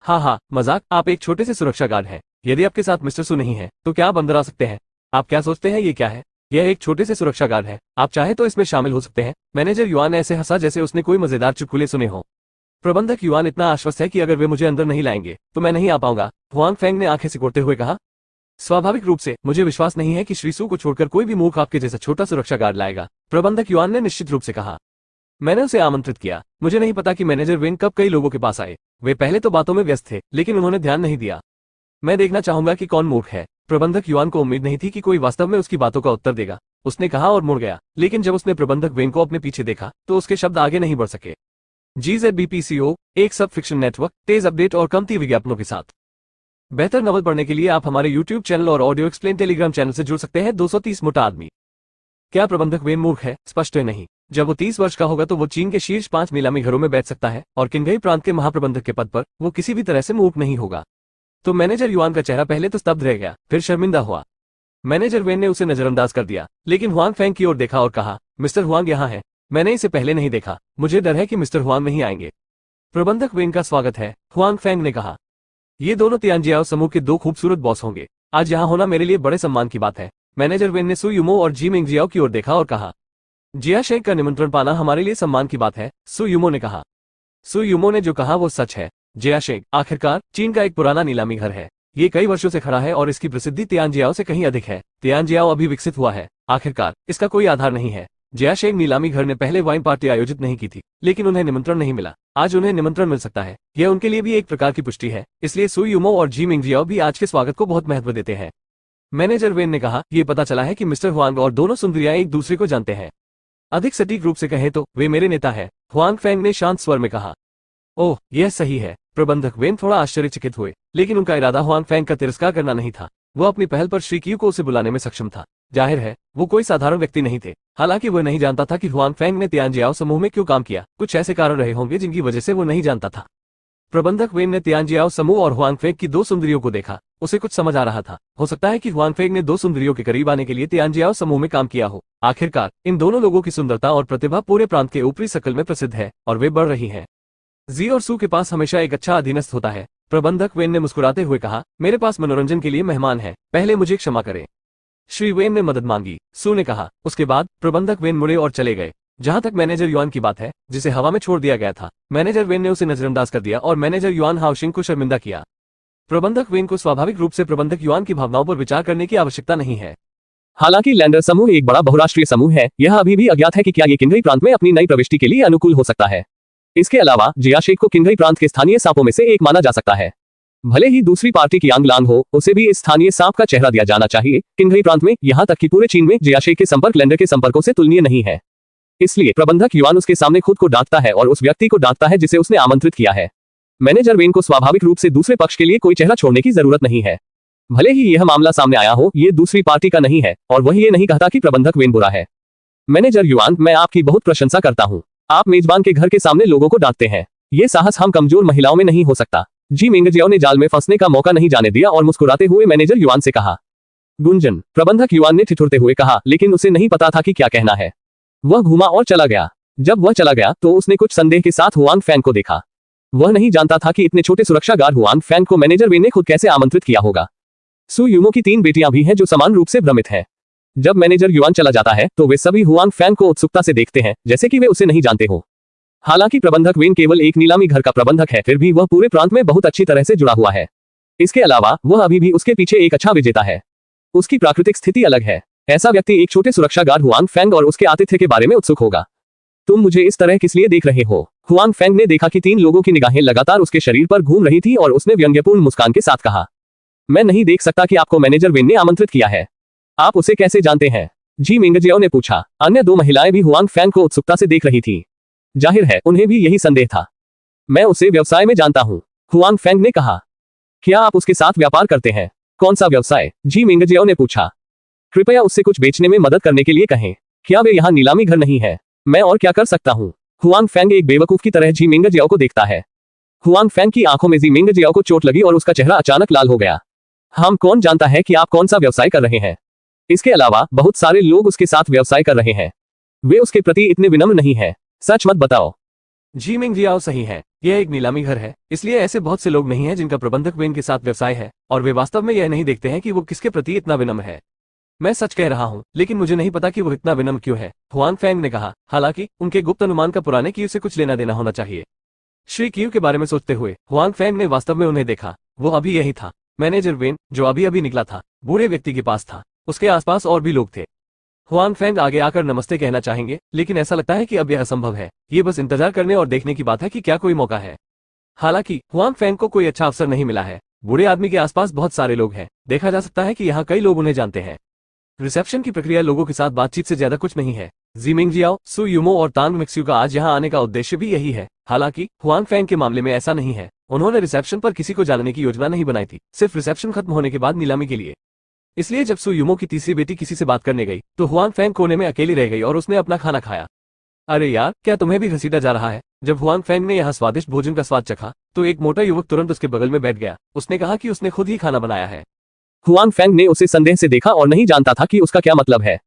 हाँ, मजाक। आप एक छोटे से सुरक्षा गार्ड हैं। यदि आपके साथ मिस्टर सु नहीं है तो क्या आप अंदर आ सकते हैं? आप क्या सोचते हैं ये क्या है? यह एक छोटे से सुरक्षा गार्ड है। आप चाहे तो इसमें शामिल हो सकते हैं। मैनेजर युआन ऐसे हंसा जैसे उसने कोई मजेदार चुटकुले सुने हो। प्रबंधक युआन इतना आश्वस्त है कि अगर वे मुझे अंदर नहीं लाएंगे तो मैं नहीं आ पाऊंगा, हुआंग फैंग ने आंखें सिकोड़ते हुए कहा। स्वाभाविक रूप से मुझे विश्वास नहीं है कि श्री सु को छोड़कर कोई भी मूर्ख आपके जैसा छोटा सुरक्षा गार्ड लाएगा, प्रबंधक युआन ने निश्चित रूप से कहा। मैंने उसे आमंत्रित किया। मुझे नहीं पता कि मैनेजर वेन कब कई लोगों के पास आए। वे पहले तो बातों में व्यस्त थे, लेकिन उन्होंने ध्यान नहीं दिया। मैं देखना चाहूंगा कि कौन मूर्ख है। प्रबंधक युआन को उम्मीद नहीं थी कि कोई वास्तव में उसकी बातों का उत्तर देगा। उसने कहा और मुड़ गया, लेकिन जब उसने प्रबंधक वेन को अपने पीछे देखा तो उसके शब्द आगे नहीं बढ़ सके। GZBPCO, एक सब फिक्शन नेटवर्क, तेज अपडेट और कमती विज्ञापनों के साथ। बेहतर नवल पढ़ने के लिए आप हमारे YouTube चैनल और ऑडियो एक्सप्लेन टेलीग्राम चैनल से जुड़ सकते हैं। 230 मोटा आदमी। क्या प्रबंधक वेन मूर्ख है? स्पष्ट है नहीं। जब वो 30 वर्ष का होगा तो वो चीन के शीर्ष 5 नीलामी घरों में बैठ सकता है और किंगई प्रांत के महाप्रबंधक के पद पर वो किसी भी तरह से मूर्ख नहीं होगा। तो मैनेजर युआन का चेहरा पहले तो स्तब्ध रह गया, फिर शर्मिंदा हुआ। मैनेजर वेन ने उसे नजरअंदाज कर दिया, लेकिन हुआंग फैंग की ओर देखा और कहा, मिस्टर हुआंग यहाँ है। मैंने इसे पहले नहीं देखा। मुझे डर है कि मिस्टर हुआंग नहीं आएंगे। प्रबंधक वेन का स्वागत है, हुआंग फैंग ने कहा। ये दोनों तियानजियाओ समूह के 2 खूबसूरत बॉस होंगे। आज यहाँ होना मेरे लिए बड़े सम्मान की बात है। मैनेजर वेन ने सु युमो और जी मिंगजियाओ की ओर देखा और कहा। जिया शेख का निमंत्रण पाना हमारे लिए सम्मान की बात है, सु युमो ने कहा। सु युमो ने जो कहा वो सच है। जिया शेख आखिरकार चीन का एक पुराना नीलामी घर है। ये कई वर्षों से खड़ा है और इसकी प्रसिद्धि तियानजियाओ से कहीं अधिक है। तियानजियाओ अभी विकसित हुआ है। आखिरकार इसका कोई आधार नहीं है। जिया शेख नीलामी घर ने पहले वाइन पार्टी आयोजित नहीं की थी, लेकिन उन्हें निमंत्रण नहीं मिला। आज उन्हें निमंत्रण मिल सकता है। यह उनके लिए भी एक प्रकार की पुष्टि है। इसलिए सु युमो और जी मिंगजियाओ भी आज के स्वागत को बहुत महत्व देते हैं। मैनेजर वेन ने कहा, यह पता चला है कि मिस्टर हुआंग और दोनों सुंदरियां एक दूसरे को जानते हैं। अधिक सटीक रूप से कहें तो वे मेरे नेता हैं, हुआंग फैंग ने शांत स्वर में कहा। ओह, यह सही है। प्रबंधक वेन थोड़ा आश्चर्यचकित हुए, लेकिन उनका इरादा हुआंग फैंग का तिरस्कार करना नहीं था। वो अपनी पहल पर श्री क्यू को उसे बुलाने में सक्षम था। जाहिर है वो कोई साधारण व्यक्ति नहीं थे। हालांकि वो नहीं जानता था कि हुआंग फैंग ने तियानजियाओ समूह में क्यों काम किया। कुछ ऐसे कारण रहे होंगे जिनकी वजह से वो नहीं जानता था। प्रबंधक वेन ने तियानजियाओ समूह और हुआंग फेंग की दो सुंदरियों को देखा। उसे कुछ समझ आ रहा था। हो सकता है कि हुआंग फेंग ने दो सुंदरियों के करीब आने के लिए तियानजियाओ समूह में काम किया हो। आखिरकार इन दोनों लोगों की सुंदरता और प्रतिभा पूरे प्रांत के ऊपरी सर्कल में प्रसिद्ध है और वे बढ़ रही हैं। जी और सू के पास हमेशा एक अच्छा अधीनस्थ होता है। प्रबंधक वेन ने मुस्कुराते हुए कहा, मेरे पास मनोरंजन के लिए मेहमान है, पहले मुझे क्षमा करें। श्री वेन ने मदद मांगी, सू ने कहा। उसके बाद प्रबंधक वेन मुड़े और चले गए। जहां तक मैनेजर युआन की बात है, जिसे हवा में छोड़ दिया गया था, मैनेजर वेन ने उसे नजरअंदाज कर दिया और मैनेजर युआन हाउशिंग को शर्मिंदा किया। प्रबंधक वेन को स्वाभाविक रूप से प्रबंधक युआन की भावनाओं पर विचार करने की आवश्यकता नहीं है। हालांकि लैंडर समूह एक बड़ा बहुराष्ट्रीय समूह है, यह अभी भी अज्ञात है कि क्या ये किंगई प्रांत में अपनी नई प्रविष्टि के लिए अनुकूल हो सकता है। इसके अलावा जियाशेक को किंगई प्रांत के स्थानीय सांपों में से एक माना जा सकता है। भले ही दूसरी पार्टी की यांग लांग हो, उसे भी इस स्थानीय सांप का चेहरा दिया जाना चाहिए। किंगई प्रांत में, यहाँ तक कि पूरे चीन में जियाशेक के संपर्क लैंडर के संपर्कों से तुलनीय नहीं है। इसलिए प्रबंधक युआन उसके सामने खुद को डांटता है और उस व्यक्ति को डांटता है जिसे उसने आमंत्रित किया है। मैनेजर वेन को स्वाभाविक रूप से दूसरे पक्ष के लिए कोई चेहरा छोड़ने की जरूरत नहीं है। भले ही यह मामला सामने आया हो, ये दूसरी पार्टी का नहीं है और वह ये नहीं कहता कि प्रबंधक वेन बुरा है। मैनेजर युआन, मैं आपकी बहुत प्रशंसा करता हूँ। आप मेजबान के घर के सामने लोगों को डांटते हैं। ये साहस हम कमजोर महिलाओं में नहीं हो सकता। जी मिंगजियाओ ने जाल में फंसने का मौका नहीं जाने दिया और मुस्कुराते हुए मैनेजर युआन से कहा। गुंजन, प्रबंधक युआन ने ठिठुरते हुए कहा, लेकिन उसे नहीं पता था कि क्या कहना है। वह घूमा और चला गया। जब वह चला गया तो उसने कुछ संदेह के साथ हुआंग फैंग को देखा। वह नहीं जानता था कि इतने छोटे सुरक्षा गार्ड हुआंग फैंग को मैनेजर वेन ने खुद कैसे आमंत्रित किया होगा। सू यूमो की 3 बेटियां भी हैं जो समान रूप से भ्रमित हैं। जब मैनेजर युआन चला जाता है तो वे सभी हुआंग फैंग को उत्सुकता से देखते हैं, जैसे कि वे उसे नहीं जानते हो। हालांकि प्रबंधक वेन केवल एक नीलामी घर का प्रबंधक है, फिर भी वह पूरे प्रांत में बहुत अच्छी तरह से जुड़ा हुआ है। इसके अलावा वह अभी भी उसके पीछे एक अच्छा विजेता है। उसकी प्राकृतिक स्थिति अलग है। ऐसा व्यक्ति एक छोटे सुरक्षा गार्ड हुआंग फैंग और उसके आतिथ्य के बारे में उत्सुक होगा। तुम मुझे इस तरह किस लिए देख रहे हो? हुआंग फैंग ने देखा कि 3 लोगों की निगाहें लगातार उसके शरीर पर घूम रही थी और उसने व्यंग्यपूर्ण मुस्कान के साथ कहा, मैं नहीं देख सकता कि आपको मैनेजर वेन ने आमंत्रित किया है। आप उसे कैसे जानते हैं? जी मिंगजियाओ ने पूछा। अन्य 2 महिलाएं भी हुआंग फैंग को उत्सुकता से देख रही थी। जाहिर है उन्हें भी यही संदेह था। मैं उसे व्यवसाय में जानता हूं, हुआंग फैंग ने कहा। क्या आप उसके साथ व्यापार करते हैं? कौन सा व्यवसाय? जी मिंगजियाओ ने पूछा। कृपया उससे कुछ बेचने में मदद करने के लिए कहें। क्या वे यहाँ नीलामी घर नहीं है? मैं और क्या कर सकता हूँ? हुआंग फैंग एक बेवकूफ की तरह जी मिंगजियाओ को देखता है। हुआंग फैंग की आंखों में जी मिंगजियाओ को चोट लगी और उसका चेहरा अचानक लाल हो गया। हम कौन जानता है कि आप कौन सा व्यवसाय कर रहे हैं? इसके अलावा बहुत सारे लोग उसके साथ व्यवसाय कर रहे हैं। वे उसके प्रति इतने विनम्र नहीं है। सच मत बताओ। जी मिंगजियाओ सही है, यह एक नीलामी घर है, इसलिए ऐसे बहुत से लोग नहीं हैं जिनका प्रबंधक वेन के साथ व्यवसाय है और वे वास्तव में यह नहीं देखते हैं कि वो किसके प्रति इतना विनम्र है। मैं सच कह रहा हूँ, लेकिन मुझे नहीं पता कि वो इतना विनम्र क्यों है, हुआंग फैंग ने कहा। हालांकि उनके गुप्त अनुमान का पुराने क्यू से कुछ लेना देना होना चाहिए। श्री क्यू के बारे में सोचते हुए हुआंग फैंग ने वास्तव में उन्हें देखा। वो अभी यही था। मैनेजर वेन, जो अभी अभी निकला था, बूढ़े व्यक्ति के पास था। उसके आसपास और भी लोग थे। हुआंग फैंग आगे आकर नमस्ते कहना चाहेंगे, लेकिन ऐसा लगता है कि अब यह असंभव है। ये बस इंतजार करने और देखने की बात है कि क्या कोई मौका है। हालांकि हुआंग फैंग को कोई अच्छा अवसर नहीं मिला है। बूढ़े आदमी के आसपास बहुत सारे लोग हैं। देखा जा सकता है कि यहाँ कई लोग उन्हें जानते हैं। रिसेप्शन की प्रक्रिया लोगों के साथ बातचीत से ज्यादा कुछ नहीं है। जी मिंगजियाओ, सू यूमो और तांग मिक्स्यू का आज यहाँ आने का उद्देश्य भी यही है। हालांकि हुआंग फैंग के मामले में ऐसा नहीं है। उन्होंने रिसेप्शन पर किसी को जानने की योजना नहीं बनाई थी, सिर्फ रिसेप्शन खत्म होने के बाद नीलामी के लिए। इसलिए जब सू यूमो की तीसरी बेटी किसी से बात करने गई तो हुआंग फैंग कोने में अकेली रह गई और उसने अपना खाना खाया। अरे यार, क्या तुम्हें भी घसीटा जा रहा है? जब हुआंग फैंग ने यहाँ स्वादिष्ट भोजन का स्वाद चखा तो एक मोटा युवक तुरंत उसके बगल में बैठ गया। उसने कहा कि उसने खुद ही खाना बनाया है। हुआंग फैंग ने उसे संदेह से देखा और नहीं जानता था कि उसका क्या मतलब है।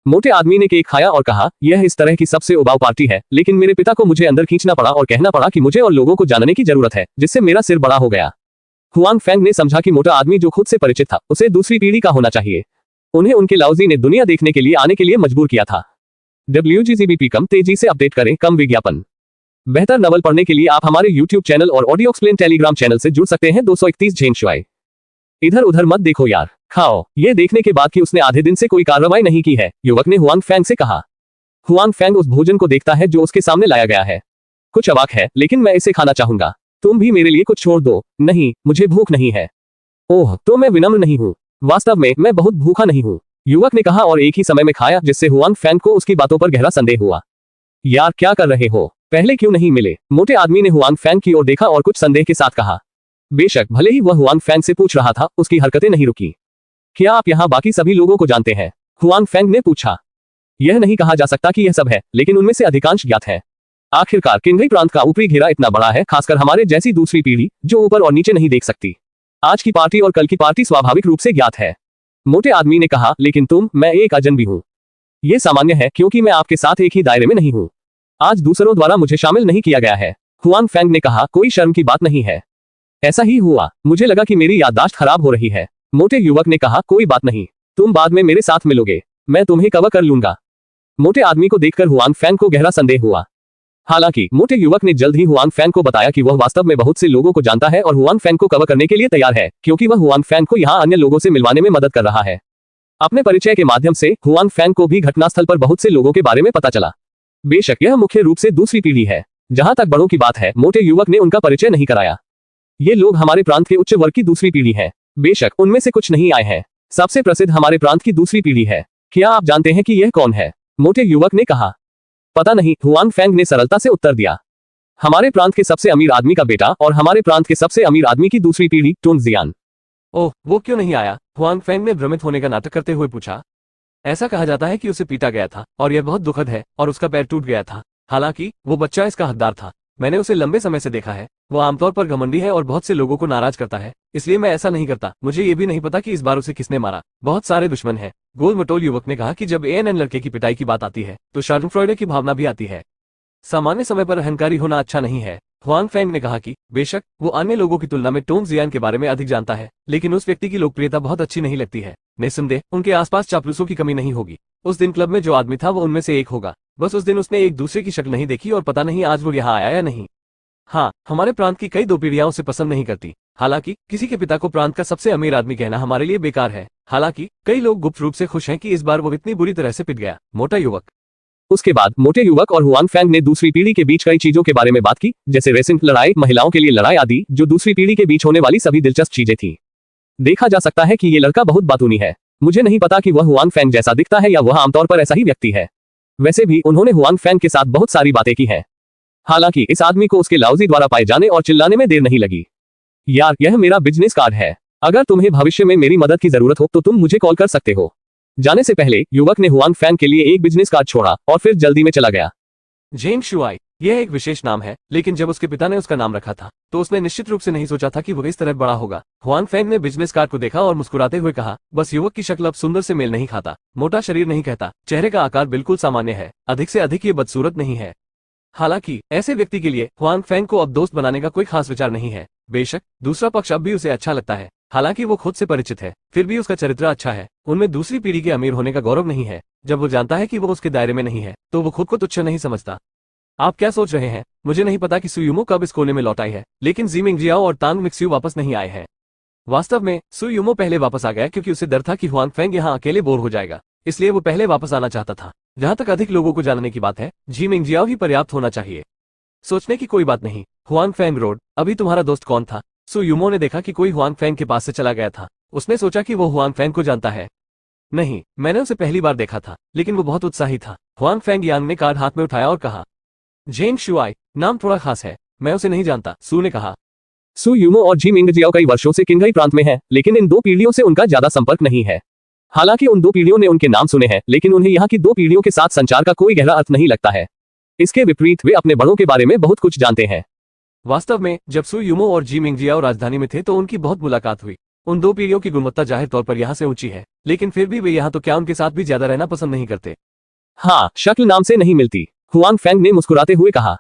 मोटे आदमी ने केक खाया और कहा, यह इस तरह की सबसे उबाऊ पार्टी है, लेकिन मेरे पिता को मुझे अंदर खींचना पड़ा और कहना पड़ा कि मुझे और लोगों को जानने की जरूरत है, जिससे मेरा सिर बड़ा हो गया। हुआंग फैंग ने समझा कि मोटा आदमी जो खुद से परिचित था उसे दूसरी पीढ़ी का होना चाहिए। उन्हें उनके लाउजी ने दुनिया देखने के लिए आने के लिए मजबूर किया था। WGZBP कम तेजी से अपडेट करें, कम विज्ञापन। बेहतर नवल पढ़ने के लिए आप हमारे YouTube चैनल और ऑडियो एक्सप्लेन टेलीग्राम चैनल से जुड़ सकते हैं। 231 झेन शुआई। इधर उधर मत देखो यार, खाओ। ये देखने के बाद कि उसने आधे दिन से कोई कार्रवाई नहीं की है, युवक ने हुआंग फैंग से कहा। हुआंग फैंग उस भोजन को देखता है जो उसके सामने लाया गया है। कुछ अवाक है, लेकिन मैं इसे खाना चाहूंगा। तुम भी मेरे लिए कुछ छोड़ दो। नहीं, मुझे भूख नहीं है। ओह, तो मैं विनम्र नहीं हूँ। वास्तव में मैं बहुत भूखा नहीं हूँ, युवक ने कहा और एक ही समय में खाया, जिससे हुआंग फैंग को उसकी बातों पर गहरा संदेह हुआ। यार, क्या कर रहे हो? पहले क्यों नहीं मिले? मोटे आदमी ने हुआंग फैंग की ओर देखा और कुछ संदेह के साथ कहा। बेशक, भले ही वह हुआंग फैंग से पूछ रहा था, उसकी हरकतें नहीं रुकी। क्या आप यहाँ बाकी सभी लोगों को जानते हैं? हुआंग फैंग ने पूछा। यह नहीं कहा जा सकता कि यह सब है, लेकिन उनमें से अधिकांश ज्ञात है। आखिरकार किन्घई प्रांत का ऊपरी घेरा इतना बड़ा है, खासकर हमारे जैसी दूसरी पीढ़ी जो ऊपर और नीचे नहीं देख सकती। आज की पार्टी और कल की पार्टी स्वाभाविक रूप से ज्ञात है। मोटे आदमी ने कहा, लेकिन मैं एक अजनबी हूँ। ये सामान्य है क्योंकि मैं आपके साथ एक ही दायरे में नहीं हूँ। आज दूसरों द्वारा मुझे शामिल नहीं किया गया है। हुआन फेंग ने कहा, कोई शर्म की बात नहीं है। ऐसा ही हुआ, मुझे लगा कि मेरी याददाश्त खराब हो रही है। मोटे युवक ने कहा, कोई बात नहीं, तुम बाद में मेरे साथ मिलोगे, मैं तुम्हें कवर कर लूंगा। मोटे आदमी को देखकर हुआन फेंग को गहरा संदेह हुआ। हालांकि मोटे युवक ने जल्द ही हुआन फेंग को बताया कि वह वास्तव में बहुत से लोगों को जानता है और हुआन फेंग को कवर करने के लिए तैयार है, क्योंकि वह हुआन फेंग को यहाँ अन्य लोगों से मिलवाने में मदद कर रहा है। अपने परिचय के माध्यम से हुआन फेंग को भी घटनास्थल पर बहुत से लोगों के बारे में पता चला। बेशक यह मुख्य रूप से दूसरी पीढ़ी है। जहां तक बड़ों की बात है, मोटे युवक ने उनका परिचय नहीं कराया। ये लोग हमारे प्रांत के उच्च वर्ग की दूसरी पीढ़ी है। बेशक उनमें से कुछ नहीं आए हैं। सबसे प्रसिद्ध हमारे प्रांत की दूसरी पीढ़ी है। क्या आप जानते हैं कि यह कौन है? मोटे युवक ने कहा। पता नहीं, हुआन फेंग ने सरलता से उत्तर दिया। हमारे प्रांत के सबसे अमीर आदमी का बेटा और हमारे प्रांत के सबसे अमीर आदमी की दूसरी पीढ़ी, टोन जियान। ओह, वो क्यों नहीं आया? हुआन फेंग ने भ्रमित होने का नाटक करते हुए पूछा। ऐसा कहा जाता है कि उसे पीटा गया था और यह बहुत दुखद है और उसका पैर टूट गया था। हालांकि वो बच्चा इसका हकदार था। मैंने उसे लंबे समय से देखा है। वो आमतौर पर घमंडी है और बहुत से लोगों को नाराज करता है, इसलिए मैं ऐसा नहीं करता। मुझे ये भी नहीं पता कि इस बार उसे किसने मारा। बहुत सारे दुश्मन हैं। गोल मटोल युवक ने कहा कि जब एएनएन लड़के की पिटाई की बात आती है तो शार्डनफ्रॉयड की भावना भी आती है। सामान्य समय पर अहंकारी होना अच्छा नहीं है। हुआन फेंग ने कहा कि बेशक वो अन्य लोगों की तुलना में टोंग जियान के बारे में अधिक जानता है, लेकिन उस व्यक्ति की लोकप्रियता बहुत अच्छी नहीं लगती है। निस्संदेह उनके आसपास चापलूसों की कमी नहीं होगी। उस दिन क्लब में जो आदमी था वो उनमें से एक होगा। बस उस दिन उसने एक दूसरे की शक्ल नहीं देखी और पता नहीं आज वो यहाँ आया या नहीं। हाँ, हमारे प्रांत की कई दो पीढ़ियां उसे पसंद नहीं करती। हालांकि किसी के पिता को प्रांत का सबसे अमीर आदमी कहना हमारे लिए बेकार है। हालांकि कई लोग गुप्त रूप से खुश हैं कि इस बार वो इतनी बुरी तरह से पिट गया। मोटा युवक। उसके बाद मोटे युवक और हुआन फेंग ने दूसरी पीढ़ी के बीच कई चीजों के बारे में बात की, जैसे रेसिंग, लड़ाई, महिलाओं के लिए लड़ाई आदि, जो दूसरी पीढ़ी के बीच होने वाली सभी दिलचस्प चीजें थी। देखा जा सकता है कि ये लड़का बहुत बातूनी है। मुझे नहीं पता कि वह हुआन फेंग जैसा दिखता है या वह आमतौर पर ऐसा ही व्यक्ति है। वैसे भी उन्होंने हुआन फेंग के साथ बहुत सारी बातें की हैं। हालांकि इस आदमी को उसके लाउजी द्वारा पाए जाने और चिल्लाने में देर नहीं लगी। यार, यह मेरा बिजनेस कार्ड है। अगर तुम्हें भविष्य में मेरी मदद की जरूरत हो तो तुम मुझे कॉल कर सकते हो। जाने से पहले युवक ने हुआन फेंग के लिए एक बिजनेस कार्ड छोड़ा और फिर जल्दी में चला गया। जेंग शुआई, यह एक विशेष नाम है, लेकिन जब उसके पिता ने उसका नाम रखा था तो उसने निश्चित रूप से नहीं सोचा था कि वह इस तरह बड़ा होगा। हुआन फेंग ने बिजनेस कार्ड को देखा और मुस्कुराते हुए कहा, बस युवक की शक्ल अब सुंदर से मेल नहीं खाता। मोटा शरीर नहीं कहता, चेहरे का आकार बिल्कुल सामान्य है, अधिक से अधिक ये बदसूरत नहीं है। हालांकि ऐसे व्यक्ति के लिए हुआन फेंग को अब दोस्त बनाने का कोई खास विचार नहीं है। बेशक दूसरा पक्ष अब भी उसे अच्छा लगता है। हालांकि वो खुद से परिचित है, फिर भी उसका चरित्र अच्छा है। उनमें दूसरी पीढ़ी के अमीर होने का गौरव नहीं है। जब वो जानता है कि वो उसके दायरे में नहीं है तो वो खुद को तुच्छ नहीं समझता। आप क्या सोच रहे हैं? मुझे नहीं पता कि सुयुमो कब इस कोने में लौट आई है, लेकिन जीमिंग जियाओ और तांग मिक्स्यू वापस नहीं आए हैं। वास्तव में सुयुमो पहले वापस आ गया क्योंकि उसे डर था कि हुआन फेंग यहाँ अकेले बोर हो जाएगा, इसलिए वो पहले वापस आना चाहता था। जहां तक अधिक लोगों को जानने की बात है, जीमिंग जियाओ ही पर्याप्त होना चाहिए। सोचने की कोई बात नहीं। हुआन फेंग रोड, अभी तुम्हारा दोस्त कौन था? सुयुमो ने देखा कि कोई हुआन फेंग के पास से चला गया था। उसने सोचा कि वो हुआन फेंग को जानता है। नहीं, मैंने उसे पहली बार देखा था, लेकिन वो बहुत उत्साही था। हुआन फेंग यांग ने कार्ड हाथ में उठाया और कहा, जेंग शुआई, नाम थोड़ा खास है, मैं उसे नहीं जानता। सू ने कहा। सुयुमो और जीमिंग जियाओ कई वर्षों से किन्घई प्रांत में हैं, लेकिन इन दो पीढ़ियों से उनका ज्यादा संपर्क नहीं है। हालांकि उन दो पीढ़ियों ने उनके नाम सुने हैं, लेकिन उन्हें यहाँ की दो पीढ़ियों के साथ संचार का कोई गहरा अर्थ नहीं लगता है। इसके विपरीत वे अपने बड़ों के बारे में बहुत कुछ जानते हैं। वास्तव में जब सुयुमो और जीमिंग जियाओ राजधानी में थे तो उनकी बहुत मुलाकात हुई। उन दो पीढ़ियों की गुणवत्ता जाहिर तौर पर यहाँ से ऊंची है, लेकिन फिर भी वे यहाँ तो क्या उनके साथ भी ज्यादा रहना पसंद नहीं करते। हाँ, शक्ल नाम से नहीं मिलती, हुआन फेंग ने मुस्कुराते हुए कहा।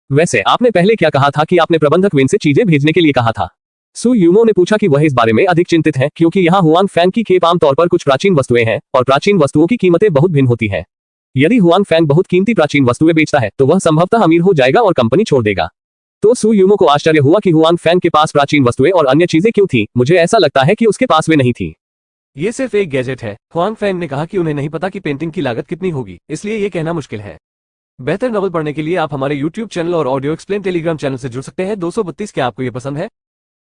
वैसे आपने पहले क्या कहा था कि आपने प्रबंधक विन से चीजें भेजने के लिए कहा था? सुयुमो ने पूछा कि वह इस बारे में अधिक चिंतित है क्योंकि यहाँ हुआन फेंग की खेप आमतौर पर कुछ प्राचीन वस्तुएं हैं और प्राचीन वस्तुओं की कीमतें बहुत भिन्न होती हैं। यदि हुआन फेंग बहुत कीमती प्राचीन वस्तुएं बेचता है तो वह संभवतः अमीर हो जाएगा और कंपनी छोड़ देगा। तो सुयुमो को आश्चर्य हुआ कि हुआन फेंग के पास प्राचीन वस्तुएं और अन्य चीजें क्यों थी। मुझे ऐसा लगता है कि उसके पास वे नहीं थी। ये सिर्फ एक गैजेट है। हुआन फेंग ने कहा कि उन्हें नहीं पता कि पेंटिंग की लागत कितनी होगी, इसलिए ये कहना मुश्किल है। बेहतर नॉवल पढ़ने के लिए आप हमारे YouTube चैनल और ऑडियो एक्सप्लेन टेलीग्राम चैनल से जुड़ सकते हैं। 232 क्या आपको ये पसंद है?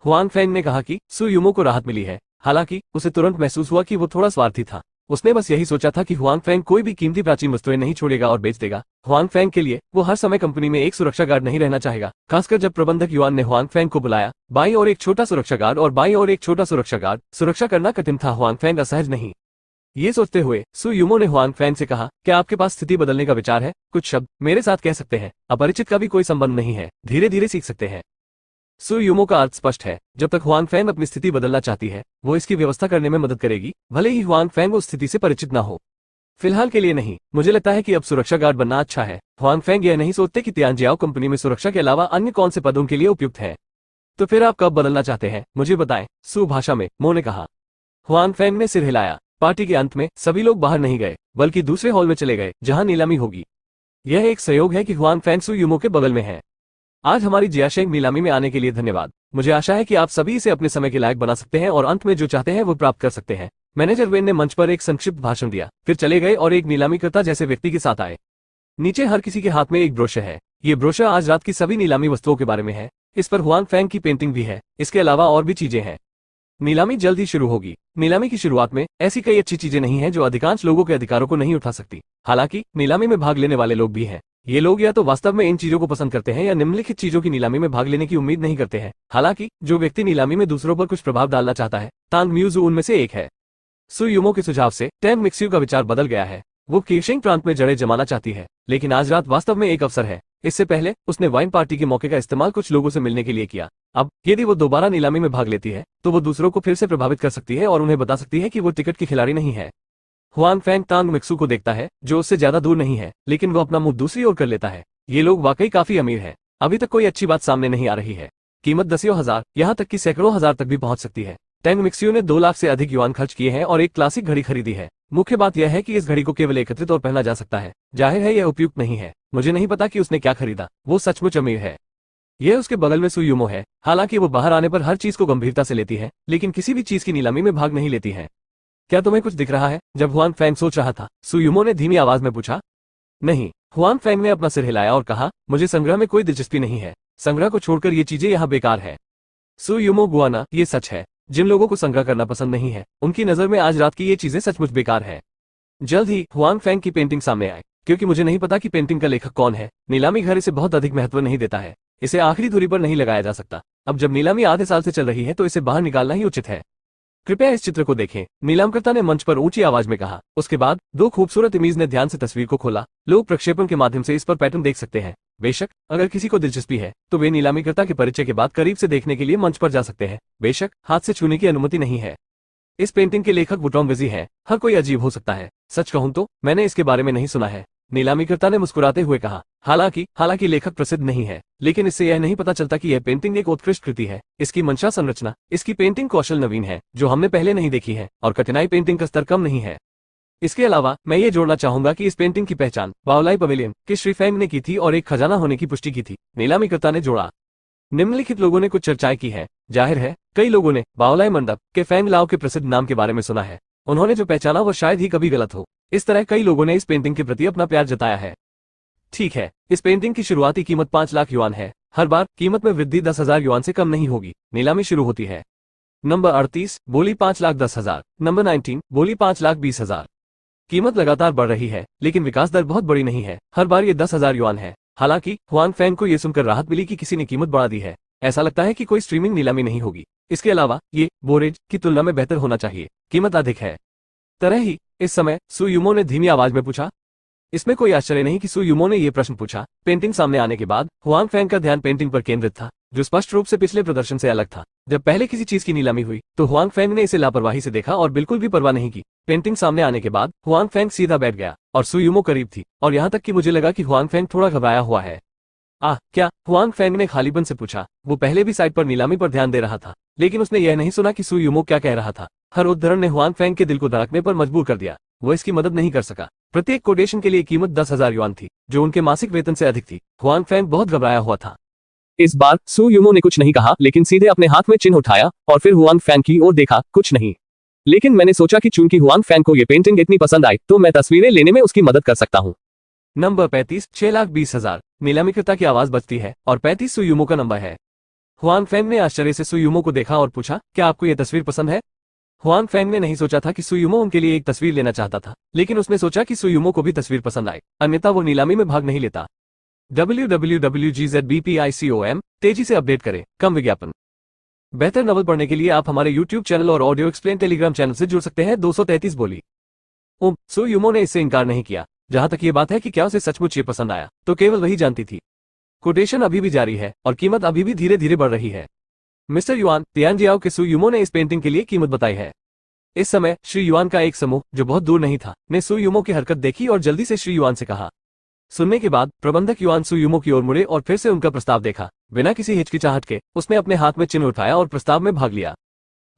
हुआन फेंग ने कहा कि सुयुमो को राहत मिली है। हालांकि उसे तुरंत महसूस हुआ कि वो थोड़ा स्वार्थी था। उसने बस यही सोचा था कि हुआन फेंग कोई भी कीमती प्राचीन वस्तुएं नहीं छोड़ेगा और बेच देगा। हुआन फेंग के लिए वो हर समय कंपनी में एक सुरक्षा गार्ड नहीं रहना चाहेगा, खासकर जब प्रबंधक युआन ने हुआन फेंग को बुलाया। बाई और एक छोटा सुरक्षा गार्ड और बाई और एक छोटा सुरक्षा गार्ड। सुरक्षा करना कठिन था, हुआन फेंग असहज नहीं। ये सोचते हुए सु यूमो ने हुआंग फैंग से कहा, क्या आपके पास स्थिति बदलने का विचार है? कुछ शब्द मेरे साथ कह सकते हैं। अपरिचित का भी कोई संबंध नहीं है, धीरे धीरे सीख सकते हैं। सु यूमो का अर्थ स्पष्ट है, जब तक हुआंग फैंग अपनी स्थिति बदलना चाहती है वो इसकी व्यवस्था करने में मदद करेगी, भले ही हुआंग फैंग उस स्थिति से परिचित ना हो। फिलहाल के लिए नहीं, मुझे लगता है कि अब सुरक्षा गार्ड बनना अच्छा है। हुआंग फैंग यह नहीं सोचते कि तियानजियाओ कंपनी में सुरक्षा के अलावा अन्य कौन से पदों के लिए उपयुक्त है। तो फिर आप कब बदलना चाहते हैं, मुझे बताएं, सु भाषा में मो ने कहा। हुआंग फैंग ने सिर हिलाया। पार्टी के अंत में सभी लोग बाहर नहीं गए, बल्कि दूसरे हॉल में चले गए जहां नीलामी होगी। यह एक संयोग है कि हुआंग फैंग सु यूमो के बगल में है। आज हमारी जियाशेंग नीलामी में आने के लिए धन्यवाद। मुझे आशा है कि आप सभी इसे अपने समय के लायक बना सकते हैं और अंत में जो चाहते हैं वो प्राप्त कर सकते हैं। मैनेजर वेन ने मंच पर एक संक्षिप्त भाषण दिया, फिर चले गए और एक नीलामीकर्ता जैसे व्यक्ति के साथ आए। नीचे हर किसी के हाथ में एक ब्रोशर है। ये ब्रोशर आज रात की सभी नीलामी वस्तुओं के बारे में है। इस पर हुआंग फैंग की पेंटिंग भी है। इसके अलावा और भी चीजें हैं। नीलामी जल्द ही शुरू होगी। नीलामी की शुरुआत में ऐसी कई अच्छी चीजें नहीं हैं जो अधिकांश लोगों के अधिकारों को नहीं उठा सकती। हालांकि नीलामी में भाग लेने वाले लोग भी हैं। ये लोग या तो वास्तव में इन चीजों को पसंद करते हैं या निम्नलिखित चीजों की नीलामी में भाग लेने की उम्मीद नहीं करते हैं। हालांकि जो व्यक्ति नीलामी में दूसरों पर कुछ प्रभाव डालना चाहता है, तांग म्यूजू उनमें से एक है। सु यूमो के सुझाव से टैंग मिक्स्यू का विचार बदल गया है। वो कीशिंग प्रांत में जड़ें जमाना चाहती है, लेकिन आज रात वास्तव में एक अवसर है। इससे पहले उसने वाइन पार्टी के मौके का इस्तेमाल कुछ लोगों से मिलने के लिए किया। अब यदि वो दोबारा नीलामी में भाग लेती है तो वो दूसरों को फिर से प्रभावित कर सकती है और उन्हें बता सकती है कि वो टिकट की खिलाड़ी नहीं है। हुआंग फैंग तांग मिक्सू को देखता है, जो उससे ज्यादा दूर नहीं है, लेकिन वो अपना मुंह दूसरी ओर कर लेता है। ये लोग वाकई काफी अमीर हैं। अभी तक कोई अच्छी बात सामने नहीं आ रही है। कीमत दसियों हजार, यहाँ तक कि सैकड़ों हजार तक भी पहुंच सकती है। टैंग मिक्स्यू ने 2 लाख से अधिक युआन खर्च किए हैं और एक क्लासिक घड़ी खरीदी है। मुख्य बात यह है कि इस घड़ी को केवल एकत्रित और पहना जा सकता है। जाहिर है यह उपयुक्त नहीं है। मुझे नहीं पता कि उसने क्या खरीदा। वो सचमुच अमीर है। यह उसके बगल में सु यूमो है। हालांकि वो बाहर आने पर हर चीज को गंभीरता से लेती है, लेकिन किसी भी चीज की नीलामी में भाग नहीं लेती है। क्या तुम्हें कुछ दिख रहा है? जब हुआंग फैंग सोच रहा था, सु यूमो ने धीमी आवाज में पूछा। नहीं, हुआंग फैंग ने अपना सिर हिलाया और कहा, मुझे संग्रह में कोई दिलचस्पी नहीं है। संग्रह को छोड़कर ये चीजें यहाँ बेकार है। सु यूमो गुआना, ये सच है। जिन लोगों को संग्रह करना पसंद नहीं है, उनकी नजर में आज रात की ये चीजें सचमुच बेकार है। जल्द ही हुआंग फैंग की पेंटिंग सामने आए। क्योंकि मुझे नहीं पता कि पेंटिंग का लेखक कौन है, नीलामी घर इसे बहुत अधिक महत्व नहीं देता है। इसे आखिरी धुरी पर नहीं लगाया जा सकता। अब जब नीलामी आधे साल से चल रही है तो इसे बाहर निकालना ही उचित है। कृपया इस चित्र को देखें, नीलामकर्ता ने मंच पर ऊंची आवाज में कहा। उसके बाद 2 खूबसूरत इमेज ने ध्यान से तस्वीर को खोला। लोग प्रक्षेपण के माध्यम से इस पर पैटर्न देख सकते हैं। बेशक अगर किसी को दिलचस्पी है तो वे नीलामीकर्ता के परिचय के बाद करीब से देखने के लिए मंच पर जा सकते हैं। बेशक हाथ से छूने की अनुमति नहीं है। इस पेंटिंग के लेखक वुटोंग विजी हैं। हर कोई अजीब हो सकता है। सच कहूं तो मैंने इसके बारे में नहीं सुना है, नीलामीकर्ता ने मुस्कुराते हुए कहा। हालांकि लेखक प्रसिद्ध नहीं है, लेकिन इससे यह नहीं पता चलता कि यह पेंटिंग एक उत्कृष्ट कृति है। इसकी मंशा संरचना, इसकी पेंटिंग कौशल नवीन है, जो हमने पहले नहीं देखी है, और कठिनाई पेंटिंग का स्तर कम नहीं है। इसके अलावा मैं ये जोड़ना चाहूंगा कि इस पेंटिंग की पहचान बाओलाई पवेलियन के श्री फैंग ने की थी और एक खजाना होने की पुष्टि की थी, नीलामीकर्ता ने जोड़ा। निम्नलिखित लोगों ने कुछ चर्चाएं की है। जाहिर है कई लोगों ने बाओलाई मंडप के फैंग लाओ के प्रसिद्ध नाम के बारे में सुना है। उन्होंने जो पहचाना वो शायद ही कभी गलत हो। इस तरह कई लोगों ने इस पेंटिंग के प्रति अपना प्यार जताया है। ठीक है, इस पेंटिंग की शुरुआती कीमत 5 लाख युआन है। हर बार कीमत में वृद्धि 10,000 युआन से कम नहीं होगी। नीलामी शुरू होती है। नंबर 38 बोली 5,10,000। नंबर 19 बोली 5,20,000। कीमत लगातार बढ़ रही है, लेकिन विकास दर बहुत बड़ी नहीं है। हर बार ये 10,000 युआन है। हालांकि हुआंग फैंग को यह सुनकर राहत मिली कि किसी ने कीमत बढ़ा दी है। ऐसा लगता है कि कोई स्ट्रीमिंग नीलामी नहीं होगी। इसके अलावा ये बोरेज की तुलना में बेहतर होना चाहिए। कीमत अधिक है। तरह ही इस समय सु यूमो ने धीमी आवाज में पूछा। इसमें कोई आश्चर्य नहीं कि सु यूमो ने यह प्रश्न पूछा। पेंटिंग सामने आने के बाद हुआंग फैंग का ध्यान पेंटिंग पर केंद्रित था, जो स्पष्ट रूप से पिछले प्रदर्शन से अलग था। जब पहले किसी चीज की नीलामी हुई तो हुआंग फैंग ने इसे लापरवाही से देखा और बिल्कुल भी परवाह नहीं की। पेंटिंग सामने आने के बाद हुआंग फैंग सीधा बैठ गया और सु यूमो करीब थी, और यहाँ तक कि मुझे लगा कि हुआंग फैंग थोड़ा घबराया हुआ है। क्या? हुआंग फैंग ने खालीपन से पूछा। वो पहले भी साइट पर नीलामी पर ध्यान दे रहा था, लेकिन उसने यह नहीं सुना कि सु यूमो क्या कह रहा था। हर उद्धरण ने हुआंग फैंग के दिल को धड़कने पर मजबूर कर दिया। वो इसकी मदद नहीं कर सका। प्रत्येक कोटेशन के लिए कीमत 10,000 युआन थी, जो उनके मासिक वेतन से अधिक थी। हुआंग फैंग बहुत घबराया हुआ था। इस बार सु यूमो ने कुछ नहीं कहा, लेकिन सीधे अपने हाथ में चिन्ह उठाया और फिर हुआंग फैंग की ओर देखा। कुछ नहीं, लेकिन मैंने सोचा कि चूंकि हुआंग फैंग को ये पेंटिंग इतनी पसंद आई तो मैं तस्वीरें लेने में उसकी मदद कर सकता हूँ। नंबर 35 6,20,000। नीलामीकर्ता की आवाज बजती है और 35 सु यूमो का नंबर है। हुआंग फैंग ने आश्चर्य से सु यूमो को देखा और पूछा, क्या आपको यह तस्वीर पसंद है? हुआंग फैंग ने नहीं सोचा था कि सु यूमो उनके लिए एक तस्वीर लेना चाहता था, लेकिन उसने सोचा कि सु यूमो को भी तस्वीर पसंद आए, अन्यथा वो नीलामी में भाग नहीं लेता। www.gzbpicom तेजी से अपडेट करें, कम विज्ञापन। बेहतर नॉवल पढ़ने के लिए आप हमारे YouTube चैनल और ऑडियो एक्सप्लेन टेलीग्राम चैनल से जुड़ सकते हैं। 233 बोली। सु यूमो ने इससे इनकार नहीं किया। जहां तक ये बात है कि क्या उसे सचमुच ये पसंद आया तो केवल वही जानती थी। कोटेशन अभी भी जारी है और कीमत अभी भी धीरे धीरे बढ़ रही है। मिस्टर युआन, तियानजियाओ के सु यूमो ने इस पेंटिंग के लिए कीमत बताई है। इस समय श्री युआन का एक समूह जो बहुत दूर नहीं था ने सु यूमो की हरकत देखी और जल्दी से श्री युआन से कहा। सुनने के बाद प्रबंधक युआन सु यूमो की ओर मुड़े और फिर से उनका प्रस्ताव देखा। बिना किसी हिचकिचाहट के उसने अपने हाथ में चिन्ह उठाया और प्रस्ताव में भाग लिया।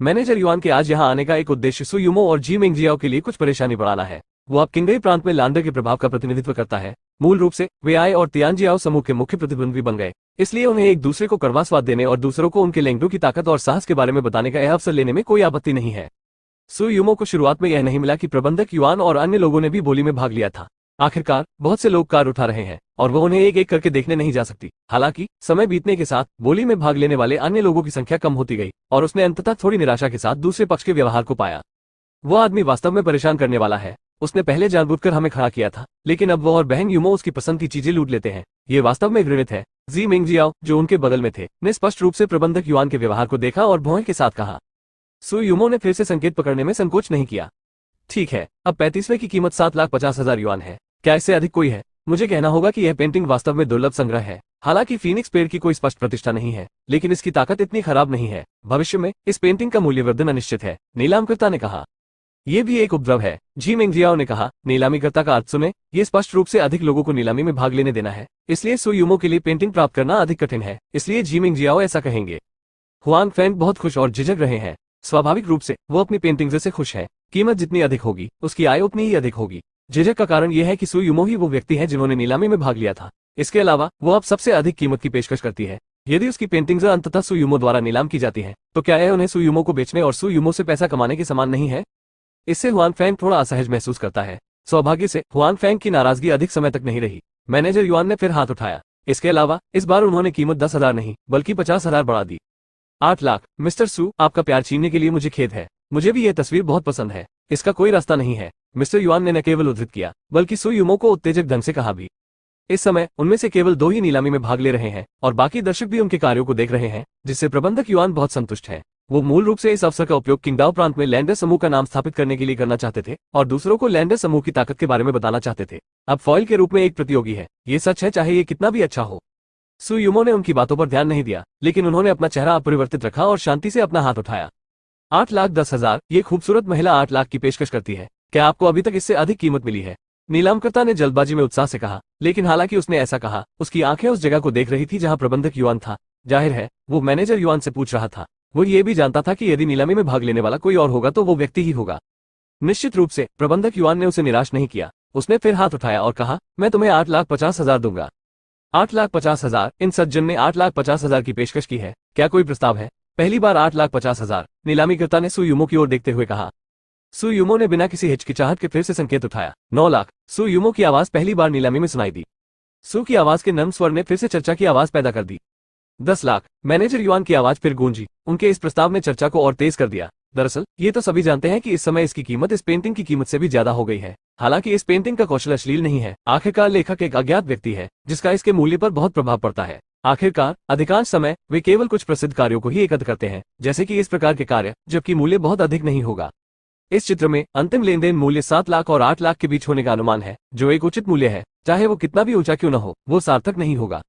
मैनेजर युआन के आज यहाँ आने का एक उद्देश्य सु यूमो और जी मेंगजियाओ के लिए कुछ परेशानी बढ़ाना है। वो अब किंगई प्रांत में लांडर के प्रभाव का प्रतिनिधित्व करता है। मूल रूप से वे आए और तियानजियाओ समूह के मुख्य प्रतिद्वंद्वी बन गए, इसलिए उन्हें एक दूसरे को कड़वा स्वाद देने और दूसरों को उनके लेंगडों की ताकत और साहस के बारे में बताने का यह अवसर लेने में कोई आपत्ति नहीं है। सु यूमो को शुरुआत में यह नहीं मिला कि प्रबंधक युआन और अन्य लोगों ने भी बोली में भाग लिया था। आखिरकार बहुत से लोग कार उठा रहे हैं और वो उन्हें एक एक करके देखने नहीं जा सकती। हालांकि समय बीतने के साथ बोली में भाग लेने वाले अन्य लोगों की संख्या कम होती गई और उसने अंततः थोड़ी निराशा के साथ दूसरे पक्ष के व्यवहार को पाया। वो आदमी वास्तव में परेशान करने वाला है। उसने पहले जानबूझकर हमें खड़ा किया था, लेकिन अब वो और बहन यूमो उसकी पसंद की चीजें लूट लेते हैं। ये वास्तव में घृणित है। जी मेंगजियाओ, जो उनके बगल में थे, ने स्पष्ट रूप से प्रबंधक युआन के व्यवहार को देखा और भौं के साथ कहा। सु यूमो ने फिर से संकेत पकड़ने में संकोच नहीं किया। ठीक है, अब 35वें की कीमत 7,50,000 युआन है। क्या इससे अधिक कोई है? मुझे कहना होगा कि यह पेंटिंग वास्तव में दुर्लभ संग्रह है। हालांकि फीनिक्स पेड़ की कोई स्पष्ट प्रतिष्ठा नहीं है, लेकिन इसकी ताकत इतनी खराब नहीं है। भविष्य में इस पेंटिंग का मूल्यवर्धन अनिश्चित है, नीलामकर्ता ने कहा। यह भी एक उपद्रव है, जी मेंगजियाओ ने कहा। नीलामीकर्ता का अर्थ सुने, ये स्पष्ट रूप से अधिक लोगों को नीलामी में भाग लेने देना है, इसलिए सु यूमो के लिए पेंटिंग प्राप्त करना अधिक कठिन है, इसलिए जी मेंगजियाओ ऐसा कहेंगे। हुआंग फैंग बहुत खुश और झिझक रहे हैं। स्वाभाविक रूप से वो अपनी पेंटिंग से खुश है। कीमत जितनी अधिक होगी उसकी आय उतनी ही अधिक होगी। झिझक का कारण यह है कि सु यूमो ही वो व्यक्ति है जिन्होंने नीलामी में भाग लिया था। इसके अलावा वो अब सबसे अधिक कीमत की पेशकश करती है। यदि उसकी पेंटिंग्स अंततः सु यूमो द्वारा नीलाम की जाती है तो क्या यह उन्हें सु यूमो को बेचने और सु यूमो से पैसा कमाने के समान नहीं है? इससे हुआन फैंग थोड़ा असहज महसूस करता है। सौभाग्य से हुआन फैंग की नाराजगी अधिक समय तक नहीं रही। मैनेजर युआन ने फिर हाथ उठाया। इसके अलावा इस बार उन्होंने कीमत 10,000 नहीं बल्कि 50,000 बढ़ा दी। 8 लाख। मिस्टर सु, आपका प्यार छीनने के लिए मुझे खेद है। मुझे भी यह तस्वीर बहुत पसंद है। इसका कोई रास्ता नहीं है। मिस्टर युआन ने न केवल उद्धृत किया बल्कि सु यूमो को उत्तेजक ढंग से कहा भी। इस समय उनमें से केवल 2 ही नीलामी में भाग ले रहे हैं और बाकी दर्शक भी उनके कार्यों को देख रहे हैं, जिससे प्रबंधक युआन बहुत संतुष्ट है। वो मूल रूप से इस अवसर का उपयोग किंगडाओ प्रांत में लैंडर समूह का नाम स्थापित करने के लिए करना चाहते थे और दूसरों को लैंडर समूह की ताकत के बारे में बताना चाहते थे। अब फॉइल के रूप में एक प्रतियोगी है। ये सच है, चाहे ये कितना भी अच्छा हो। सु यूमो ने उनकी बातों पर ध्यान नहीं दिया, लेकिन उन्होंने अपना चेहरा अपरिवर्तित रखा और शांति से अपना हाथ उठाया। 8,10,000। ये खूबसूरत महिला 8 लाख की पेशकश करती है। क्या आपको अभी तक इससे अधिक कीमत मिली है? नीलामकर्ता ने जल्दबाजी में उत्साह से कहा, लेकिन हालांकि उसने ऐसा कहा, उसकी आंखें उस जगह को देख रही थी जहां प्रबंधक युआन था। जाहिर है वो मैनेजर युआन से पूछ रहा था। वो ये भी जानता था कि यदि नीलामी में भाग लेने वाला कोई और होगा तो वो व्यक्ति ही होगा। निश्चित रूप से प्रबंधक युआन ने उसे निराश नहीं किया। उसने फिर हाथ उठाया और कहा, मैं तुम्हें 8,50,000 दूंगा। 8,50,000। इन सज्जन ने 8,50,000 की पेशकश की है। क्या कोई प्रस्ताव है? पहली बार 8,50,000। नीलामीकर्ता ने सु यूमो की ओर देखते हुए कहा। सु यूमो ने बिना किसी हिचकिचाहट के फिर से संकेत उठाया। 9 लाख। सु यूमो की आवाज पहली बार नीलामी में सुनाई दी। सु की आवाज के नर्म स्वर ने फिर से चर्चा की आवाज पैदा कर दी। 10 लाख। मैनेजर युआन की आवाज फिर गूंजी। उनके इस प्रस्ताव ने चर्चा को और तेज कर दिया। दरअसल ये तो सभी जानते हैं कि इस समय इसकी कीमत इस पेंटिंग की कीमत से भी ज्यादा हो गई है। हालांकि इस पेंटिंग का कौशल अश्लील नहीं है। आखिरकार लेखक एक अज्ञात व्यक्ति है जिसका इसके मूल्य पर बहुत प्रभाव पड़ता है। आखिरकार अधिकांश समय वे केवल कुछ प्रसिद्ध कार्यों को ही एकत्र करते हैं, जैसे कि इस प्रकार के कार्य, जबकि मूल्य बहुत अधिक नहीं होगा। इस चित्र में अंतिम लेन देन मूल्य 7 लाख और 8 लाख के बीच होने का अनुमान है, जो एक उचित मूल्य है। चाहे वो कितना भी ऊंचा क्यों न हो, वो सार्थक नहीं होगा।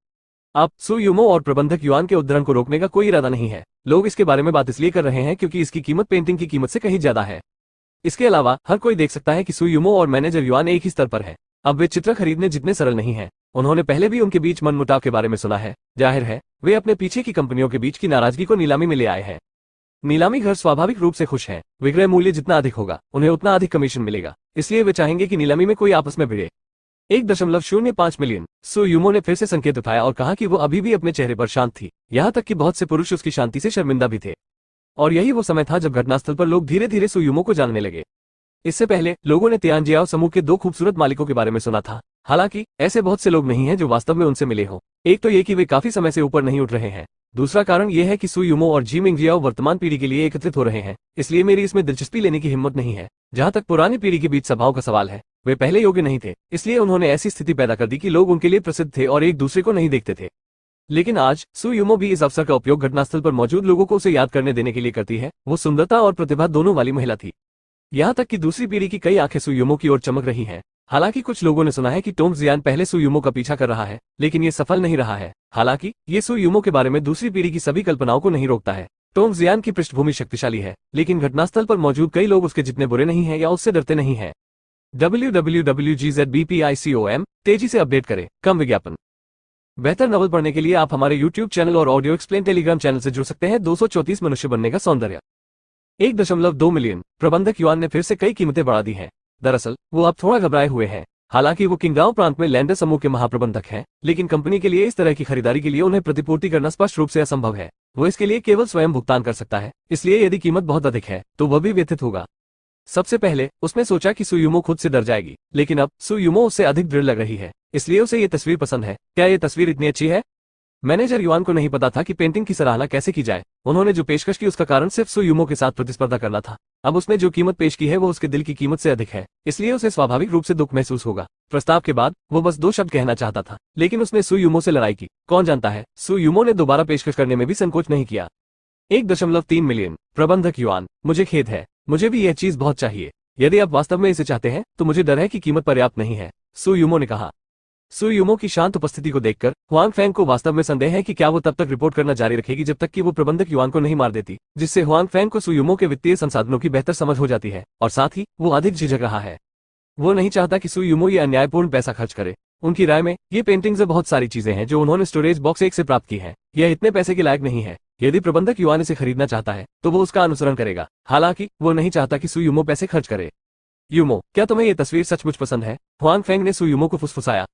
अब सु यूमो और प्रबंधक युआन के उद्धरण को रोकने का कोई इरादा नहीं है। लोग इसके बारे में बात इसलिए कर रहे हैं क्योंकि इसकी कीमत पेंटिंग की कीमत से कहीं ज्यादा है। इसके अलावा हर कोई देख सकता है कि सु यूमो और मैनेजर युआन एक ही स्तर पर है। अब वे चित्र खरीदने जितने सरल नहीं है। उन्होंने पहले भी उनके बीच मनमुटाव के बारे में सुना है। जाहिर है वे अपने पीछे की कंपनियों के बीच की नाराजगी को नीलामी में ले आए हैं। नीलामी घर स्वाभाविक रूप से खुश हैं। विक्रय मूल्य जितना अधिक होगा उन्हें उतना अधिक कमीशन मिलेगा, इसलिए वे चाहेंगे कि नीलामी में कोई आपस में भिड़े। 1.05 मिलियन। सु यूमो ने फिर से संकेत उठाया और कहा कि वो अभी भी अपने चेहरे पर शांत थी, यहाँ तक कि बहुत से पुरुष उसकी शांति से शर्मिंदा भी थे। और यही वो समय था जब घटनास्थल पर लोग धीरे धीरे सु यूमो को जानने लगे। इससे पहले लोगों ने तियानजियाओ समूह के 2 खूबसूरत मालिकों के बारे में सुना था। हालांकि ऐसे बहुत से लोग नहीं हैं जो वास्तव में उनसे मिले हों। एक तो ये कि वे काफी समय से ऊपर नहीं उठ रहे हैं। दूसरा कारण यह है कि सु यूमो और जी मेंगजियाओ वर्तमान पीढ़ी के लिए एकत्रित हो रहे हैं, इसलिए मेरी इसमें दिलचस्पी लेने की हिम्मत नहीं है। जहां तक पुरानी पीढ़ी के बीच सभाओं का सवाल है, वे पहले योग्य नहीं थे, इसलिए उन्होंने ऐसी स्थिति पैदा कर दी कि लोग उनके लिए प्रसिद्ध थे और एक दूसरे को नहीं देखते थे। लेकिन आज सु यूमो भी इस अवसर का उपयोग घटनास्थल पर मौजूद लोगों को उसे याद करने देने के लिए करती है। वो सुंदरता और प्रतिभा दोनों वाली महिला थी। यहाँ तक कि दूसरी पीढ़ी की कई आंखें सुयुमो की ओर चमक रही हैं। हालांकि कुछ लोगों ने सुना है कि टोंग जियान पहले सुयुमो का पीछा कर रहा है, लेकिन ये सफल नहीं रहा है। हालांकि ये सुयुमो के बारे में दूसरी पीढ़ी की सभी कल्पनाओं को नहीं रोकता है। टोंग जियान की पृष्ठभूमि शक्तिशाली है, लेकिन घटनास्थल पर मौजूद कई लोग उसके जितने बुरे नहीं हैं या उससे डरते नहीं हैं। www.gzbpicom तेजी से अपडेट करें, कम विज्ञापन। बेहतर नॉवल पढ़ने के लिए आप हमारे YouTube चैनल और ऑडियो एक्सप्लेन टेलीग्राम चैनल से जुड़ सकते हैं। 234 मनुष्य बनने का सौंदर्य। 1.2 मिलियन। प्रबंधक युआन ने फिर से कई कीमतें बढ़ा दी हैं। दरअसल वो अब थोड़ा घबराए हुए हैं। हालांकि वो किंगडाओ प्रांत में लैंडर समूह के महाप्रबंधक हैं, लेकिन कंपनी के लिए इस तरह की खरीदारी के लिए उन्हें प्रतिपूर्ति करना स्पष्ट रूप से असंभव है। वो इसके लिए केवल स्वयं भुगतान कर सकता है, इसलिए यदि कीमत बहुत अधिक है तो वह भी व्यथित होगा। सबसे पहले उसने सोचा कि सुयुमो खुद से डर जाएगी, लेकिन अब सुयुमो उससे अधिक दृढ़ लग रही है, इसलिए उसे ये तस्वीर पसंद है। क्या ये तस्वीर इतनी अच्छी है? मैनेजर युआन को नहीं पता था कि पेंटिंग की सराहना कैसे की जाए। उन्होंने जो पेशकश की उसका कारण सिर्फ सुयुमो के साथ प्रतिस्पर्धा करना था। अब उसने जो कीमत पेश की है वो उसके दिल की कीमत से अधिक है, इसलिए उसे स्वाभाविक रूप से दुख महसूस होगा। प्रस्ताव के बाद वो बस 2 शब्द कहना चाहता था, लेकिन उसने सुयुमो से लड़ाई की। कौन जानता है, सुयुमो ने दोबारा पेशकश करने में भी संकोच नहीं किया। 1.3 मिलियन। प्रबंधक युआन, मुझे खेद है, मुझे भी यह चीज बहुत चाहिए। यदि आप वास्तव में इसे चाहते हैं तो मुझे डर है कि कीमत पर्याप्त नहीं है, सुयुमो ने कहा। सुयुमो की शांत उपस्थिति को देखकर हुआंग फैंग को वास्तव में संदेह है कि क्या वो तब तक रिपोर्ट करना जारी रखेगी जब तक कि वो प्रबंधक युआन को नहीं मार देती, जिससे हुआंग फैंग को सुयुमो के वित्तीय संसाधनों की बेहतर समझ हो जाती है, और साथ ही वो अधिक झिझक रहा है। वो नहीं चाहता कि सुयुमो ये अन्यायपूर्ण पैसा खर्च करे। उनकी राय में ये पेंटिंग्स में बहुत सारी चीजें हैं जो उन्होंने स्टोरेज बॉक्स 1 से प्राप्त की है। यह इतने पैसे के लायक नहीं है। यदि प्रबंधक युआन इसे खरीदना चाहता है तो वो उसका अनुसरण करेगा। हालांकि वो नहीं चाहता कि सुयुमो पैसे खर्च करे। युमो, क्या तुम्हें ये तस्वीर सचमुच पसंद है? हुआंग फैंग ने सुयुमो को फुसफुसाया।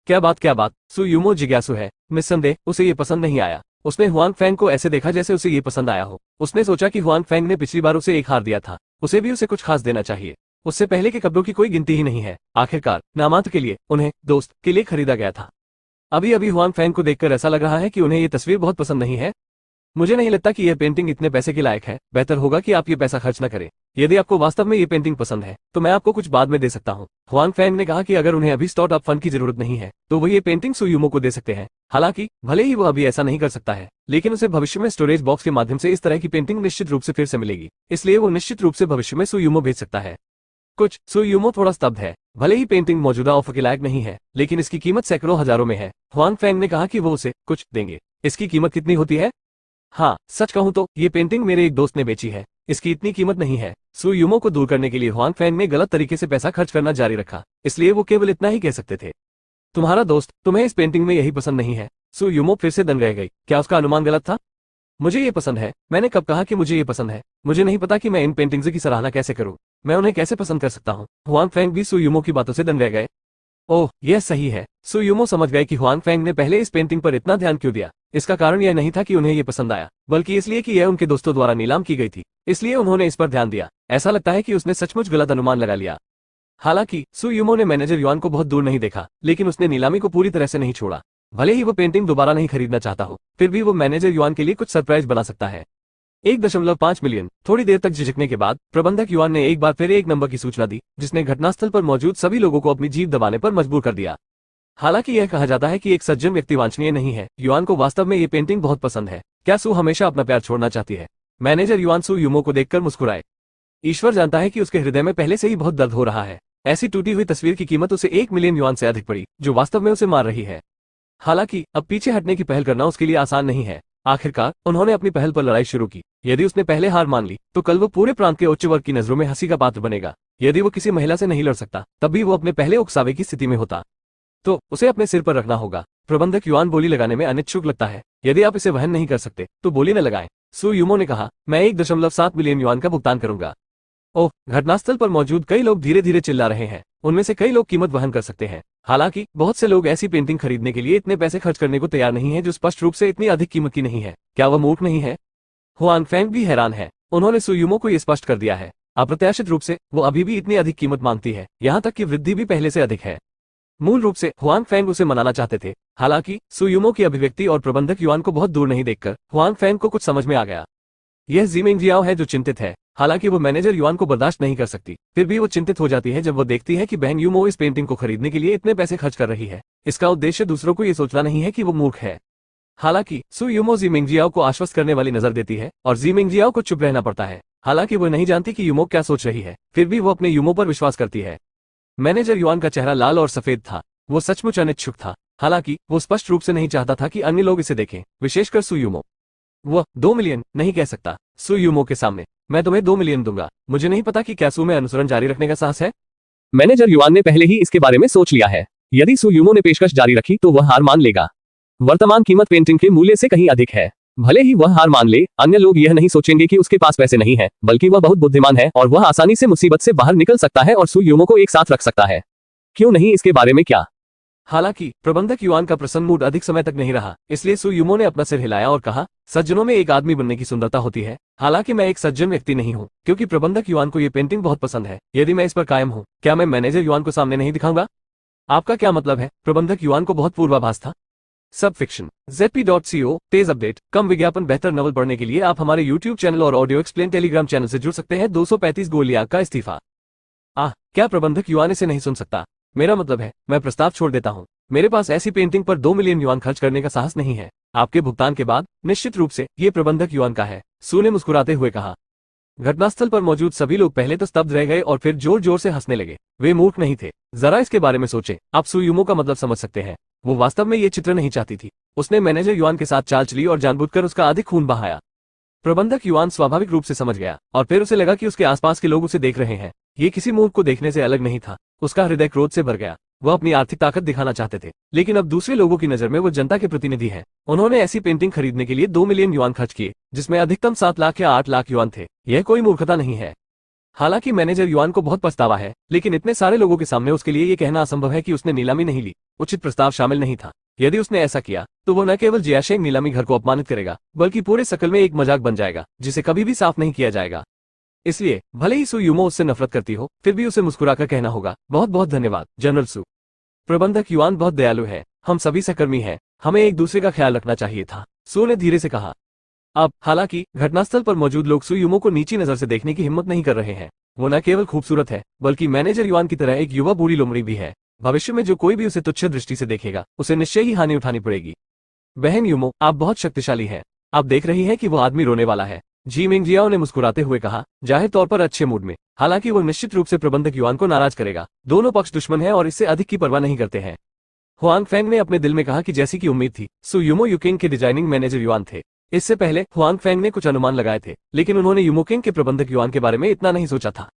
क्या बात? सुयुमो जिज्ञासु है। निस्संदेह उसे ये पसंद नहीं आया। उसने हुआंग फैंग को ऐसे देखा जैसे उसे ये पसंद आया हो। उसने सोचा कि हुआंग फैंग ने पिछली बार उसे एक हार दिया था, उसे भी उसे कुछ खास देना चाहिए। उससे पहले के कपड़ों की कोई गिनती ही नहीं है। आखिरकार नामांत्र के लिए उन्हें दोस्त के लिए खरीदा गया था। अभी अभी हुआंग फैंग को देखकर ऐसा लग रहा है कि उन्हें ये तस्वीर बहुत पसंद नहीं है। मुझे नहीं लगता कि यह पेंटिंग इतने पैसे के लायक है। बेहतर होगा कि आप ये पैसा खर्च न करें। यदि आपको वास्तव में ये पेंटिंग पसंद है तो मैं आपको कुछ बाद में दे सकता हूँ। हुआंग फैंग ने कहा कि अगर उन्हें अभी स्टार्ट अप फंड की जरूरत नहीं है तो वो ये पेंटिंग सुयुमो को दे सकते हैं। हालांकि भले ही वो अभी ऐसा नहीं कर सकता है, लेकिन उसे भविष्य में स्टोरेज बॉक्स के माध्यम से इस तरह की पेंटिंग निश्चित रूप से फिर से मिलेगी, इसलिए वो निश्चित रूप से भविष्य में सुयुमो भेज सकता है। सुयुमो थोड़ा स्तब्ध है। भले ही पेंटिंग मौजूदा ऑफर के लायक नहीं है, लेकिन इसकी कीमत सैकड़ों हजारों में है। हुआंग फैंग ने कहा कि वो उसे कुछ देंगे। इसकी कीमत कितनी होती है? हाँ, सच कहूं तो ये पेंटिंग मेरे एक दोस्त ने बेची है। इसकी इतनी कीमत नहीं है। सुयुमो को दूर करने के लिए हुआंग फैंग ने गलत तरीके से पैसा खर्च करना जारी रखा, इसलिए वो केवल इतना ही कह सकते थे। तुम्हारा दोस्त, तुम्हें इस पेंटिंग में यही पसंद नहीं है? सुयुमो फिर से दंग रह गई। क्या उसका अनुमान गलत था? मुझे ये पसंद है। मैंने कब कहा कि मुझे ये पसंद है? मुझे नहीं पता कि मैं इन पेंटिंग्स की सराहना कैसे करूं। मैं उन्हें कैसे पसंद कर सकता हूं? हुआंग फैंग भी सुयुमो की बातों से दंग रह गए। ओह, यह सही है। सुयुमो समझ गए कि हुआंग फैंग ने पहले इस पेंटिंग पर इतना ध्यान क्यों दिया। इसका कारण यह नहीं था कि उन्हें यह पसंद आया, बल्कि इसलिए कि यह उनके दोस्तों द्वारा नीलाम की गई थी, इसलिए उन्होंने इस पर ध्यान दिया। ऐसा लगता है कि उसने सचमुच गलत अनुमान लगा लिया। हालांकि सुयुमो ने मैनेजर युआन को बहुत दूर नहीं देखा, लेकिन उसने नीलामी को पूरी तरह से नहीं छोड़ा। भले ही वो पेंटिंग दोबारा नहीं खरीदना चाहता हो, फिर भी वो मैनेजर युआन के लिए कुछ सरप्राइज बना सकता है। 1.5 मिलियन। थोड़ी देर तक झिझकने के बाद प्रबंधक युआन ने एक बार फिर एक नंबर की सूचना दी, जिसने घटनास्थल पर मौजूद सभी लोगों को अपनी जीभ दबाने पर मजबूर कर दिया। हालांकि यह कहा जाता है कि एक सज्जन व्यक्ति वांछनीय नहीं है। युआन को वास्तव में ये पेंटिंग बहुत पसंद है। क्या सू हमेशा अपना प्यार छोड़ना चाहती है? मैनेजर युआन सुयुमो को देखकर मुस्कुराए। ईश्वर जानता है कि उसके हृदय में पहले से ही बहुत दर्द हो रहा है। ऐसी टूटी हुई तस्वीर की कीमत उसे 1 मिलियन युआन से अधिक पड़ी, जो वास्तव में उसे मार रही है। हालांकि अब पीछे हटने की पहल करना उसके लिए आसान नहीं है। आखिरकार उन्होंने अपनी पहल पर लड़ाई शुरू की। यदि उसने पहले हार मान ली तो कल वो पूरे प्रांत के उच्च वर्ग की नजरों में हंसी का पात्र बनेगा। यदि वो किसी महिला से नहीं लड़ सकता, तब भी वो अपने पहले उकसावे की स्थिति में होता, तो उसे अपने सिर पर रखना होगा। प्रबंधक युआन बोली लगाने में अनिच्छुक लगता है। यदि आप इसे वहन नहीं कर सकते तो बोली न लगाएं। सुयुमो ने कहा, मैं 1.7 मिलियन युआन का भुगतान करूंगा। ओह, घटनास्थल पर मौजूद कई लोग धीरे धीरे चिल्ला रहे हैं। उनमें से कई लोग कीमत वहन कर सकते हैं। हालांकि बहुत से लोग ऐसी पेंटिंग खरीदने के लिए इतने पैसे खर्च करने को तैयार नहीं है जो स्पष्ट रूप से इतनी अधिक कीमत की नहीं है। क्या वह मूर्ख नहीं है? हुआंग फैंग भी हैरान है। उन्होंने सुयुमो को यह स्पष्ट कर दिया है। अप्रत्याशित रूप से वो अभी भी इतनी अधिक कीमत मांगती है, यहाँ तक कि वृद्धि भी पहले से अधिक है। मूल रूप से हुआंग फैंग उसे मनाना चाहते थे। हालांकि सुयुमो की अभिव्यक्ति और प्रबंधक युआन को बहुत दूर नहीं देखकर हुआंग फैंग को कुछ समझ में आ गया। यह ज़िमिंगजियाओ है जो चिंतित है। हालांकि वो मैनेजर युआन को बर्दाश्त नहीं कर सकती, फिर भी वो चिंतित हो जाती है जब वो देखती है कि बहन युमो इस पेंटिंग को खरीदने के लिए इतने पैसे खर्च कर रही है। इसका उद्देश्य दूसरों को ये सोचना नहीं है कि वो मूर्ख है। हालांकि सुयुमो ज़िमिंगजियाओ को आश्वस्त करने वाली नजर देती है और ज़िमिंगजियाओ को चुप रहना पड़ता है। हालांकि वो नहीं जानती कि युमो क्या सोच रही है, फिर भी वो अपने युमो पर विश्वास करती है। मैनेजर युआन का चेहरा लाल और सफेद था। वो सचमुच अनिच्छुक था। हालांकि वो स्पष्ट रूप से नहीं चाहता था कि अन्य लोग इसे देखें, विशेषकर सु युमो। वह 2 मिलियन नहीं कह सकता सु युमो के सामने। मैं तुम्हें 2 मिलियन दूंगा। मुझे नहीं पता कि क्या सु में अनुसरण जारी रखने का साहस है। मैनेजर युआन ने पहले ही इसके बारे में सोच लिया है। यदि सु युमो ने पेशकश जारी रखी तो वह हार मान लेगा। वर्तमान कीमत पेंटिंग के मूल्य से कहीं अधिक है। भले ही वह हार मान ले, अन्य लोग यह नहीं सोचेंगे कि उसके पास पैसे नहीं है, बल्कि वह बहुत बुद्धिमान है और वह आसानी से मुसीबत से बाहर निकल सकता है और सु युमो को एक साथ रख सकता है। क्यों नहीं, इसके बारे में क्या? हालांकि प्रबंधक युआन का प्रसन्न मूड अधिक समय तक नहीं रहा, इसलिए सु युमो ने अपना सिर हिलाया और कहा, सज्जनों में एक आदमी बनने की सुंदरता होती है। हालांकि मैं एक सज्जन व्यक्ति नहीं हूँ, क्योंकि प्रबंधक युआन को ये पेंटिंग बहुत पसंद है। यदि मैं इस पर कायम हूँ, क्या मैं मैनेजर युआन को सामने नहीं दिखाऊंगा? आपका क्या मतलब है? प्रबंधक युआन को बहुत पूर्वाभास था। सब फिक्शन ZP.co तेज अपडेट, कम विज्ञापन, बेहतर नवल पढ़ने के लिए आप हमारे YouTube चैनल और ऑडियो एक्सप्लेन टेलीग्राम चैनल से जुड़ सकते हैं। 235 गोलियां का इस्तीफा। क्या प्रबंधक युआन इसे नहीं सुन सकता? मेरा मतलब है, मैं प्रस्ताव छोड़ देता हूँ। मेरे पास ऐसी पेंटिंग पर 2 मिलियन युआन खर्च करने का साहस नहीं है। आपके भुगतान के बाद निश्चित रूप से ये प्रबंधक युआन का है, सु ने मुस्कुराते हुए कहा। घटनास्थल पर मौजूद सभी लोग पहले तो स्तब्ध रह गए और फिर जोर जोर से हंसने लगे। वे मूर्ख नहीं थे। जरा इसके बारे में सोचे। आप सु युमो का मतलब समझ सकते हैं। वो वास्तव में ये चित्र नहीं चाहती थी। उसने मैनेजर युआन के साथ चाल चली और जानबूझकर उसका अधिक खून बहाया। प्रबंधक युआन स्वाभाविक रूप से समझ गया और फिर उसे लगा कि उसके आसपास के लोग उसे देख रहे हैं। ये किसी मूर्ख को देखने से अलग नहीं था। उसका हृदय क्रोध से भर गया। वह अपनी आर्थिक ताकत दिखाना चाहते थे, लेकिन अब दूसरे लोगों की नजर में वो जनता के प्रतिनिधि हैं। उन्होंने ऐसी पेंटिंग खरीदने के लिए 2 मिलियन युआन खर्च किए, जिसमें अधिकतम 7 लाख या 8 लाख युआन थे। यह कोई मूर्खता नहीं है। हालांकि मैनेजर युआन को बहुत पछतावा है, लेकिन इतने सारे लोगों के सामने उसके लिए यह कहना असंभव है कि उसने नीलामी नहीं ली। उचित प्रस्ताव शामिल नहीं था। यदि उसने ऐसा किया तो वो न केवल जियाशेंग नीलामी घर को अपमानित करेगा, बल्कि पूरे सकल में एक मजाक बन जाएगा, जिसे कभी भी साफ नहीं किया जाएगा। इसलिए भले ही सु युमो उससे नफरत करती हो, फिर भी उसे मुस्कुराकर कहना होगा, बहुत बहुत धन्यवाद जनरल सु। प्रबंधक युआन बहुत दयालु है। हम सभी सहकर्मी हैं। हमें एक दूसरे का ख्याल रखना चाहिए था, सु ने धीरे से कहा। अब हालांकि घटनास्थल पर मौजूद लोग सु युमो को नीची नजर से देखने की हिम्मत नहीं कर रहे हैं। वो न केवल खूबसूरत है, बल्कि मैनेजर युआन की तरह एक युवा बूढ़ी लोमड़ी भी है। भविष्य में जो कोई भी उसे तुच्छ दृष्टि से देखेगा, उसे निश्चय ही हानि उठानी पड़ेगी। बहन युमो, आप बहुत शक्तिशाली हैं। आप देख रही हैं कि वो आदमी रोने वाला है, जी मिंगजियाओ ने मुस्कुराते हुए कहा, जाहिर तौर पर अच्छे मूड में। हालांकि वो निश्चित रूप से प्रबंधक युआन को नाराज करेगा। दोनों पक्ष दुश्मन हैं और इससे अधिक की परवाह नहीं करते हैं। हुआंग फेंग ने अपने दिल में कहा कि जैसी की उम्मीद थी, सु युमो युकिंग के डिजाइनिंग मैनेजर युआन थे। इससे पहले हुआंग फेंग ने कुछ अनुमान लगाए थे, लेकिन उन्होंने युमोकिंग के प्रबंधक युआन के बारे में इतना नहीं सोचा था।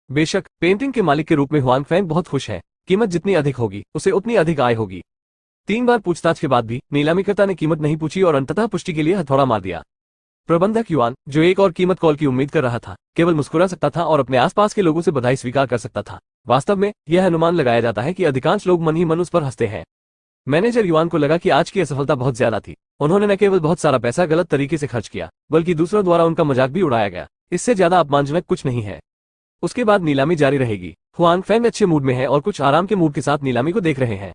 बेशक पेंटिंग के मालिक के रूप में हुआंग फेंग बहुत खुश है। कीमत जितनी अधिक होगी, उसे उतनी अधिक आय होगी। 3 बार पूछताछ के बाद भी नीलामीकर्ता ने कीमत नहीं पूछी और अंततः पुष्टि के लिए हथौड़ा मार दिया। प्रबंधक युआन, जो एक और कीमत कॉल की उम्मीद कर रहा था, केवल मुस्कुरा सकता था और अपने आसपास के लोगों से बधाई स्वीकार कर सकता था। वास्तव में यह अनुमान लगाया जाता है कि अधिकांश लोग मन ही मन उस पर हंसते हैं। मैनेजर युआन को लगा कि आज की असफलता बहुत ज्यादा थी। उन्होंने न केवल बहुत सारा पैसा गलत तरीके से खर्च किया, बल्कि दूसरों द्वारा उनका मजाक भी उड़ाया गया। इससे ज्यादा अपमानजनक कुछ नहीं है। उसके बाद नीलामी जारी रहेगी। हुआंग फेंग अच्छे मूड में है और कुछ आराम के मूड के साथ नीलामी को देख रहे हैं।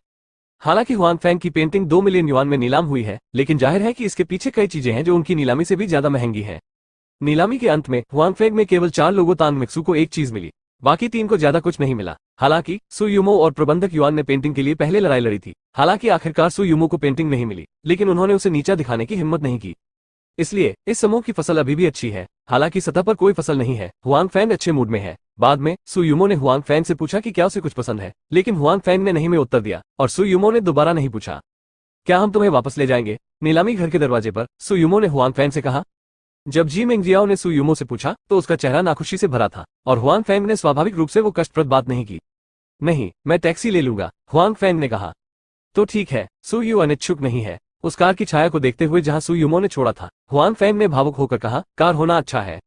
हालांकि हुआंग फेंग की पेंटिंग 2 मिलियन युआन में नीलाम हुई है, लेकिन जाहिर है कि इसके पीछे कई चीजें हैं जो उनकी नीलामी से भी ज्यादा महंगी हैं। नीलामी के अंत में हुआंग फेंग में केवल 4 लोगों तांग मिक्सू को एक चीज मिली, बाकी 3 को ज्यादा कुछ नहीं मिला। हालांकि सु युमो और प्रबंधक युआन ने पेंटिंग के लिए पहले लड़ाई लड़ी थी। हालांकि आखिरकार सु युमो को पेंटिंग नहीं मिली, लेकिन उन्होंने उसे नीचा दिखाने की हिम्मत नहीं की। इसलिए इस समूह की फसल अभी भी अच्छी है। हालांकि सतह पर कोई फसल नहीं है। हुआंग फेंग अच्छे मूड में है। बाद में सु युमो ने हुआंग फेंग से पूछा कि क्या उसे कुछ पसंद है, लेकिन हुआंग फेंग ने नहीं में उत्तर दिया और सु युमो ने दोबारा नहीं पूछा। क्या हम तुम्हें वापस ले जाएंगे? नीलामी घर के दरवाजे पर सु युमो ने हुआंग फेंग से कहा। जब जी मिंगजियाओ ने सु युमो से पूछा तो उसका चेहरा नाखुशी से भरा था और हुआंग फेंग ने स्वाभाविक रूप से वो कष्टप्रद बात नहीं की। नहीं, मैं टैक्सी ले लूंगा, हुआंग फेंग ने कहा। तो ठीक है। सु यू अनिच्छुक नहीं है। उस कार की छाया को देखते हुए जहां सु युमो ने छोड़ा था, हुआंग फेंग ने भावुक होकर कहा, कार होना अच्छा है।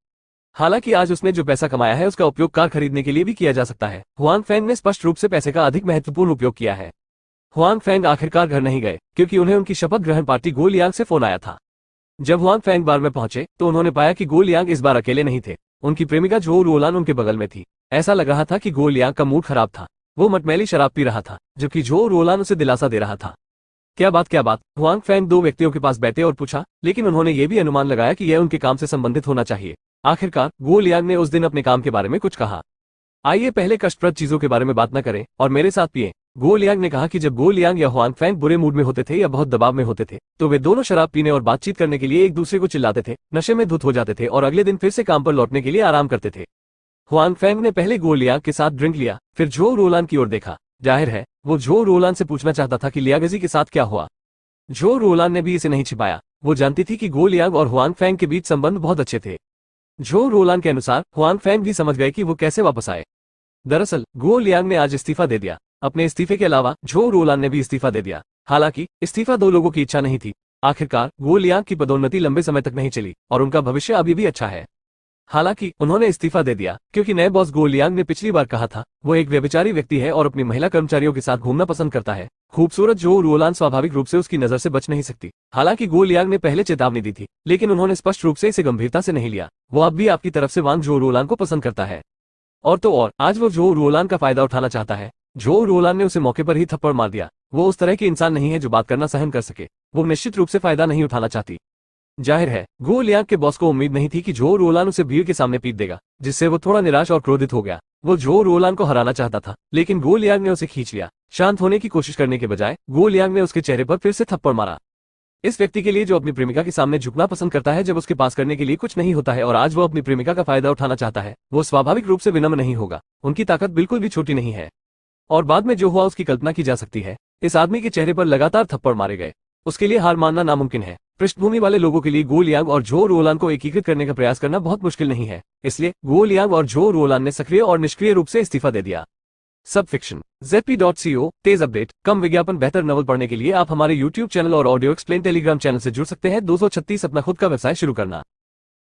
हालांकि आज उसने जो पैसा कमाया है उसका उपयोग कार खरीदने के लिए भी किया जा सकता है। हुआंग फेंग ने स्पष्ट रूप से पैसे का अधिक महत्वपूर्ण उपयोग किया है। हुआंग फेंग आखिरकार घर नहीं गए, क्योंकि उन्हें उनकी शपथ ग्रहण पार्टी गो लियांग से फोन आया था। जब हुआंग फेंग बार में पहुंचे तो उन्होंने पाया कि गो लियांग इस बार अकेले नहीं थे। उनकी प्रेमिका जो रोलान उनके बगल में थी। ऐसा लग रहा था कि गो लियांग का मूड खराब था। वो मटमैली शराब पी रहा था, जबकि जो रोलान उसे दिलासा दे रहा था। क्या बात? हुआंग फेंग 2 व्यक्तियों के पास बैठे और पूछा, लेकिन उन्होंने ये भी अनुमान लगाया कि यह उनके काम से संबंधित होना चाहिए। आखिरकार गो लियांग ने उस दिन अपने काम के बारे में कुछ कहा। आइए पहले कष्टप्रद चीजों के बारे में बात न करें और मेरे साथ पिए। गो लियांग ने कहा कि जब गो लियांग या हुआंग फैंग बुरे मूड में होते थे या बहुत दबाव में होते थे तो वे दोनों शराब पीने और बातचीत करने के लिए एक दूसरे को चिल्लाते थे, नशे में धुत हो जाते थे और अगले दिन फिर से काम पर लौटने के लिए आराम करते थे। हुआंग फैंग ने पहले गो लियांग के साथ ड्रिंक लिया, फिर झो रोलान की ओर देखा। जाहिर है वो झो रोलान से पूछना चाहता था कि लियागजी के साथ क्या हुआ। झो रोलान ने भी इसे नहीं छिपाया, वो जानती थी कि गो लियांग और हुआंग फैंग के बीच संबंध बहुत अच्छे थे। झो रोलान के अनुसार हुआंग फैंग भी समझ गए कि वो कैसे वापस आए। दरअसल गो लियांग ने आज इस्तीफा दे दिया। अपने इस्तीफे के अलावा झो रोलान ने भी इस्तीफा दे दिया। हालांकि इस्तीफा दो लोगों की इच्छा नहीं थी। आखिरकार गो लियांग की पदोन्नति लंबे समय तक नहीं चली और उनका भविष्य अभी भी अच्छा है। हालांकि उन्होंने इस्तीफा दे दिया क्योंकि नए बॉस गो लियांग ने पिछली बार कहा था वो एक व्यभिचारी व्यक्ति है और अपनी महिला कर्मचारियों के साथ घूमना पसंद करता है। खूबसूरत झो रोलान स्वाभाविक रूप से उसकी नजर से बच नहीं सकती। हालांकि गो लियांग ने पहले चेतावनी दी थी लेकिन उन्होंने स्पष्ट रूप से इसे गंभीरता से नहीं लिया। वो अब भी आपकी तरफ से वांग झो रोलान को पसंद करता है और तो और आज वो झो रोलान का फायदा उठाना चाहता है। झो रोलान ने उसे मौके पर ही थप्पड़ मार दिया। वो उस तरह की इंसान नहीं है जो बात करना सहन कर सके। वो निश्चित रूप से फायदा नहीं उठाना चाहती। जाहिर है गो लियांग के बॉस को उम्मीद नहीं थी कि झो रोलान उसे भीड़ के सामने पीट देगा, जिससे वो थोड़ा निराश और क्रोधित हो गया। वो झो रोलान को हराना चाहता था लेकिन गो लियांग ने उसे खींच लिया। शांत होने की कोशिश करने के बजाय गो लियांग ने उसके चेहरे पर फिर से थप्पड़ मारा। इस व्यक्ति के लिए जो अपनी प्रेमिका के सामने झुकना पसंद करता है जब उसके पास करने के लिए कुछ नहीं होता है और आज वो अपनी प्रेमिका का फायदा उठाना चाहता है, वो स्वाभाविक रूप से विनम्र नहीं होगा। उनकी ताकत बिल्कुल भी छोटी नहीं है और बाद में जो हुआ उसकी कल्पना की जा सकती है। इस आदमी के चेहरे पर लगातार थप्पड़ मारे गए। उसके लिए हार मानना नामुमकिन है। पृष्ठभूमि वाले लोगों के लिए गो लियांग और झो रोलान को एकीकृत करने का प्रयास करना बहुत मुश्किल नहीं है। इसलिए गो लियांग और झो रोलान ने सक्रिय और निष्क्रिय रूप से इस्तीफा दे दिया। सब फिक्शन ZP.co तेज अपडेट, कम विज्ञापन, बेहतर नॉवल पढ़ने के लिए आप हमारे YouTube चैनल और ऑडियो एक्सप्लेन टेलीग्राम चैनल से जुड़ सकते हैं। 236 अपना खुद का व्यवसाय शुरू करना।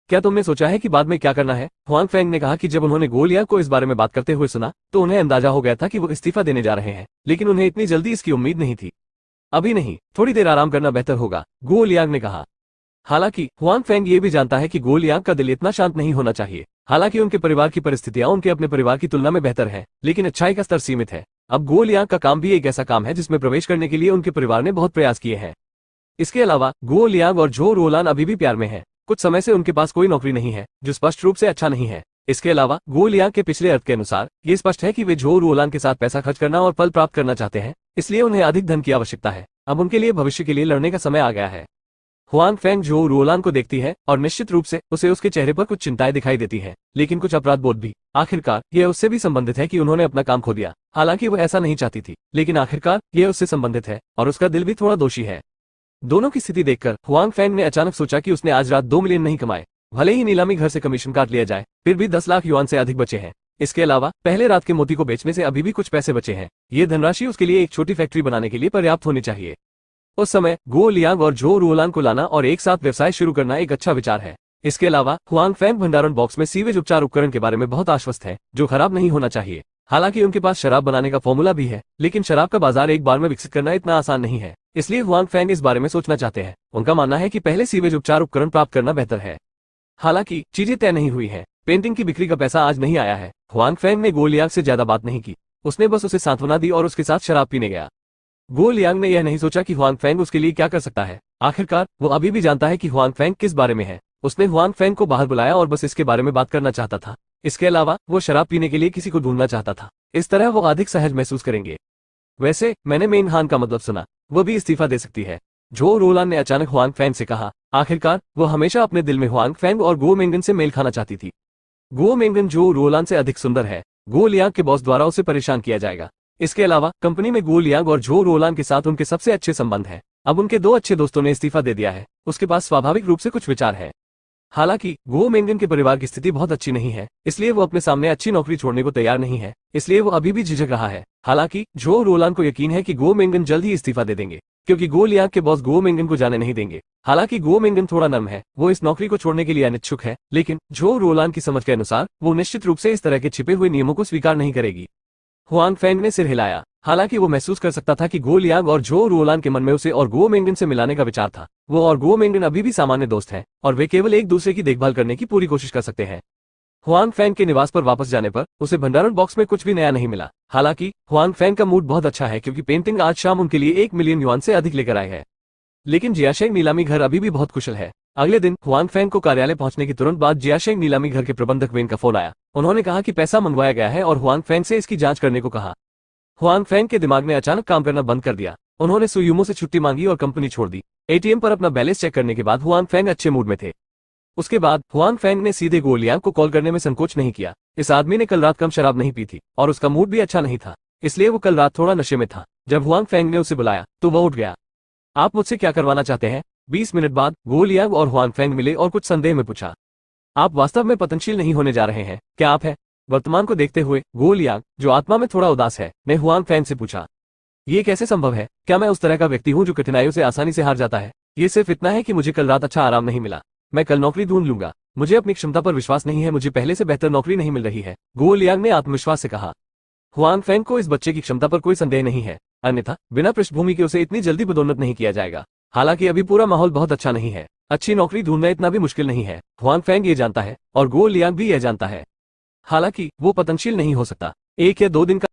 क्या तुमने सोचा है कि बाद में क्या करना है? हुआंग फैंग ने कहा कि जब उन्होंने गो लियांग को इस बारे में बात करते हुए सुना तो उन्हें अंदाजा हो गया था कि वो इस्तीफा देने जा रहे हैं, लेकिन उन्हें इतनी जल्दी इसकी उम्मीद नहीं थी। अभी नहीं, थोड़ी देर आराम करना बेहतर होगा, गो लियांग ने कहा। हालांकि हुआंग फैंग ये भी जानता है कि गो लियांग का दिल इतना शांत नहीं होना चाहिए। हालांकि उनके परिवार की परिस्थितियां उनके अपने परिवार की तुलना में बेहतर है, लेकिन अच्छाई का स्तर सीमित है। अब गो लियांग का काम भी एक ऐसा काम है जिसमें प्रवेश करने के लिए उनके परिवार ने बहुत प्रयास किए हैं। इसके अलावा गो लियांग और झो रोलान अभी भी प्यार में है। कुछ समय से उनके पास कोई नौकरी नहीं है, जो स्पष्ट रूप से अच्छा नहीं है। इसके अलावा गो लियांग के पिछले अर्थ के अनुसार ये स्पष्ट है कि वे झो रोलान के साथ पैसा खर्च करना और फल प्राप्त करना चाहते हैं, इसलिए उन्हें अधिक धन की आवश्यकता है। अब उनके लिए भविष्य के लिए लड़ने का समय आ गया है। हुआंग फैंग झो रोलान को देखती है और निश्चित रूप से उसे उसके चेहरे पर कुछ चिंताएं दिखाई देती हैं, लेकिन कुछ अपराध बोध भी। आखिरकार यह उससे भी संबंधित है कि उन्होंने अपना काम खो दिया। हालांकि वो ऐसा नहीं चाहती थी, लेकिन आखिरकार यह उससे संबंधित है और उसका दिल भी थोड़ा दोषी है। दोनों की स्थिति देखकर हुआंग फैंग ने अचानक सोचा कि उसने आज रात 2 मिलियन नहीं कमाए। भले ही नीलामी घर से कमीशन काट लिया जाए, फिर भी 10 लाख युआन से अधिक बचे हैं। इसके अलावा पहले रात के मोती को बेचने से अभी भी कुछ पैसे बचे हैं। ये धनराशि उसके लिए एक छोटी फैक्ट्री बनाने के लिए पर्याप्त होनी चाहिए। उस समय गो लियांग और झो रोलान को लाना और एक साथ व्यवसाय शुरू करना एक अच्छा विचार है। इसके अलावा हुआंग फैंग भंडारण बॉक्स में सीवेज उपचार उपकरण के बारे में बहुत आश्वस्त है, जो खराब नहीं होना चाहिए। हालांकि उनके पास शराब बनाने का फॉर्मूला भी है, लेकिन शराब का बाजार एक बार में विकसित करना इतना आसान नहीं है, इसलिए हुआंग फैंग इस बारे में सोचना चाहते हैं। उनका मानना है कि पहले सीवेज उपचार उपकरण प्राप्त करना बेहतर है। हालांकि चीजें तय नहीं हुई हैं। पेंटिंग की बिक्री का पैसा आज नहीं आया है। हुआंग फैंग ने गो लियांग से ज्यादा बात नहीं की, उसने बस उसे सांत्वना दी और उसके साथ शराब पीने गया। गो लियांग ने यह नहीं सोचा कि हुआंग फैंग उसके लिए क्या कर सकता है। आखिरकार वो अभी भी जानता है कि हुआंग फैंग किस बारे में है। उसने हुआंग फैंग को बाहर बुलाया और बस इसके बारे में बात करना चाहता था। इसके अलावा वो शराब पीने के लिए किसी को ढूंढना चाहता था। इस तरह वो अधिक सहज महसूस करेंगे। वैसे मैंने मेन हान का मतलब सुना, वो भी इस्तीफा दे सकती है, झो रोलान ने अचानक हुआंग फैंग से कहा। आखिरकार वो हमेशा अपने दिल में हुआंग फैंग और गो मेंगन से मेल खाना चाहती थी। गो मेंगन झो रोलान से अधिक सुंदर है। गो लियांग के बॉस द्वारा उसे परेशान किया जाएगा। इसके अलावा कंपनी में गो लियांग और झो रोलान के साथ उनके सबसे अच्छे संबंध हैं। अब उनके 2 अच्छे दोस्तों ने इस्तीफा दे दिया है। उसके पास स्वाभाविक रूप से कुछ विचार है। हालांकि गो मेंगन के परिवार की स्थिति बहुत अच्छी नहीं है, इसलिए वो अपने सामने अच्छी नौकरी छोड़ने को तैयार नहीं है, इसलिए वो अभी भी झिझक रहा है। हालांकि झो रोलान को यकीन है कि गो मेंगन जल्द ही इस्तीफा दे देंगे, क्योंकि गो लियांग के बॉस गो मेंगन को जाने नहीं देंगे। हालांकि गो मेंगन थोड़ा नर्म है, वो इस नौकरी को छोड़ने के लिए अनिच्छुक है, लेकिन झो रोलान की समझ के अनुसार वो निश्चित रूप से इस तरह के छिपे हुए नियमों को स्वीकार नहीं करेगी। हुआंग फैंग ने सिर हिलाया। हालांकि वो महसूस कर सकता था कि गो लियांग और झो रोलान के मन में उसे और गो मेंगन से मिलाने का विचार था। वो और गो मेंगन अभी भी सामान्य दोस्त हैं और वे केवल एक दूसरे की देखभाल करने की पूरी कोशिश कर सकते हैं। हुआंग फैंग के निवास पर वापस जाने पर उसे भंडारण बॉक्स में कुछ भी नया नहीं मिला। हालांकि हुआंग फैंग का मूड बहुत अच्छा है, क्योंकि पेंटिंग आज शाम उनके लिए 1 मिलियन युआन से अधिक लेकर आए है। लेकिन जियाशेंग नीलामी घर अभी भी बहुत कुशल है। अगले दिन हुआंग फैंग को कार्यालय पहुंचने के तुरंत बाद जियाशेंग नीलामी घर के प्रबंधक वेन का फोन आया। उन्होंने कहा कि पैसा मंगवाया गया है और हुआंग फैंग से इसकी जांच करने को कहा। हुआंग फैंग के दिमाग ने अचानक काम करना बंद कर दिया। उन्होंने सुयुमो से छुट्टी मांगी और कंपनी छोड़ दी। एटीएम पर अपना बैलेंस चेक करने के बाद हुआंग फैंग अच्छे मूड में थे। उसके बाद हुआंग फैंग ने सीधे गो लियांग को कॉल करने में संकोच नहीं किया। इस आदमी ने कल रात कम शराब नहीं पी थी और उसका मूड भी अच्छा नहीं था, इसलिए वो कल रात थोड़ा नशे में था। जब हुआंग फैंग ने उसे बुलाया तो वह उठ गया। आप मुझसे क्या करवाना चाहते हैं? 20 मिनट बाद गो लियांग और हुआंग फैंग मिले और कुछ संदेह में पूछा, आप वास्तव में पतनशील नहीं होने जा रहे हैं, क्या आप हैं? वर्तमान को देखते हुए गो लियांग, जो आत्मा में थोड़ा उदास है, ने हुआंग फैंग से पूछा, ये कैसे संभव है? क्या मैं उस तरह का व्यक्ति हूं जो कठिनाइयों से आसानी से हार जाता है? ये सिर्फ इतना है कि मुझे कल रात अच्छा आराम नहीं मिला। मैं कल नौकरी ढूंढ लूंगा। मुझे अपनी क्षमता पर विश्वास नहीं है, मुझे पहले से बेहतर नौकरी नहीं मिल रही है, गो लियांग ने आत्मविश्वास से कहा। हुआंग फैंग को इस बच्चे की क्षमता पर कोई संदेह नहीं है, अन्यथा बिना पृष्ठभूमि के उसे इतनी जल्दी पदोन्नत नहीं किया जाएगा। हालांकि अभी पूरा माहौल बहुत अच्छा नहीं है, अच्छी नौकरी ढूंढना इतना भी मुश्किल नहीं है। हुआंग फैंग ये जानता है और गो लियांग भी यह जानता है। हालांकि वो पतनशील नहीं हो सकता। 1 या 2 दिन का